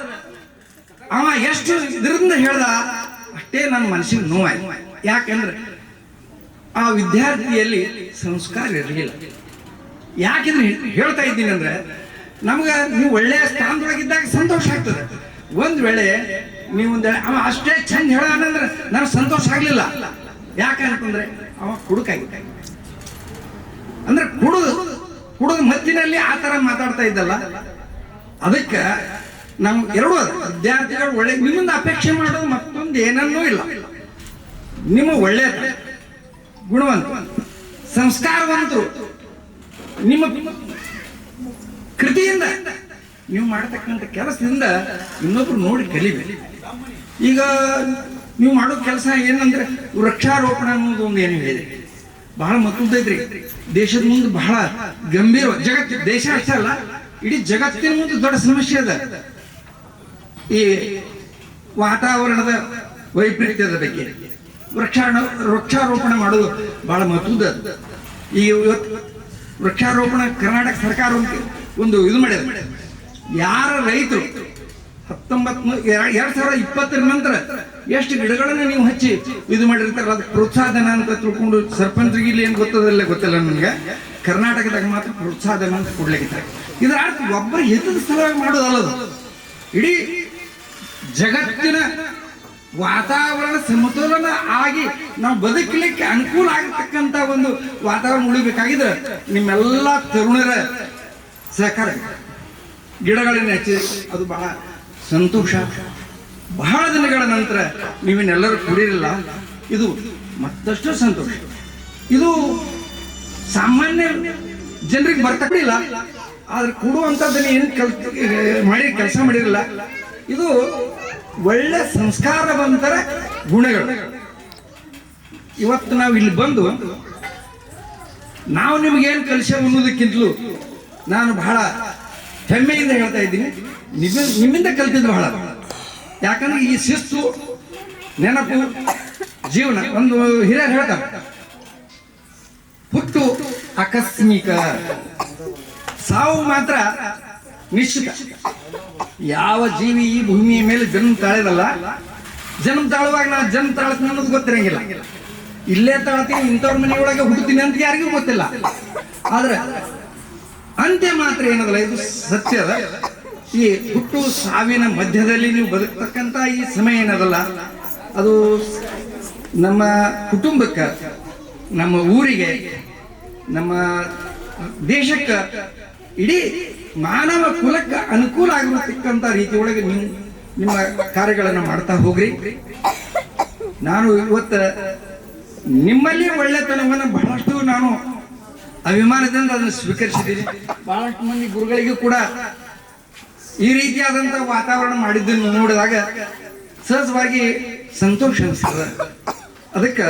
ಅವ ಎಷ್ಟು ಇದರಿಂದ ಹೇಳ್ದ ಅಷ್ಟೇ ನನ್ನ ಮನಸ್ಸಿಗೆ ನೋವಾಯ್ತು. ಯಾಕಂದ್ರೆ ಆ ವಿದ್ಯಾರ್ಥಿಯಲ್ಲಿ ಸಂಸ್ಕಾರ ಇರಲಿಲ್ಲ. ಯಾಕೆಂದ್ರೆ ಹೇಳ್ತಾ ಇದ್ದೀನಿ ಅಂದ್ರೆ, ನಮ್ಗೆ ನೀವು ಒಳ್ಳೆಯ ಸ್ಥಾನದೊಳಗಿದ್ದಾಗ ಸಂತೋಷ ಆಗ್ತದೆ. ಒಂದ್ ವೇಳೆ ನೀವೊಂದು ಅವ ಅಷ್ಟೇ ಚಂದ ಹೇಳಂದ್ರೆ ನನಗೆ ಸಂತೋಷ ಆಗ್ಲಿಲ್ಲ. ಯಾಕಂತಂದ್ರೆ ಅವ ಕುಡುಕಾಗಿದ್ದ. ಅಂದ್ರೆ ಕುಡುದ ಮತ್ತಿನಲ್ಲಿ ಆ ತರ ಮಾತಾಡ್ತಾ ಇದ್ದಲ್ಲ. ಅದಕ್ಕೆ ನಮ್ ಎರಡೂ ಅದ, ವಿದ್ಯಾರ್ಥಿಗಳು ಒಳ್ಳೆ ನಿಮ್ಮಿಂದ ಅಪೇಕ್ಷೆ ಮಾಡೋದು ಮತ್ತೊಂದು ಏನನ್ನೂ ಇಲ್ಲ. ನಿಮ್ಮ ಒಳ್ಳೆಯ ಗುಣವಂತ ಸಂಸ್ಕಾರವಂತರು ನಿಮ್ಮ ಕೃತಿಯಿಂದ ನೀವು ಮಾಡತಕ್ಕಂಥ ಕೆಲಸದಿಂದ ಇನ್ನೊಬ್ರು ನೋಡಿ ಕಲಿಬೇಕು. ಈಗ ನೀವು ಮಾಡೋ ಕೆಲಸ ಏನಂದ್ರೆ ವೃಕ್ಷಾರೋಪಣ ಅನ್ನೋದು ಒಂದು ಏನು ಹೇಳಿದೆ, ಬಹಳ ಮತ್ತೈತ್ರಿ. ದೇಶದ ಮುಂದೆ ಬಹಳ ಗಂಭೀರ, ಜಗತ್ತು ದೇಶ ಅಷ್ಟೇ ಅಲ್ಲ ಇಡೀ ಜಗತ್ತಿನ ಮುಂದೆ ದೊಡ್ಡ ಸಮಸ್ಯೆ ಅದ ಈ ವಾತಾವರಣದ ವೈಪರೀತ್ಯದ ಬಗ್ಗೆ. ವೃಕ್ಷಾರೋಪಣ ಮಾಡೋದು ಬಹಳ ಮಹತ್ವದ. ಈ ವೃಕ್ಷಾರೋಪಣ ಕರ್ನಾಟಕ ಸರ್ಕಾರ ಒಂದು ಇದು ಮಾಡಿದೆ. ಯಾರ ರೈತರು 2020 ನಂತರ ಎಷ್ಟು ಗಿಡಗಳನ್ನು ನೀವು ಹಚ್ಚಿ ಇದು ಮಾಡಿರ್ತಾರ ಅದು ಪ್ರೋತ್ಸಾಹಧನ ಅಂತ ತಿಳ್ಕೊಂಡು ಸರ್ಪಂಚರಿಗೆ ಇಲ್ಲಿ ಏನು ಗೊತ್ತಿಲ್ಲ ನನಗೆ. ಕರ್ನಾಟಕದಾಗ ಮಾತ್ರ ಪ್ರೋತ್ಸಾಹಧನ ಅಂತ ಕೊಡ್ಲಿಕ್ಕಿದ್ದಾರೆ. ಇದರ ಅರ್ಥ ಒಬ್ಬರ ಹಿತದ ಸಲುವಾಗಿ ಮಾಡೋದಲ್ಲದು, ಇಡೀ ಜಗತ್ತಿನ ವಾತಾವರಣ ಸಮತೋಲನ ಆಗಿ ನಾವು ಬದುಕಲಿಕ್ಕೆ ಅನುಕೂಲ ಆಗತಕ್ಕಂತ ಒಂದು ವಾತಾವರಣ ಉಳಿಬೇಕಾಗಿದ್ರೆ ನಿಮ್ಮೆಲ್ಲ ತರುಣರ ಸಹಕಾರ. ಗಿಡಗಳನ್ನ ಹಚ್ಚಿ ಅದು ಬಹಳ ಸಂತೋಷ. ಬಹಳ ದಿನಗಳ ನಂತರ ನೀವೇನೆಲ್ಲರೂ ಕುಡಿಯಿರಲ್ಲ, ಇದು ಮತ್ತಷ್ಟು ಸಂತೋಷ. ಇದು ಸಾಮಾನ್ಯ ಜನರಿಗೆ ಬರ್ತಕ್ಕಿಲ್ಲ, ಆದ್ರೆ ಕೊಡುವಂಥದ್ದನ್ನು ಏನು ಮಾಡಿ ಕೆಲಸ ಮಾಡಿರಲ್ಲ. ಇದು ಒಳ್ಳೆ ಸಂಸ್ಕಾರವಂತರ ಗುಣಗಳು. ಇವತ್ತು ನಾವು ಇಲ್ಲಿ ಬಂದು ನಾವು ನಿಮಗೇನು ಕಲಿಸೇವೆ ಅನ್ನೋದಕ್ಕಿಂತಲೂ ನಾನು ಬಹಳ ಹೆಮ್ಮೆಯಿಂದ ಹೇಳ್ತಾ ಇದ್ದೀನಿ, ನಿಮ್ಮಿಂದ ಕಲಿತಿದ್ದು ಬಹಳ. ಯಾಕಂದ್ರೆ ಈ ಶಿಸ್ತು, ನೆನಪು, ಜೀವನ. ಒಂದು ಹಿರಿಯರು ಹೇಳ್ತಾರೆ, ಹುಟ್ಟು ಆಕಸ್ಮಿಕ, ಸಾವು ಮಾತ್ರ ನಿಶ್ಚಿತ. ಯಾವ ಜೀವಿ ಈ ಭೂಮಿಯ ಮೇಲೆ ಜನ್ಮ ತಾಳಿದಲ್ಲ, ಜನ್ಮ ತಾಳುವಾಗ ನಾ ಜನ್ಮ ತಾಳ್ತೀನಿ ಅನ್ನೋದು ಗೊತ್ತಿರಂಗಿಲ್ಲ. ಇಲ್ಲೇ ತಾಳ್ತೀನಿ, ಇಂಥವ್ರ ಮನೆಯೊಳಗೆ ಹುಡ್ತೀನಿ ಅಂತ ಯಾರಿಗೂ ಗೊತ್ತಿಲ್ಲ. ಆದ್ರೆ ಅಂತ್ಯ ಮಾತ್ರ ಏನದಲ್ಲ, ಇದು ಸತ್ಯದ. ಈ ಹುಟ್ಟು ಸಾವಿನ ಮಧ್ಯದಲ್ಲಿ ನೀವು ಬದುಕ್ತಕ್ಕಂಥ ಈ ಸಮಯ ಏನದಲ್ಲ, ಅದು ನಮ್ಮ ಕುಟುಂಬಕ್ಕೆ, ನಮ್ಮ ಊರಿಗೆ, ನಮ್ಮ ದೇಶಕ್ಕೆ, ಇಡೀ ಮಾನವ ಕುಲಕ್ಕೆ ಅನುಕೂಲ ಆಗಿರತಕ್ಕಂಥ ರೀತಿಯೊಳಗೆ ನೀವು ನಿಮ್ಮ ಕಾರ್ಯಗಳನ್ನು ಮಾಡ್ತಾ ಹೋಗ್ರಿ. ನಾನು ಇವತ್ತು ನಿಮ್ಮಲ್ಲಿ ಒಳ್ಳೆತನವನ್ನು ಬಹಳಷ್ಟು ನಾನು ಅಭಿಮಾನದಿಂದ ಅದನ್ನು ಸ್ವೀಕರಿಸಿದ್ದೀನಿ. ಬಹಳಷ್ಟು ಮಂದಿ ಗುರುಗಳಿಗೂ ಕೂಡ ಈ ರೀತಿಯಾದಂಥ ವಾತಾವರಣ ಮಾಡಿದ್ದನ್ನು ನೋಡಿದಾಗ ಸಹಜವಾಗಿ ಸಂತೋಷ ಅನಿಸ್ತದ. ಅದಕ್ಕೆ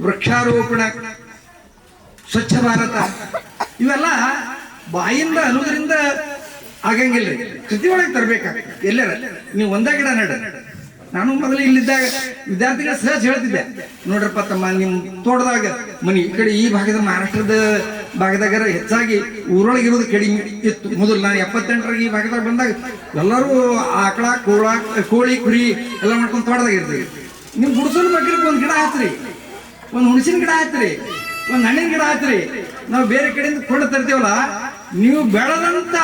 ವೃಕ್ಷಾರೋಪಣ, ಸ್ವಚ್ಛ ಭಾರತ ಇವೆಲ್ಲ ಬಾಯಿಂದ ಅನ್ನೋದ್ರಿಂದ ಆಗಂಗಿಲ್ಲ, ಕೃತಿ ಒಳಗೆ ತರಬೇಕಾಗ್ತದೆ. ಎಲ್ಲರ ನೀವು ಒಂದೇ ಗಿಡ ನಡ. ನಾನು ಮೊದಲು ಇಲ್ಲಿದ್ದಾಗ ವಿದ್ಯಾರ್ಥಿಗಳ ಸಹಜ ಹೇಳ್ತಿದ್ದೆ, ನೋಡ್ರಪ್ಪ ತಮ್ಮ ನಿಮ್ಮ ತೋಟದಾಗ ಮನೆ ಈ ಕಡೆ ಈ ಭಾಗದ ಮಹಾರಾಷ್ಟ್ರದ ಭಾಗದಾಗ ಹೆಚ್ಚಾಗಿ ಊರೊಳಗಿರೋದು ಕಡಿಮೆ ಇತ್ತು ಮೊದಲು. ನಾನು 78ರಲ್ಲಿ ಈ ಭಾಗದಾಗ ಬಂದಾಗ ಎಲ್ಲರೂ ಆಕಳ ಕೋಳಿ ಕುರಿ ಎಲ್ಲ ಮಾಡ್ಕೊಂಡು ತೋಟದಾಗ ಇರ್ತೀವಿ. ನೀವು ಗುಡಿಸಲು ಮಕ್ಕಳಿಗೆ ಒಂದು ಗಿಡ ಹಾಕ್ರಿ, ಒಂದು ಹುಣಸಿನ ಗಿಡ ಹಾಕ್ರಿ, ಒಂದು ಹಣ್ಣಿನ ಗಿಡ ಹಾಕ್ರಿ. ನಾವು ಬೇರೆ ಕಡೆಯಿಂದ ಕೊಂಡು ತರ್ತೀವಲ್ಲ, ನೀವು ಬೆಳೆದಂತ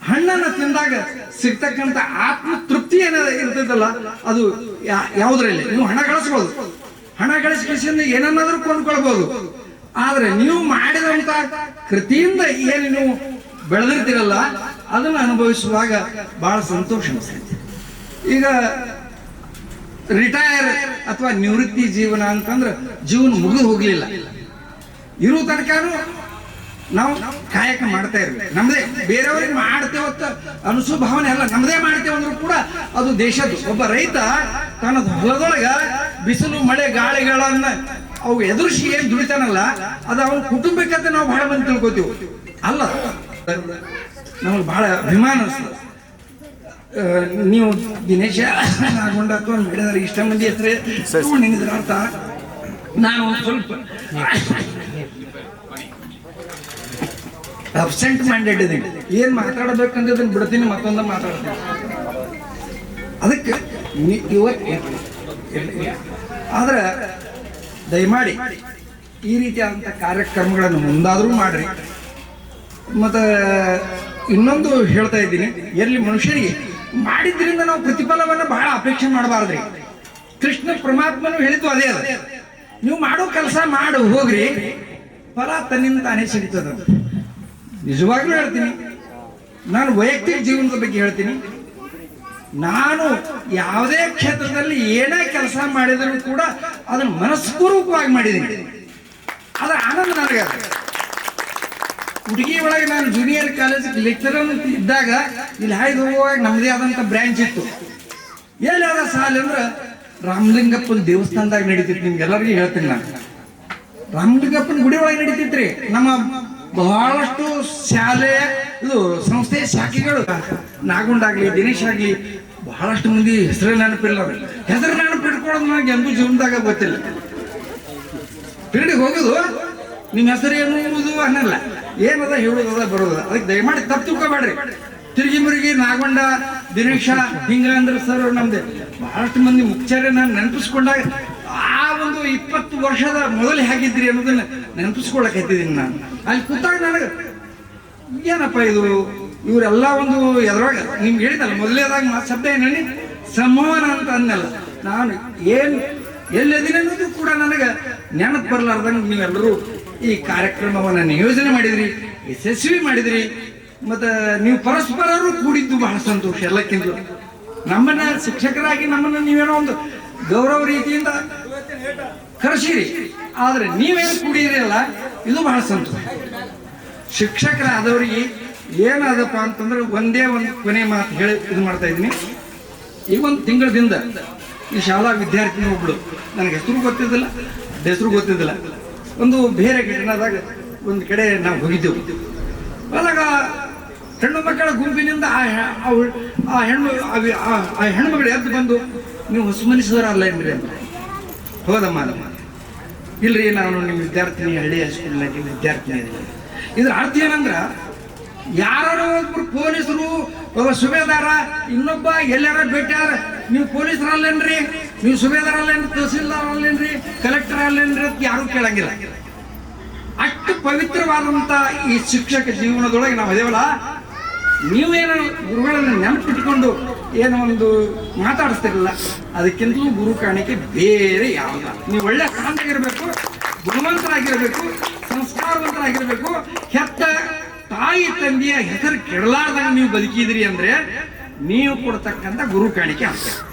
ಹಣ್ಣನ್ನು ತಿಂದಾಗ ಸಿಗ್ತಕ್ಕಂಥ ಆತ್ಮ ತೃಪ್ತಿ ಏನಾದ ಇರ್ತೈತಲ್ಲ, ಅದು ಯಾವುದ್ರಲ್ಲಿ ನೀವು ಹಣ ಗಳಿಸ್ಬೋದು. ಹಣ ಗಳಿಸಿಂದ ಏನನ್ನಾದ್ರೂ ಕೊಂಡ್ಕೊಳ್ಬಹುದು. ಆದ್ರೆ ನೀವು ಮಾಡಿದಂತ ಕೃತಿಯಿಂದ ಏನು ನೀವು ಬೆಳೆದಿರ್ತೀರಲ್ಲ, ಅದನ್ನು ಅನುಭವಿಸುವಾಗ ಬಹಳ ಸಂತೋಷ ಅನಿಸ್ತೈತಿ. ಈಗ ರಿಟೈರ್ ಅಥವಾ ನಿವೃತ್ತಿ ಜೀವನ ಅಂತಂದ್ರೆ ಜೀವನ ಮುಗಿದು ಹೋಗ್ಲಿಲ್ಲ, ಇರೋ ತನಕನೂ ನಾವು ಕಾಯಕ ಮಾಡ್ತಾ ಇರ್ಬೇಕು. ನಮ್ದೇ ಬೇರೆಯವ್ರಿಗೆ ಮಾಡ್ತೇವತ್ತ ಅನಿಸೋ ಭಾವನೆ ಅಲ್ಲ, ನಮ್ದೇ ಮಾಡ್ತೇವೆ ಅಂದ್ರೂ ಕೂಡ ಅದು ದೇಶದ್ದು. ಒಬ್ಬ ರೈತ ತನ್ನ ಹೊಲದೊಳಗ ಬಿಸಿಲು ಮಳೆ ಗಾಳಿಗಳನ್ನ ಅವು ಎದುರಿಸಿ ಏನ್ ದುಡಿತಾನಲ್ಲ, ಅದು ಅವನ ಕುಟುಂಬಕ್ಕಂತ ನಾವು ಬಹಳ ಮಂದಿ ತಿಳ್ಕೊತೀವಿ. ಅಲ್ಲ, ನಮಗೆ ಬಹಳ ಅಭಿಮಾನ ಅನಿಸ್ತದೆ. ನೀವು ದಿನೇಶ ನಾಗೊಂಡ ಅಥವಾ ಮಾಡಿದಾರೆ ಇಷ್ಟ ಮಂದಿ ಹೆಸರು ನಿಂದ್ರ ಅಂತ ನಾನು ಸ್ವಲ್ಪ ಅಬ್ಸೆಂಟ್ ಮೈಂಡೆಡ್ ಇದೀನಿ. ಏನ್ ಮಾತಾಡಬೇಕಂದ್ರೆ ಬಿಡ್ತೀನಿ, ಮತ್ತೊಂದು ಮಾತಾಡ್ತೀನಿ. ಅದಕ್ಕೆ ಆದ್ರೆ ದಯಮಾಡಿ ಈ ರೀತಿಯಾದಂಥ ಕಾರ್ಯಕ್ರಮಗಳನ್ನು ಮುಂದಾದರೂ ಮಾಡ್ರಿ. ಮತ್ತು ಇನ್ನೊಂದು ಹೇಳ್ತಾ ಇದ್ದೀನಿ, ಎಲ್ಲಿ ಮನುಷ್ಯರಿಗೆ ಮಾಡಿದ್ರಿಂದ ನಾವು ಪ್ರತಿಫಲವನ್ನು ಬಹಳ ಅಪೇಕ್ಷೆ ಮಾಡಬಾರ್ದ್ರಿ. ಕೃಷ್ಣ ಪರಮಾತ್ಮನು ಹೇಳಿದ್ದು ಅದೇ ಅದ, ನೀವು ಮಾಡೋ ಕೆಲಸ ಮಾಡು ಹೋಗ್ರಿ, ಫಲ ತನ್ನಿಂದ ತಾನೇ ಸಿಗ್ತದ. ನಿಜವಾಗ್ಲೂ ಹೇಳ್ತೀನಿ, ನಾನು ವೈಯಕ್ತಿಕ ಜೀವನದ ಬಗ್ಗೆ ಹೇಳ್ತೀನಿ. ನಾನು ಯಾವುದೇ ಕ್ಷೇತ್ರದಲ್ಲಿ ಏನೇ ಕೆಲಸ ಮಾಡಿದರೂ ಕೂಡ ಅದನ್ನು ಮನಸ್ಪೂರ್ವಕವಾಗಿ ಮಾಡಿದ್ದೀನಿ. ಅದರ ಆನಂದ ನನಗೆ. ಹುಡುಗಿ ಒಳಗೆ ನಾನು ಜೂನಿಯರ್ ಕಾಲೇಜ್ ಲೆಕ್ಚರರ್ ಇದ್ದಾಗ ಇಲ್ಲಿ ಹಾಯ್ದು ಹೋಗುವಾಗ ನಮ್ಮದೇ ಆದಂಥ ಬ್ರಾಂಚ್ ಇತ್ತು. ಎಲ್ಲಿ ಅದ ಸಾಲ ಅಂದ್ರೆ ರಾಮಲಿಂಗಪ್ಪನ ದೇವಸ್ಥಾನದಾಗ ನಡೀತಿತ್ತು. ನಿಮ್ಗೆಲ್ಲರಿಗೂ ಹೇಳ್ತೀನಿ, ನಾನು ರಾಮಲಿಂಗಪ್ಪನ ಗುಡಿ ಒಳಗೆ ನಡೀತಿತ್ರಿ. ನಮ್ಮ ಬಹಳಷ್ಟು ಶಾಲೆ ಇದು ಸಂಸ್ಥೆ ಶಾಖೆಗಳು, ನಾಗುಂಡಾಗ್ಲಿ ದಿನೇಶ್ ಆಗ್ಲಿ, ಬಹಳಷ್ಟು ಮಂದಿ ಹೆಸರು ನೆನಪಿಲ್ಲ. ಹೆಸರು ನೆನಪಿಟ್ಕೊಳ್ಳೋದು ನನಗೆ ಎಂದೂ ಜೀವನದಾಗ ಗೊತ್ತಿಲ್ಲ. ಪೀರಿಯಡ್ಗೆ ಹೋಗೋದು ನಿಮ್ಮ ಹೆಸರು ಏನು ಅನ್ನಲ್ಲ, ಏನದ ಹೇಳೋದದ ಬರೋದ. ಅದಕ್ಕೆ ದಯಮಾಡಿ ತಪ್ಪು ತಿಳ್ಕೊಬೇಡ್ರಿ. ತಿರುಗಿ ಮುರುಗಿ ನಾಗೊಂಡ ದಿನೇಶ ಹಿಂಗ ಅಂದ್ರೆ ಸರ್ ನಮ್ದು ಬಹಳಷ್ಟು ಮಂದಿ ಮುಖ್ಯರೇ ನಾನು ನೆನಪಿಸ್ಕೊಂಡಾಗ ಆ ಒಂದು 20 ವರ್ಷದ ಮೊದಲು ಹೇಗಿದ್ರಿ ಅನ್ನೋದನ್ನ ನೆನಪಿಸ್ಕೊಳಕತ್ತಿದ್ದೀನಿ. ನಾನು ಅಲ್ಲಿ ಕೂತಾಗ ನನಗೆ ಏನಪ್ಪ ಇದು, ಇವರೆಲ್ಲ ಒಂದು ಎದ್ರೊಳಗ ನಿಮ್ಗೆ ಹೇಳಿದಲ್ಲ ಮೊದಲೇದಾಗ ಶಬ್ದ ಏನೇಳಿ ಸಂವಹನ ಅಂತ ಅನ್ನಲ್ಲ. ನಾನು ಏನು ಎಲ್ಲದಿನ ಅನ್ನೋದು ಕೂಡ ನನಗೆ ನೆನಪು ಬರಲಾರ್ದಂಗೆ ನೀವೆಲ್ಲರೂ ಈ ಕಾರ್ಯಕ್ರಮವನ್ನು ನಿಯೋಜನೆ ಮಾಡಿದ್ರಿ, ಯಶಸ್ವಿ ಮಾಡಿದ್ರಿ. ಮತ್ತು ನೀವು ಪರಸ್ಪರರು ಕೂಡಿದ್ದು ಬಹಳ ಸಂತೋಷ. ಎಲ್ಲಕ್ಕಿಂತ ನಮ್ಮನ್ನ ಶಿಕ್ಷಕರಾಗಿ ನಮ್ಮನ್ನು ನೀವೇನೋ ಒಂದು ಗೌರವ ರೀತಿಯಿಂದ ಕರೆಸಿರಿ, ಆದರೆ ನೀವೇನು ಕೂಡಿದ್ರಿ ಅಲ್ಲ, ಇದು ಬಹಳ ಸಂತೋಷ. ಶಿಕ್ಷಕರಾದವರಿಗೆ ಏನಾದಪ್ಪ ಅಂತಂದ್ರೆ ಒಂದೇ ಒಂದು ಕೊನೆ ಮಾತು ಹೇಳಿ ಇದು ಮಾಡ್ತಾ ಇದ್ದೀನಿ. ಈ ಒಂದು ತಿಂಗಳದಿಂದ ಈ ಶಾಲಾ ವಿದ್ಯಾರ್ಥಿನಿ ಒಬ್ಳು, ನನಗೆ ಹೆಸರು ಗೊತ್ತಿದ್ದಿಲ್ಲ, ಹೆಸರು ಗೊತ್ತಿದ್ದಿಲ್ಲ, ಒಂದು ಬೇರೆ ಘಟನೆದಾಗ ಒಂದು ಕಡೆ ನಾವು ಹೋಗಿದ್ದೆವು. ಆದಾಗ ಹೆಣ್ಣು ಮಕ್ಕಳ ಗುಂಪಿನಿಂದ ಆ ಹೆಣ್ಮಗಳು ಎದ್ದು ಬಂದು, ನೀವು ಹೊಸ ಮನುಷ್ಯರಲ್ಲ ಏನ್ರಿ ಅಂತ. ಹೌದಮ್ಮ, ಇಲ್ರಿ ನಾನು ನಿಮ್ಮ ವಿದ್ಯಾರ್ಥಿನಿ, ಹಳ್ಳಿ ಹೈಸ್ಕೂಲ್ನಾಗಿ ವಿದ್ಯಾರ್ಥಿನಿ ಇದ್ದೀನಿ. ಇದ್ರ ಅರ್ಥ ಏನಂದ್ರ, ಯಾರು ಒಬ್ರು ಪೊಲೀಸರು, ಒಬ್ಬ ಸುಬೇದಾರ, ಇನ್ನೊಬ್ಬ ಎಲ್ಲಾರ ಭೇಟಿಯಾರ, ನೀವು ಪೊಲೀಸರಲ್ಲೇನ್ರಿ, ನೀವು ಸುಬೇದಾರ ಅಲ್ಲೇನ್ರಿ, ತಹಸೀಲ್ದಾರ್ ಅಲ್ಲೇನ್ರಿ, ಕಲೆಕ್ಟರ್ ಅಲ್ಲೇನ್ರಿ ಅಂತ ಯಾರು ಕೇಳಂಗಿಲ್ಲ. ಅಷ್ಟು ಪವಿತ್ರವಾದಂಥ ಈ ಶಿಕ್ಷಕ ಜೀವನದೊಳಗೆ ನಾವು ಅದೇವಲ್ಲ, ನೀವೇನೋ ಗುರುಗಳನ್ನು ನೆನಪಿಟ್ಕೊಂಡು ಏನೋ ಒಂದು ಮಾತಾಡಿಸ್ತಿರಲ್ಲ, ಅದಕ್ಕಿಂತಲೂ ಗುರು ಕಾಣಿಕೆ ಬೇರೆ ಯಾವ್ದು. ನೀವು ಒಳ್ಳೆ ಕಾಂತಾಗಿರ್ಬೇಕು, ಗುಣವಂತರಾಗಿರ್ಬೇಕು, ಸಂಸ್ಕಾರವಂತರಾಗಿರ್ಬೇಕು. ಹೆತ್ತ ತಾಯಿ ತಂದೆಯ ಹೆಸರು ಕೆಡಲಾರ್ದಾಗ ನೀವು ಬದುಕಿದ್ರಿ ಅಂದ್ರೆ ನೀವು ಕೊಡ್ತಕ್ಕಂಥ ಗುರು ಕಾಣಿಕೆ ಅಂತ.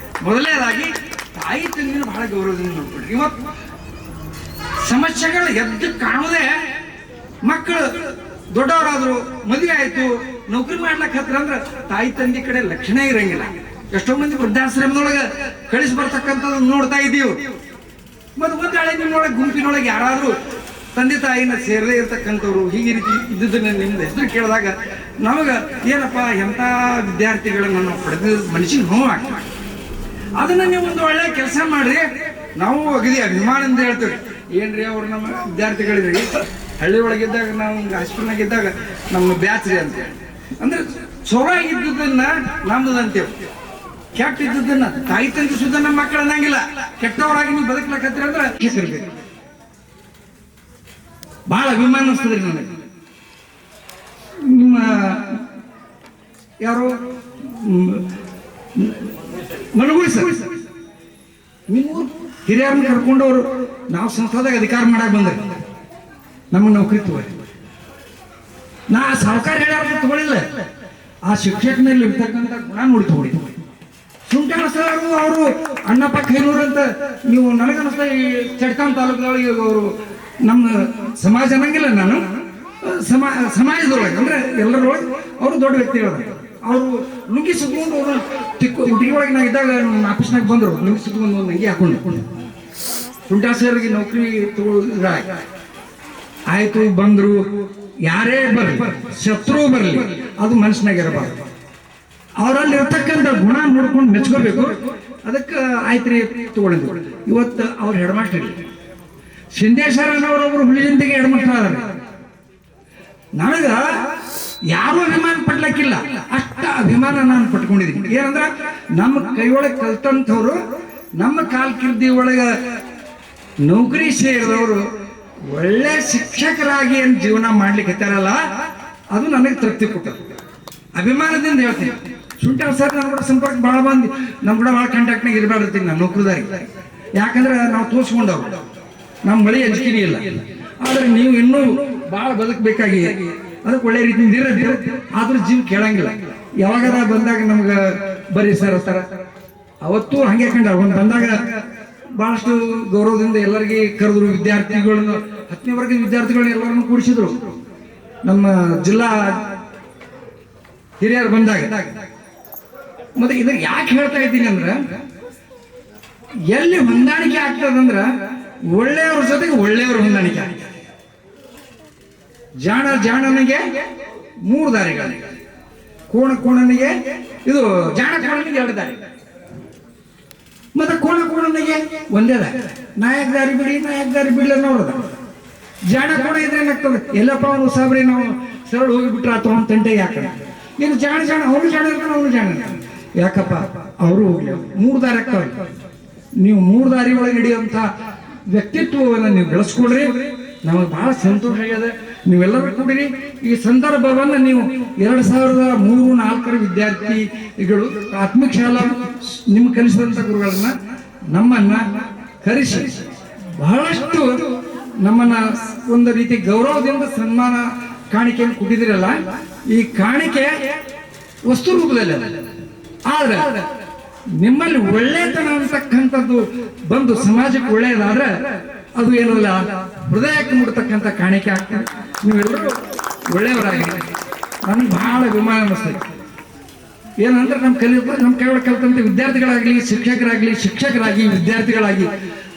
ಮೊದಲನೇದಾಗಿ ತಾಯಿ ತಂದೆಯನ್ನು ಬಹಳ ಗೌರವದಿಂದ ನೋಡ್ಬಿಡ್ರಿ. ಇವತ್ತು ಸಮಸ್ಯೆಗಳು ಎದ್ದು ಕಾಣುವುದೇ, ಮಕ್ಕಳು ದೊಡ್ಡವರಾದ್ರು, ಮದುವೆ ಆಯ್ತು, ನೌಕರಿ ಮಾಡ್ಲಕ್ಕ ಹತ್ರ ಅಂದ್ರೆ ತಾಯಿ ತಂದೆ ಕಡೆ ಲಕ್ಷಣ ಇರಂಗಿಲ್ಲ. ಎಷ್ಟೋ ಮಂದಿ ವೃದ್ಧಾಶ್ರಮದೊಳಗೆ ಕಳಿಸಿ ಬರ್ತಕ್ಕಂಥದ್ದು ನೋಡ್ತಾ ಇದ್ದೀವಿ. ಮತ್ತು ಒಂದು ಹಳೆ ನಿಮ್ಮೊಳಗೆ ಗುಂಪಿನೊಳಗೆ ಯಾರಾದರೂ ತಂದೆ ತಾಯಿನ ಸೇರದೇ ಇರ್ತಕ್ಕಂಥವ್ರು ಹೀಗೆ ರೀತಿ ಇದ್ದುದನ್ನ ನಿಮ್ದು ಹೆಸರು ಕೇಳಿದಾಗ ನಮಗೆ ಏನಪ್ಪ ಎಂಥ ವಿದ್ಯಾರ್ಥಿಗಳನ್ನ ನಾವು ಪಡೆದ ಮನುಷ್ಯನ ನೋವಾಗ್ತದೆ. ಅದನ್ನ ನೀವು ಒಂದು ಒಳ್ಳೆ ಕೆಲಸ ಮಾಡ್ರಿ. ನಾವು ಅಗದಿ ಅಭಿಮಾನದಿಂದ ಹೇಳ್ತೀವಿ, ಏನ್ರಿ ಅವ್ರು ನಮ್ಮ ವಿದ್ಯಾರ್ಥಿಗಳಿದ್ರಿ, ಹಳ್ಳಿ ಒಳಗಿದ್ದಾಗ ನಾವು ಹಾಸ್ಪಿಟಲ್ನಾಗಿದ್ದಾಗ ನಮ್ಮ ಬ್ಯಾಚ್ರಿ ಅಂತೇಳಿ ಅಂದ್ರೆ ಚಲೋ ಇದ್ದುದನ್ನ ನಮ್ದಂತೇವೆ, ಕೆಟ್ಟ ಇದ್ದದನ್ನ ತಾಯಿ ತಂದೆ ಸುದ್ದ ನಮ್ಮ ಮಕ್ಕಳು ಅನ್ನಂಗಿಲ್ಲ. ಕೆಟ್ಟವರಾಗಿ ನೀವು ಬದುಕ್ಲಕತ್ತೀರ ಅಂದ್ರೆ ಹೆಸರಿಬೇಕು. ಬಹಳ ಅಭಿಮಾನ ಅನಿಸ್ತದ್ರಿ ನನಗೆ. ನಿಮ್ಮ ಯಾರು ಮನಗುಳಿ ಸರ್, ನೀವು ಹಿರಿಯರನ್ನ ಕರ್ಕೊಂಡವರು ನಾವು ಸಂಸ್ಥಾದಾಗ ಅಧಿಕಾರ ಮಾಡಕ್ ಬಂದ್ರೆ ನಮ್ಮ ನೌಕರಿ ತಗೋರಿ. ನಾ ಸಾಹುಕಾರ ಹೇಳ್ಯಾರ ತಗೊಳಿಲ್ಲ, ಆ ಶಿಕ್ಷಕನಲ್ಲಿ ಇರ್ತಕ್ಕಂಥ ಗುಣ ನೋಡಿ ತಗೊಳಿ. ಸುಂಟಾಣ ಸರ್ ಅವರು ಅಣ್ಣಪ್ಪ ಖೈನೂರ್ ಅಂತ ನೀವು ನನಗನ್ನಿಸ್ತಾ ಈ ಚಡ್ಕಾನ್ ತಾಲೂಕದೊಳಗೆ ಅವರು ನಮ್ಮ ಸಮಾಜ ಅನ್ನಂಗಿಲ್ಲ, ನಾನು ಸಮಾಜದೊಳಗೆ ಅಂದ್ರೆ ಎಲ್ಲರೊಳಗೆ ಅವರು ದೊಡ್ಡ ವ್ಯಕ್ತಿಗಳು. ಅವರು ಲುಂಗಿ ಸುತ್ಕೊಂಡು ಅವರು ಹುಡುಗಿ ಒಳಗೆ ನಾ ಇದ್ದಾಗ ನಮ್ಮ ಆಫೀಸ್ನಾಗ ಬಂದರು, ಲುಂಗಿ ಸುತ್ಕೊಂಡು ಒಂದು ಅಂಗಿ ಹಾಕೊಂಡು ಸುಂಟಾ ಸರ್ಗೆ ನೌಕರಿ ತಗೊಳ್ಳ ಆಯ್ತು ಬಂದರು. ಯಾರೇ ಬರಲಿ, ಶತ್ರು ಬರಲಿ, ಅದು ಮನಸ್ಸಿನಾಗ ಇರಬಾರ್ದು. ಅವರಲ್ಲಿ ಇರ್ತಕ್ಕಂಥ ಗುಣ ನೋಡ್ಕೊಂಡು ಮೆಚ್ಕೋಬೇಕು. ಅದಕ್ಕೆ ಆಯ್ತು ರೀ ತಗೊಂಡಿದ್ದು. ಇವತ್ತು ಅವ್ರು ಹೆಡ್ ಮಾಸ್ಟರ್ ಸಿಂಧೇಶ್ವರನವರೊಬ್ರು ಹುಳಿಜಂತಿಗೆ ಹೆಡ್ ಮಾಸ್ಟರ್ ಆದ್ರೆ ನನಗ ಯಾರು ಅಭಿಮಾನ ಪಡ್ಲಕ್ಕಿಲ್ಲ, ಅಷ್ಟ ಅಭಿಮಾನ ನಾನು ಪಟ್ಕೊಂಡಿದ್ದೀನಿ. ಏನಂದ್ರ ನಮ್ಮ ಕೈಯೊಳಗೆ ಕಲ್ತಂಥವ್ರು ನಮ್ಮ ಕಾಲ್ ಕಿರ್ದಿ ಒಳಗ ನೌಕರಿ ಸೇರಿದವರು ಒಳ್ಳೆ ಶಿಕ್ಷಕರಾಗಿ ಏನು ಜೀವನ ಮಾಡ್ಲಿಕ್ಕೆ ಹತ್ತಾರಲ್ಲ, ಅದು ನನಗೆ ತೃಪ್ತಿ ಕೊಟ್ಟರು. ಅಭಿಮಾನದಿಂದ ಹೇಳ್ತೀನಿ. ಸುಂಟಾಳ್ ಸರ್ ನನ್ನ ಕೂಡ ಸಂಪರ್ಕ ಭಾಳ ಬಂದು ನಮ್ಮ ಕೂಡ ಭಾಳ ಕಾಂಟ್ಯಾಕ್ಟ್ನಾಗ ಇರಬಾರ್ತೀನಿ ನಾನು ನೌಕರಿದಾಗಿ. ಯಾಕಂದ್ರೆ ನಾವು ತೋರಿಸ್ಕೊಂಡವ್ರು, ನಮ್ಮ ಬಳಿ ಅಂಜಿಕೆ ಇಲ್ಲ. ಆದ್ರೆ ನೀವು ಇನ್ನೂ ಭಾಳ ಬದುಕಬೇಕಾಗಿ ಅದಕ್ಕೆ ಒಳ್ಳೆ ರೀತಿಯಿಂದ ಇರೋದು. ಆದ್ರೂ ಜೀವ ಕೇಳಂಗಿಲ್ಲ. ಯಾವಾಗದ ಬಂದಾಗ ನಮ್ಗೆ ಬರ್ರಿ ಸರ್ ಸರ ಅವತ್ತು ಹಂಗೆ ಕಂಡ ಒಂದು ಬಂದಾಗ ಬಹಳಷ್ಟು ಗೌರವದಿಂದ ಎಲ್ಲರಿಗೆ ಕರೆದ್ರು. ವಿದ್ಯಾರ್ಥಿಗಳನ್ನು 10ನೇ ವರ್ಗದ ವಿದ್ಯಾರ್ಥಿಗಳನ್ನ ಎಲ್ಲರನ್ನು ಕೂಡಿಸಿದ್ರು. ನಮ್ಮ ಜಿಲ್ಲಾ ಹಿರಿಯರು ಬಂದಾಗ ಮತ್ತೆ ಇದನ್ನ ಯಾಕೆ ಹೇಳ್ತಾ ಇದ್ದೀನಿ ಅಂದ್ರೆ, ಎಲ್ಲಿ ಹೊಂದಾಣಿಕೆ ಆಗ್ತದಂದ್ರ ಒಳ್ಳೆಯವ್ರ ಜೊತೆಗೆ ಒಳ್ಳೆಯವ್ರ ಹೊಂದಾಣಿಕೆ ಆಗ್ತದೆ. ಜಾಣನಿಗೆ 3 ದಾರಿಗಳು, ಕೋಣನಿಗೆ ಇದು ಜಾಣ ಕೋಣನಿಗೆ 2 ದಾರಿ, ಮತ್ತೆ ಕೋಣನಿಗೆ ಒಂದೇ ದಾರಿ. ನಾಯಕ ದಾರಿ ಬಿಡ್ಲಿ ಅನ್ನೋರದ. ಜಾಣ ಕೋಣ ಇದ್ರೆ ಏನಾಗ್ತದೆ, ಎಲ್ಲಪ್ಪ ಅವನು ಸಾಬ್ರಿ ನಾವು ಸರಳ ಹೋಗಿಬಿಟ್ರ ಅಥವಾ ಅವ್ನ ತಂಟೆಗೆ ಯಾಕೆ ಇನ್ನು ಜಾಣ ಅವನು ಜಾಣ ಇರ್ತಾನೆ, ಅವನು ಜಾಣ ಯಾಕಪ್ಪ ಅವರು ಹೋಗ್ಲಿ. 3 ದಾರಿ ಆಗ್ತವೆ. ನೀವು 3 ದಾರಿ ಒಳಗೆ ಹಿಡಿಯುವಂತ ವ್ಯಕ್ತಿತ್ವವನ್ನು ನೀವು ಬೆಳೆಸ್ಕೊಡ್ರಿ. ನಮಗೆ ಬಹಳ ಸಂತೋಷ ಆಗಿದೆ. ನೀವೆಲ್ಲರೂ ಕೂಡಿರಿ. ಈ ಸಂದರ್ಭವನ್ನು ನೀವು 2003-4 ವಿದ್ಯಾರ್ಥಿಗಳು ಪ್ರಾಥಮಿಕ ಶಾಲಾ ನಿಮ್ಗೆ ಕಲಿಸಿದಂಥ ಗುರುಗಳನ್ನ ನಮ್ಮನ್ನ ಕರೆಸಿ ಬಹಳಷ್ಟು ನಮ್ಮನ್ನ ಒಂದು ರೀತಿ ಗೌರವದಿಂದ ಸನ್ಮಾನ ಕಾಣಿಕೆಯನ್ನು ಕೊಟ್ಟಿದಿರಲ್ಲ. ಈ ಕಾಣಿಕೆ ವಸ್ತು ರೂಪದಲ್ಲಿ ಆದ್ರೆ ನಿಮ್ಮಲ್ಲಿ ಒಳ್ಳೆತನ ಅಂತಕ್ಕಂಥದ್ದು ಬಂದು ಸಮಾಜಕ್ಕೆ ಒಳ್ಳೆಯದಾದ್ರೆ ಅದು ಏನಲ್ಲ ಹೃದಯಕ್ಕೆ ಮುಡ್ತಕ್ಕಂಥ ಕಾಣಿಕೆ ಆಗ್ತದೆ. ನೀವೆಲ್ಲರೂ ಒಳ್ಳೆಯವರಾಗಿ ನನಗೆ ಬಹಳ ಅಭಿಮಾನ ಅನ್ನಿಸ್ತದೆ. ಏನಂದ್ರೆ ನಮ್ಮ ಕೈ ಒಳಗೆ ಕಲಿತಂಥ ವಿದ್ಯಾರ್ಥಿಗಳಾಗಲಿ ಶಿಕ್ಷಕರಾಗಿ ವಿದ್ಯಾರ್ಥಿಗಳಾಗಿ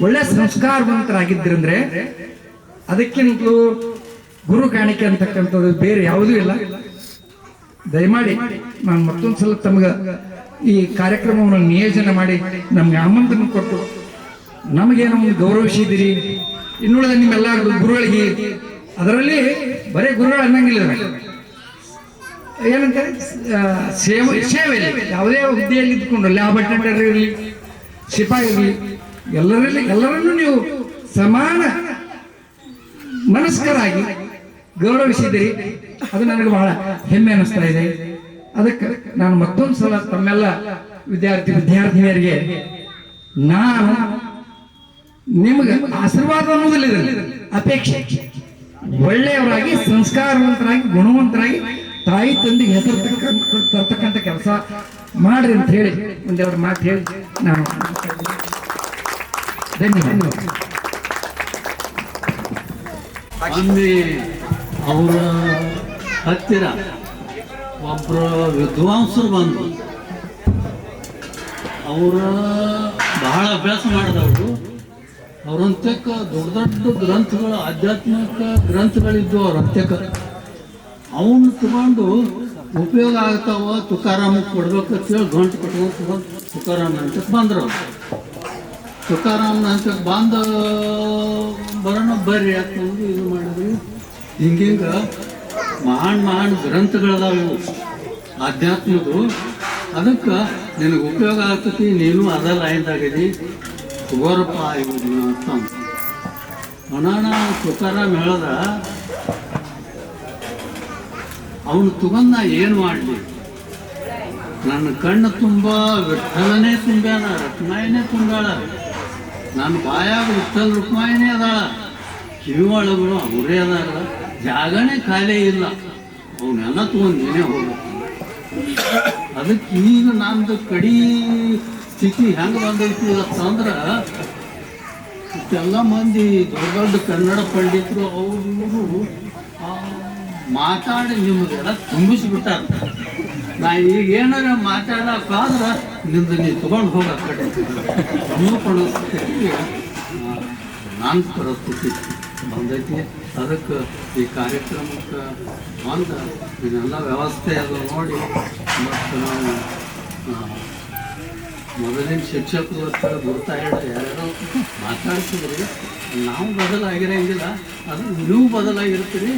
ಒಳ್ಳೆ ಸಂಸ್ಕಾರವಂತರಾಗಿದ್ರಂದ್ರೆ ಅದಕ್ಕಿಂತಲೂ ಗುರು ಕಾಣಿಕೆ ಅಂತಕ್ಕಂಥದ್ದು ಬೇರೆ ಯಾವುದೂ ಇಲ್ಲ. ದಯಮಾಡಿ ನಾನು ಮತ್ತೊಂದು ಸಲ ತಮಗೆ ಈ ಕಾರ್ಯಕ್ರಮವನ್ನು ನಿಯೋಜನೆ ಮಾಡಿ ನಮ್ಗೆ ಆಮಂತ್ರಣ ಕೊಟ್ಟು ನಮಗೇನೋ ಒಂದು ಗೌರವಿಸಿದಿರಿ. ಇನ್ನುಳಿದ ನಿಮ್ಮೆಲ್ಲ ಗುರುಗಳಿಗೆ, ಅದರಲ್ಲಿ ಬರೇ ಗುರುಗಳು ಅನ್ನಂಗಿಲ್ಲ, ಏನಂತಾರೆ ಸೇವೆಯಲ್ಲಿ ಯಾವುದೇ ಹುದ್ದೆಯಲ್ಲಿ ಇದ್ಕೊಂಡು ಲ್ಯಾಬ್ ಅಟೆಂಡರ್ ಇರಲಿ, ಸಿಪಾಯಿ ಇರಲಿ, ಎಲ್ಲರನ್ನೂ ನೀವು ಸಮಾನ ಮನಸ್ಕರಾಗಿ ಗೌರವಿಸಿದಿರಿ. ಅದು ನನಗೆ ಬಹಳ ಹೆಮ್ಮೆ ಅನ್ನಿಸ್ತಾ ಇದೆ. ಅದಕ್ಕೆ ನಾನು ಮತ್ತೊಂದು ಸಲ ತಮ್ಮೆಲ್ಲ ವಿದ್ಯಾರ್ಥಿನಿಯರಿಗೆ ನಾನು ನಿಮಗೆ ಆಶೀರ್ವಾದ ಅನ್ನೋದಿಲ್ಲ, ಅಪೇಕ್ಷೆ ಒಳ್ಳೆಯವರಾಗಿ ಸಂಸ್ಕಾರವಂತರಾಗಿ ಗುಣವಂತರಾಗಿ ತಾಯಿ ತಂದೆಗೆ ಹೆಸರು ತರ್ತಕ್ಕಂಥ ಕೆಲಸ ಮಾಡ್ರಿ ಅಂತ ಹೇಳಿ ಒಂದೆರಡು ಮಾತು ಹೇಳಿ ನಾನು ಧನ್ಯವಾದ. ಅಲ್ಲಿ ಅವರ ಹತ್ತಿರ ಒಬ್ಬರು ವಿದ್ವಾಂಸರು ಬಂದು ಅವರ ಬಹಳ ಅಭ್ಯಾಸ ಮಾಡಿದವರು. ಅವ್ರಂತ್ಯಕ್ಕ ದೊಡ್ಡ ದೊಡ್ಡ ಗ್ರಂಥಗಳು, ಆಧ್ಯಾತ್ಮಿಕ ಗ್ರಂಥಗಳಿದ್ದು ಅವ್ರ ಅಂತ್ಯಕ್ಕೆ. ಅವನ್ನ ತಗೊಂಡು ಉಪಯೋಗ ಆಗ್ತಾವ, ತುಕಾರಾಮಕ್ಕೆ ಕೊಡ್ಬೇಕಂತೇಳಿ ಗಂಟು ಕಟ್ಕೊಂಡು ತುಕಾರಾಮನ ಅಂತ್ಯಕ್ಕೆ ಬಂದ್ರು ಅವ್ರು. ತುಕಾರಾಮನ ಅಂತ್ಯಕ್ಕೆ ಬಂದು ಬರೋಣ ಬರ್ರಿ ಯಾಕಂದ್ರೆ ಇದು ಮಾಡಿದ್ವಿ. ಹಿಂಗಿಂಗ ಮಹಾನ್ ಗ್ರಂಥಗಳದಾವ ಇವು ಆಧ್ಯಾತ್ಮದು. ಅದಕ್ಕೆ ನಿನಗೆ ಉಪಯೋಗ ಆಗ್ತೈತಿ, ನೀನು ಅದ ಲೈನ್ದಾಗದಿ, ತಗೋರಪ್ಪ ಇವು ಅಂತ ಅನಾಣ ತುಕಾರಾಮ್ ಹೇಳ್ದ. ಅವನು ತಗೊಂಡು ನಾ ಏನು ಮಾಡಲಿ, ನನ್ನ ಕಣ್ಣು ತುಂಬ ವಿಠಲನೇ ತುಂಬ್ಯಾನ, ರುಕ್ಮಾಯಿನೇ ತುಂಬ್ಯಾಳ, ನನ್ನ ಬಾಯಾಗ ವಿಠಲ್ ರುಕ್ಮಾಯಿನೇ ಅದಾಳ, ಕಿವಿ ಒಳಗಳು ಅವರೇ ಅದಾರ, ಜಾಗನೇ ಖಾಲಿ ಇಲ್ಲ, ಅವನ್ನೆಲ್ಲ ತಗೊಂಡು ನೀನೇ ಹೋಗ್ಬೇಕು. ಅದಕ್ಕೆ ಈಗ ನಂದು ಕಡಿ ಸ್ಥಿತಿ ಹೆಂಗೆ ಬಂದೈತಿ ಅಂತಂದ್ರೆ, ಇಷ್ಟೆಲ್ಲ ಮಂದಿ ದೊಡ್ಡ ದೊಡ್ಡ ಕನ್ನಡ ಪಂಡಿತರು ಅವರು ಇವರು ಮಾತಾಡಿ ನಿಮಗೆಲ್ಲ ತುಂಬಿಸ್ಬಿಟ್ಟಾರ. ನಾ ಈಗ ಏನಾರ ಮಾತಾಡೋಕ್ಕಾದ್ರೆ ನಿಂದು ನೀ ತೊಗೊಂಡು ಹೋಗ ಕಡೆ ಅನ್ನೋ ಪರಿಸ್ಥಿತಿಗೆ ನನ್ನ ಪರಿಸ್ಥಿತಿ ಬಂದೈತಿ. ಅದಕ್ಕೆ ಈ ಕಾರ್ಯಕ್ರಮಕ್ಕೆ ಬಂದು ಇದನ್ನೆಲ್ಲ ವ್ಯವಸ್ಥೆ ಅದು ನೋಡಿ, ಮತ್ತು ನಾವು ಮೊದಲಿನ ಶಿಕ್ಷಕರು ಅಂತ ಗುರುತಾ ಹೇಳಿ ಯಾರ್ಯಾರೋ ಮಾತಾಡ್ತಿದ್ರಿ. ನಾವು ಬದಲಾಗಿರಂಗಿಲ್ಲ, ಅದು ನೀವು ಬದಲಾಗಿರ್ತೀರಿ,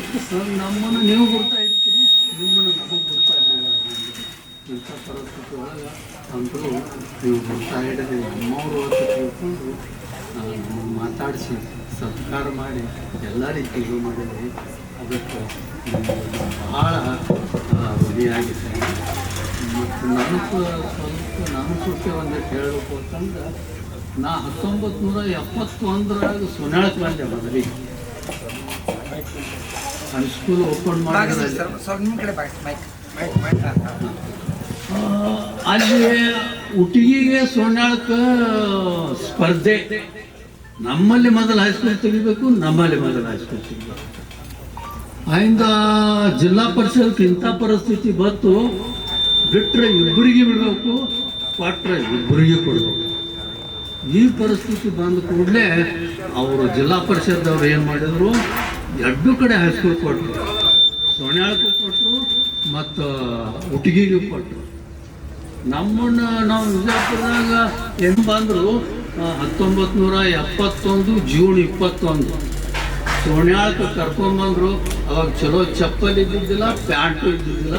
ನಮ್ಮನ್ನು ನೀವು ಗುರ್ತಾ ಇರ್ತೀರಿ, ನಿಮ್ಮನ್ನು ನಮಗೆ ಗುರ್ತಾ ಇರಲಿಲ್ಲ. ಇಂಥ ಪರಿಸ್ಥಿತಿ ಒಳಗೆ ಅಂದರೂ ನೀವು ಗುರ್ತಾ ಹಿಡಿದು ನಮ್ಮವರು ಅಂತ ತಿಳ್ಕೊಂಡು ನಮ್ಮನ್ನು ಮಾತಾಡಿಸಿ ಸತ್ಕಾರ ಮಾಡಿ ಎಲ್ಲ ರೀತಿ ಇದು ಮಾಡಿದ್ರಿ. ಅದಕ್ಕೆ ಭಾಳ ಋಣಿಯಾಗಿದೆ. ಮತ್ತು ನಾನು ಸ್ವಲ್ಪ ಒಂದಷ್ಟು ಹೇಳಬೇಕು ಅಂತಂದ್ರೆ, ನಾ 1971 ಸೊನ್ಯಾಳಕ್ಕೆ ಬಂದೆ. ಮೊದಲಿಗೆ ಹೈಸ್ಕೂಲ್ ಓಪನ್ ಮಾಡಿದ್ರೆ ಅಲ್ಲಿ ಉಟ್ಟಿಗೆಗೆ ಸೊನ್ಯಾಳಕ್ಕೆ ಸ್ಪರ್ಧೆ. ನಮ್ಮಲ್ಲಿ ಮೊದಲು ಹೈಸ್ಕೂಲ್ ತೆಗಿಬೇಕು, ನಮ್ಮಲ್ಲಿ ಮೊದಲು ಹೈಸ್ಕೂಲ್ ತೆಗಿಬೇಕು. ಆಯಿಂದ ಜಿಲ್ಲಾ ಪರಿಷತ್ಗೆ ಇಂಥ ಪರಿಸ್ಥಿತಿ ಬಂತು, ಬಿಟ್ಟರೆ ಇಬ್ಬರಿಗೆ ಬಿಡಬೇಕು, ಕೊಟ್ಟರೆ ಇಬ್ಬರಿಗೆ ಕೊಡಬೇಕು. ಈ ಪರಿಸ್ಥಿತಿ ಬಂದ ಕೂಡಲೇ ಅವರು ಜಿಲ್ಲಾ ಪರಿಷತ್ದವ್ರು ಏನು ಮಾಡಿದರು, ಎರಡು ಕಡೆ ಹೈಸ್ಕೂಲ್ ಕೊಟ್ಟರು, ಸೊನ್ಯಾಳಕ್ಕೂ ಕೊಟ್ಟರು ಮತ್ತು ಉಟ್ಟಿಗೆಗೂ ಕೊಟ್ಟರು. ನಮ್ಮನ್ನು ನಾವು ವಿಜಯಪುರದಾಗ ಏನು ಬಂದರು 1971 ಜೂನ್ 21 ಸೋಣ್ಯಾಳಕ್ಕೆ ಕರ್ಕೊಂಡ್ಬಂದ್ರು. ಅವಾಗ ಚಲೋ ಚಪ್ಪಲ್ ಇದ್ದಿದ್ದಿಲ್ಲ, ಪ್ಯಾಂಟು ಇದ್ದಿದ್ದಿಲ್ಲ.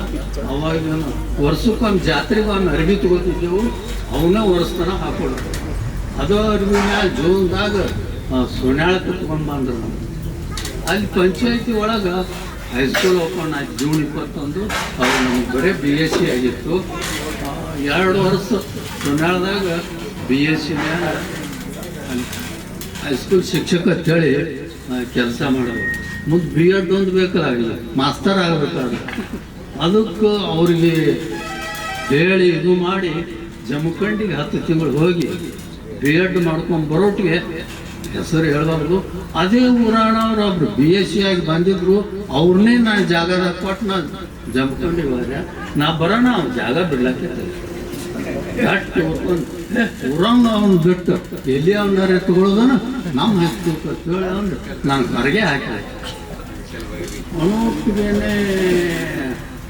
ಅವಾಗ ವರ್ಷಕ್ಕೊಮ್ಮೆ ಜಾತ್ರೆಗೆ ಒಮ್ಮೆ ಅರ್ಬಿ ತಗೋತಿದ್ದೆವು, ಅವನ್ನ ವರ್ಷತನ ಹಾಕೊಳ್ಳೋದು. ಅದು ಅರ್ಬಿ ಮ್ಯಾಲ ಜೂನ್ದಾಗ ಸೋಣ್ಯಾಳಕ್ಕೆ ತೊಗೊಂಡ್ಬಂದ್ರು. ಅಲ್ಲಿ ಪಂಚಾಯತಿ ಒಳಗೆ ಹೈಸ್ಕೂಲ್ ಓಪನ್ ಆಯ್ತು ಜೂನ್ 21. ಅವಾಗ ನಮ್ಗೆ ಬರೀ BSc ಆಗಿತ್ತು. 2 ವರ್ಷ ಸೋಣ್ಯಾಳದಾಗ BSc ಮ್ಯಾಲ ಹೈಸ್ಕೂಲ್ ಶಿಕ್ಷಕ ಅಂತೇಳಿ ಕೆಲಸ ಮಾಡೋದು. ಮುಂದೆ B.Ed ಒಂದು ಬೇಕಾಗಿಲ್ಲ, ಮಾಸ್ತರ್ ಆಗಬೇಕಾದ್ರೆ ಅದಕ್ಕೆ ಅವ್ರಿಗೆ ಹೇಳಿ ಇದು ಮಾಡಿ ಜಮಖಂಡಿಗೆ 10 ತಿಂಗಳು ಹೋಗಿ B.Ed ಮಾಡ್ಕೊಂಡು ಬರೋಟಿಗೆ ಹೆಸರು ಹೇಳಬಾರ್ದು. ಅದೇ ಊರಾಣವ್ರು ಒಬ್ರು BSc ಆಗಿ ಬಂದಿದ್ರು, ಅವ್ರನ್ನೇ ನಾನು ಜಾಗದಾಗ ಕೊಟ್ಟು ನಾನು ಜಮಖಂಡಿಗೆ ಹೋದ್ರೆ ನಾ ಬರೋಣ ಅವ್ನು ಜಾಗ ಬಿಡ್ಲಕ್ಕೆ ಗಟ್ಟಿ ಊರಂಗ ಅವ್ನು ಬಿಟ್ಟು ಎಲ್ಲಿ ಅವನಾರೆ ತಗೊಳ್ಳೋದನ ನಮ್ಮ ಹೈಸ್ಕೂಲ್ ಅಂತೇಳಿ ಅಂದು ನಾನು ಹೊರಗೆ ಹಾಕಿದೆ. ಅನ್ನೋಟಿಗೇನೆ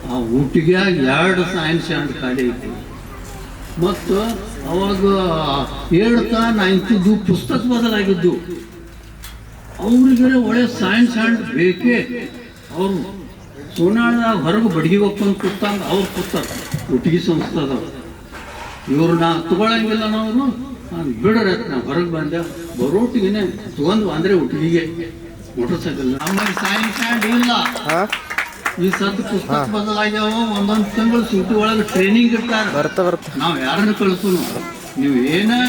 ಆ ಊಟಿಗೆ 2 ಸೈನ್ಸ್ ಆ್ಯಂಡ್ ಖಾಲಿ ಐತಿ. ಮತ್ತು ಅವಾಗ 7th 9th ಪುಸ್ತಕ ಬದಲಾಗಿದ್ದು. ಅವ್ರಿಗೆ ಒಳ್ಳೆ ಸೈನ್ಸ್ ಆ್ಯಂಡ್ ಬೇಕೇ. ಅವರು ಸೋನಾಳದಾಗ ಹೊರಗೆ ಬಡ್ಗಿ ಒಪ್ಕೊಂಡು ಕೂತಂಗ ಅವ್ರು ಕೂತಾರೆ ಊಟಿಗೆ ಸಂಸ್ಥಾದವ್ರು. ಇವ್ರು ನಾ ತಗೊಳಂಗಿಲ್ಲ, ನಾವು ಬಿಡ್ರೆ ನಾವು ಹೊರಗೆ ಬಂದೆ ಬರೋಟಿಗೆ ತಗೊಂಡು ಅಂದರೆ ಊಟಿಗೆ ಮೋಟರ್ ಸೈಕಲ್. ನಮ್ಮಲ್ಲಿ ಸೈನ್ಸ್ ಆ್ಯಂಡ್ ಇಲ್ಲ. ಈ ಸದ್ದು ಪುಸ್ತಕ ಬದಲಾಗ್ಯಾವ. ಒಂದೊಂದು ತಿಂಗಳು ಸೂಟಿ ಒಳಗೆ ಟ್ರೈನಿಂಗ್ ಇರ್ತಾರೆ. ನಾವು ಯಾರನ್ನು ಕಳಿಸೋನು, ನೀವು ಏನೇ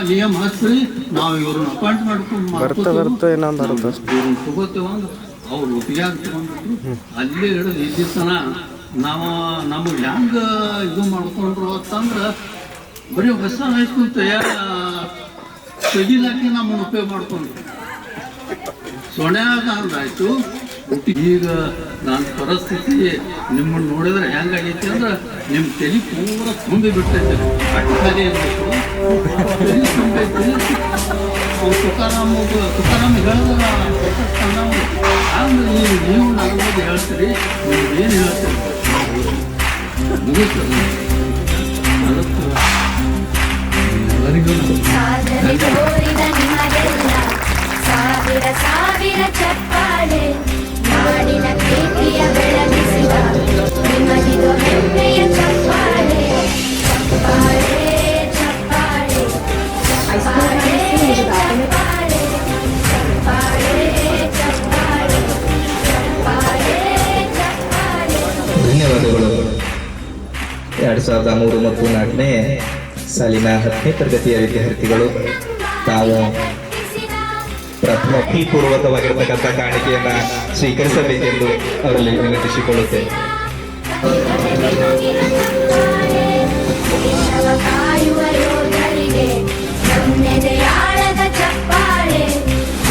ನಿಯಮ ಹಚ್ಚ್ರಿ, ನಾವು ಇವ್ರನ್ನ ಅಪಾಯಿಂಟ್ ಮಾಡ್ಕೊಂಡು ಇವ್ರನ್ನ ತಗೋತೇವ ಅಂದ್ರೆ ಅವ್ರು ಒಟ್ಟಿಗೆ ತಗೊಂಡ್ಬಿಟ್ರು. ಅಲ್ಲೇ ಹಿಡಿದು ಇಲ್ಲಿ ತನ ನಾವು ನಮಗೆ ಹೆಂಗೆ ಇದು ಮಾಡ್ಕೊಂಡ್ರು ಅಂತಂದ್ರೆ ಬರೀ ಹೊಸ ಹೈಸ್ಕೂಲ್ ತೆಗಿಲಾಕೆ ನಮ್ಮನ್ನು ಉಪಯೋಗ ಮಾಡ್ಕೊಂಡ್ರು. ಸೊಣ್ಯಾಗ ಅಂದಾಯ್ತು, ಈಗ ನನ್ನ ಪರಿಸ್ಥಿತಿ ನಿಮ್ಮನ್ನು ನೋಡಿದ್ರೆ ಹೆಂಗಾಗೈತಿ ಅಂದ್ರೆ ನಿಮ್ಮ ತಲೆ ಪೂರ ತುಂಬಿ ಬಿಡ್ತೈತೆ ಅಟ್ಟು ಖಾಲಿ ಇರಬೇಕು ತಲೆ ತುಂಬೈತಿ ತುಕಾರಾಮ ಹೇಳಿದ್ರೆ ಆಮೇಲೆ ನೀವು ನನ್ನ ಬಗ್ಗೆ ಹೇಳ್ತೀರಿ ನೀವು ಏನು ಹೇಳ್ತೀರಿ ಮುಗಿಸ್ತದೆ ಅದಕ್ಕೆ ಎಲ್ಲರಿಗೂ ಸಾಧನೆ ತೋರಿದ ನಿಮಗೆಲ್ಲ ಸಾವಿರ ಸಾವಿರ ಚಪ್ಪಾಳೆ ನಾಡಿನ ಪ್ರೀತಿಯ ಬೆಳಗಿಸಿದ ನಿಮಗಿದು ಹೆಮ್ಮೆಯ ಚಪ್ಪಾಳೆ ಚಪ್ಪಾಳೆ ಚಪ್ಪಾಳೆ ಚಪ್ಪಾಳೆ ಚಪ್ಪಾಳೆ ಚಪ್ಪಾಳೆ ಚಪ್ಪಾಳೆ ಚಪ್ಪಾಳೆ ಚಪ್ಪಾಳೆ. ಧನ್ಯವಾದಗಳು. 2003 ಮತ್ತು 4ನೇ ಸಾಲಿನ 10ನೇ ತರಗತಿಯ ವಿದ್ಯಾರ್ಥಿಗಳು ತಾವು ಪ್ರಥಮ ಪೂರ್ವಕವಾಗಿರತಕ್ಕಂಥ ಕಾಣಿಕೆಯನ್ನ ಸ್ವೀಕರಿಸಬೇಕೆಂದು ಅವರಲ್ಲಿ ವಿನಂತಿಸಿಕೊಳ್ಳುತ್ತೇನೆ. ದೇಶವ ಕಾಯುವ ಯೋಧರಿಗೆ ನನ್ನೆದೆಯಾಳದ ಚಪ್ಪಾಳೆ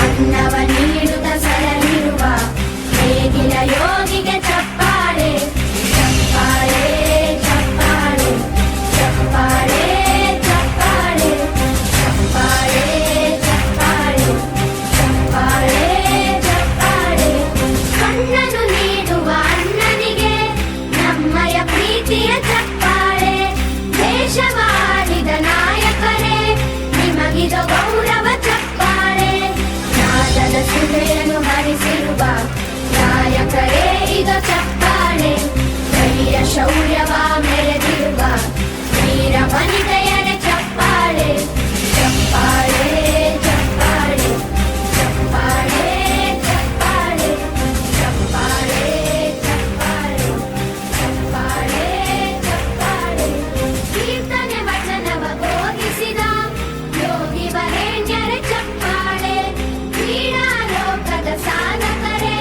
ಅನ್ನವ ನೀಡುತ್ತ ಸಲಹಿರುವ ನೇಗಿಲ ಯೋಗಿಗೆ ಚಪ್ಪಾಳೆ ಚಪ್ಪಾಳೆ ಚಪ್ಪಾಳೆ ಚಪ್ಪಾಳೆ ಚಪ್ಪಾಳೆ ಚಪ್ಪಾಳೆ ಚಪ್ಪಾಳೆ ಚಪ್ಪಾಳೆ ಚಪ್ಪಾಳೆ ಕಣ್ಣನ್ನು ನೀಡುವ ಅಣ್ಣನಿಗೆ ನಮ್ಮಯ ಪ್ರೀತಿಯ ಚಪ್ಪಾಳೆ ದೇಶವಾಳಿದ ನಾಯಕರೇ ನಿಮಗಿದು ಗೌರವ ಚಪ್ಪಾಳೆ ನಾದದ ಸುಧೆಯನ್ನು ಹರಿಸಿರುವ ನಾಯಕರೇ ಇದು ಚಪ್ಪಾಳೆ ಧೈರ್ಯ ಶೌರ್ಯವ ಮೆರೆದಿರುವ ವೀರ ವನಿತೆಯರ ಚಪ್ಪಾಳೆ ಚಪ್ಪಾಳೆ ಚಪ್ಪಾಳೆ ಚಪ್ಪಾಳೆ ಚಪ್ಪಾಳೆ ಚಪ್ಪಾಳೆ ಚಪ್ಪಾಳೆ ಚಪ್ಪಾಳೆ ಚಪ್ಪಾಳೆ ಕೀರ್ತನೆ ವಚನವ ಬೋಧಿಸಿದ ಯೋಗಿ ವರೇಣ್ಯರ ಚಪ್ಪಾಳೆ ಕ್ರೀಡಾ ಲೋಕದ ಸಾಧಕರೇ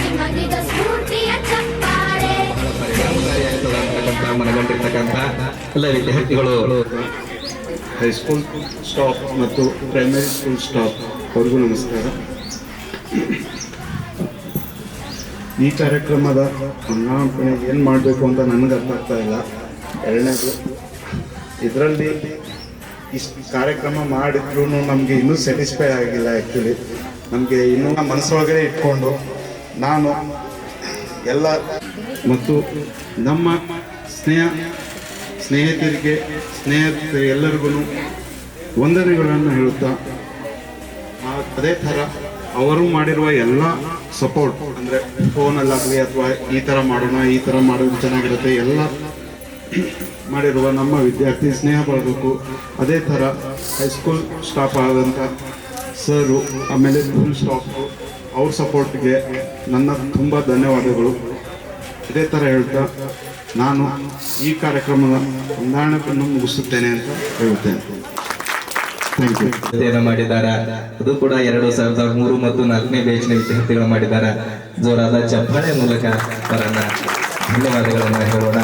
ನಿಮಗಿದ ಸ್ಫೂರ್ತಿಯ ಚಪ್ಪಾಳೆ ಮನಗಂಡಿರ್ತಕ್ಕಂಥ ಎಲ್ಲ ವಿದ್ಯಾರ್ಥಿಗಳು ಹೈಸ್ಕೂಲ್ ಸ್ಟಾಫ್ ಮತ್ತು ಪ್ರೈಮರಿ ಸ್ಕೂಲ್ ಸ್ಟಾಫ್ ಅವ್ರಿಗೂ ನಮಸ್ಕಾರ. ಈ ಕಾರ್ಯಕ್ರಮದ ಅಂಗನಾಪಣೆ ಏನು ಮಾಡಬೇಕು ಅಂತ ನನಗೆ ಅರ್ಥ ಆಗ್ತಾ ಇಲ್ಲ. ಎರಡನೇದು, ಇದರಲ್ಲಿ ಇಷ್ಟು ಕಾರ್ಯಕ್ರಮ ಮಾಡಿದ್ರು ನಮಗೆ ಇನ್ನೂ ಸ್ಯಾಟಿಸ್ಫೈ ಆಗಿಲ್ಲ. ಆ್ಯಕ್ಚುಲಿ ನಮಗೆ ಇನ್ನೂ ಮನಸ್ಸೊಳಗಡೆ ಇಟ್ಕೊಂಡು ನಾನು ಎಲ್ಲ ಮತ್ತು ನಮ್ಮ ಸ್ನೇಹಿತರಿಗೆ ಎಲ್ಲರಿಗೂ ವಂದನೆಗಳನ್ನು ಹೇಳುತ್ತಾ ಅದೇ ಥರ ಅವರು ಮಾಡಿರುವ ಎಲ್ಲ ಸಪೋರ್ಟ್ ಅಂದರೆ ಫೋನಲ್ಲಾಗಲಿ ಅಥವಾ ಈ ಥರ ಮಾಡೋದು ಚೆನ್ನಾಗಿರುತ್ತೆ ಎಲ್ಲ ಮಾಡಿರುವ ನಮ್ಮ ವಿದ್ಯಾರ್ಥಿ ಸ್ನೇಹ ಬಳಗಕ್ಕೂ ಅದೇ ಥರ ಹೈಸ್ಕೂಲ್ ಸ್ಟಾಫ್ ಆದಂಥ ಸರು ಆಮೇಲೆ ಸ್ಕೂಲ್ ಸ್ಟಾಫು ಅವ್ರ ಸಪೋರ್ಟ್ಗೆ ನನ್ನ ತುಂಬ ಧನ್ಯವಾದಗಳು. ಇದೇ ಥರ ಹೇಳ್ತಾ ನಾನು ಈ ಕಾರ್ಯಕ್ರಮದ ಹೊಂದಾಣಿಕೆಯನ್ನು ಮುಗಿಸುತ್ತೇನೆ ಅಂತ ಹೇಳುತ್ತೇನೆ. Thank you. ಅಧ್ಯಯನ ಮಾಡಿದ್ದಾರೆ. ಅದು ಕೂಡ 2003 ಮತ್ತು 4ನೇ ಬ್ಯಾಚ್ನ ವಿದ್ಯಾರ್ಥಿಗಳು ಮಾಡಿದ್ದಾರೆ. ಜೋರಾದ ಚಪ್ಪಾಳೆ ಮೂಲಕ ಅವರನ್ನ ಧನ್ಯವಾದಗಳನ್ನು ಹೇಳೋಣ.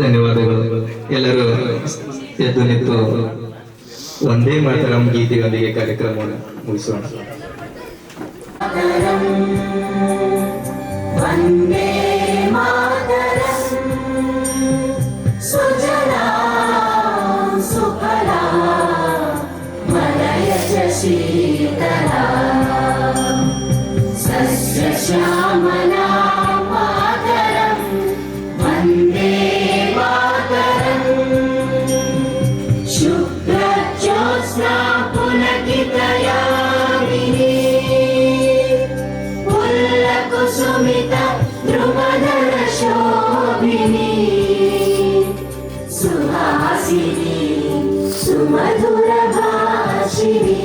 ಧನ್ಯವಾದಗಳು. ಎಲ್ಲರೂ ಎದ್ದು ನಿಂತು ಒಂದೇ ಮಾತರಂ ಗೀತೆಯೊಂದಿಗೆ ಕಾರ್ಯಕ್ರಮವನ್ನು ಮುಗಿಸೋಣ. ವಂದೇ ಮಾತರಂ ಸುಜಲಾಂ ಸುಫಲಾಂ ಮಲಯಜ ಶೀತಲಾಂ ಸಸ್ಯ ಶ್ಯಾಮಲಾಂ ಮಾತರಂ ವಂದೇ ಮಾತರಂ ಶುಭ್ರಜ್ಯೋತ್ಸ್ನಾ ಪುಲಕಿತಯಾಮಿನೀ ಕುಸುಮಿತ ಧ್ರುವಧರ ಶೋಭಿನಿ ಸುಹಾಸಿನಿ ಸುಮಧುರ ಭಾಷಿಣಿ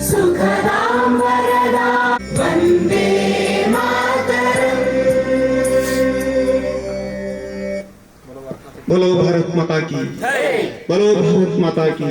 ಸುಖದಾಂ ವರದಾ ವಂದೇ ಮಾತರಂ. बोलो भारत माता की बोलो भारत माता की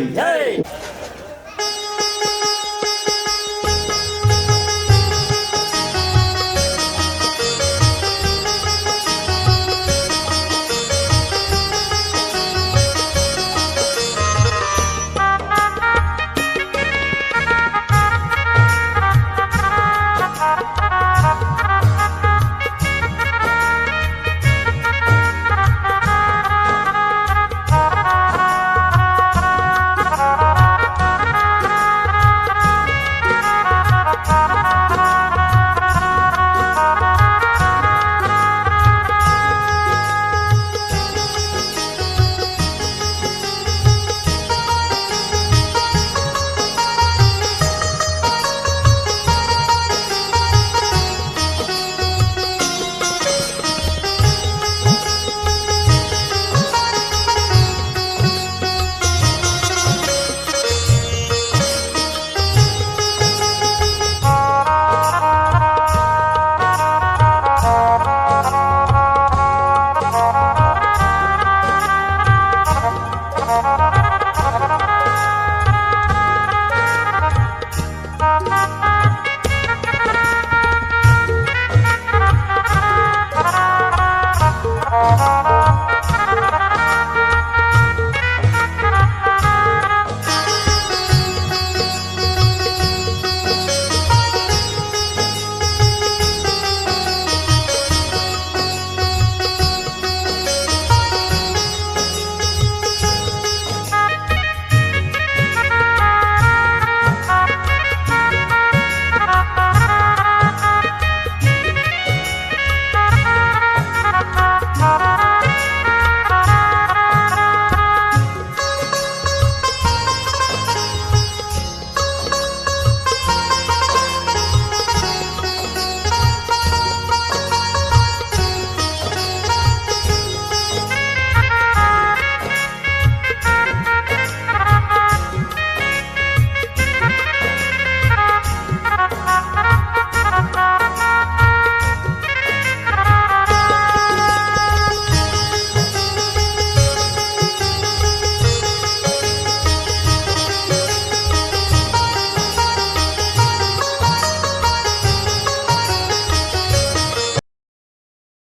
ಿ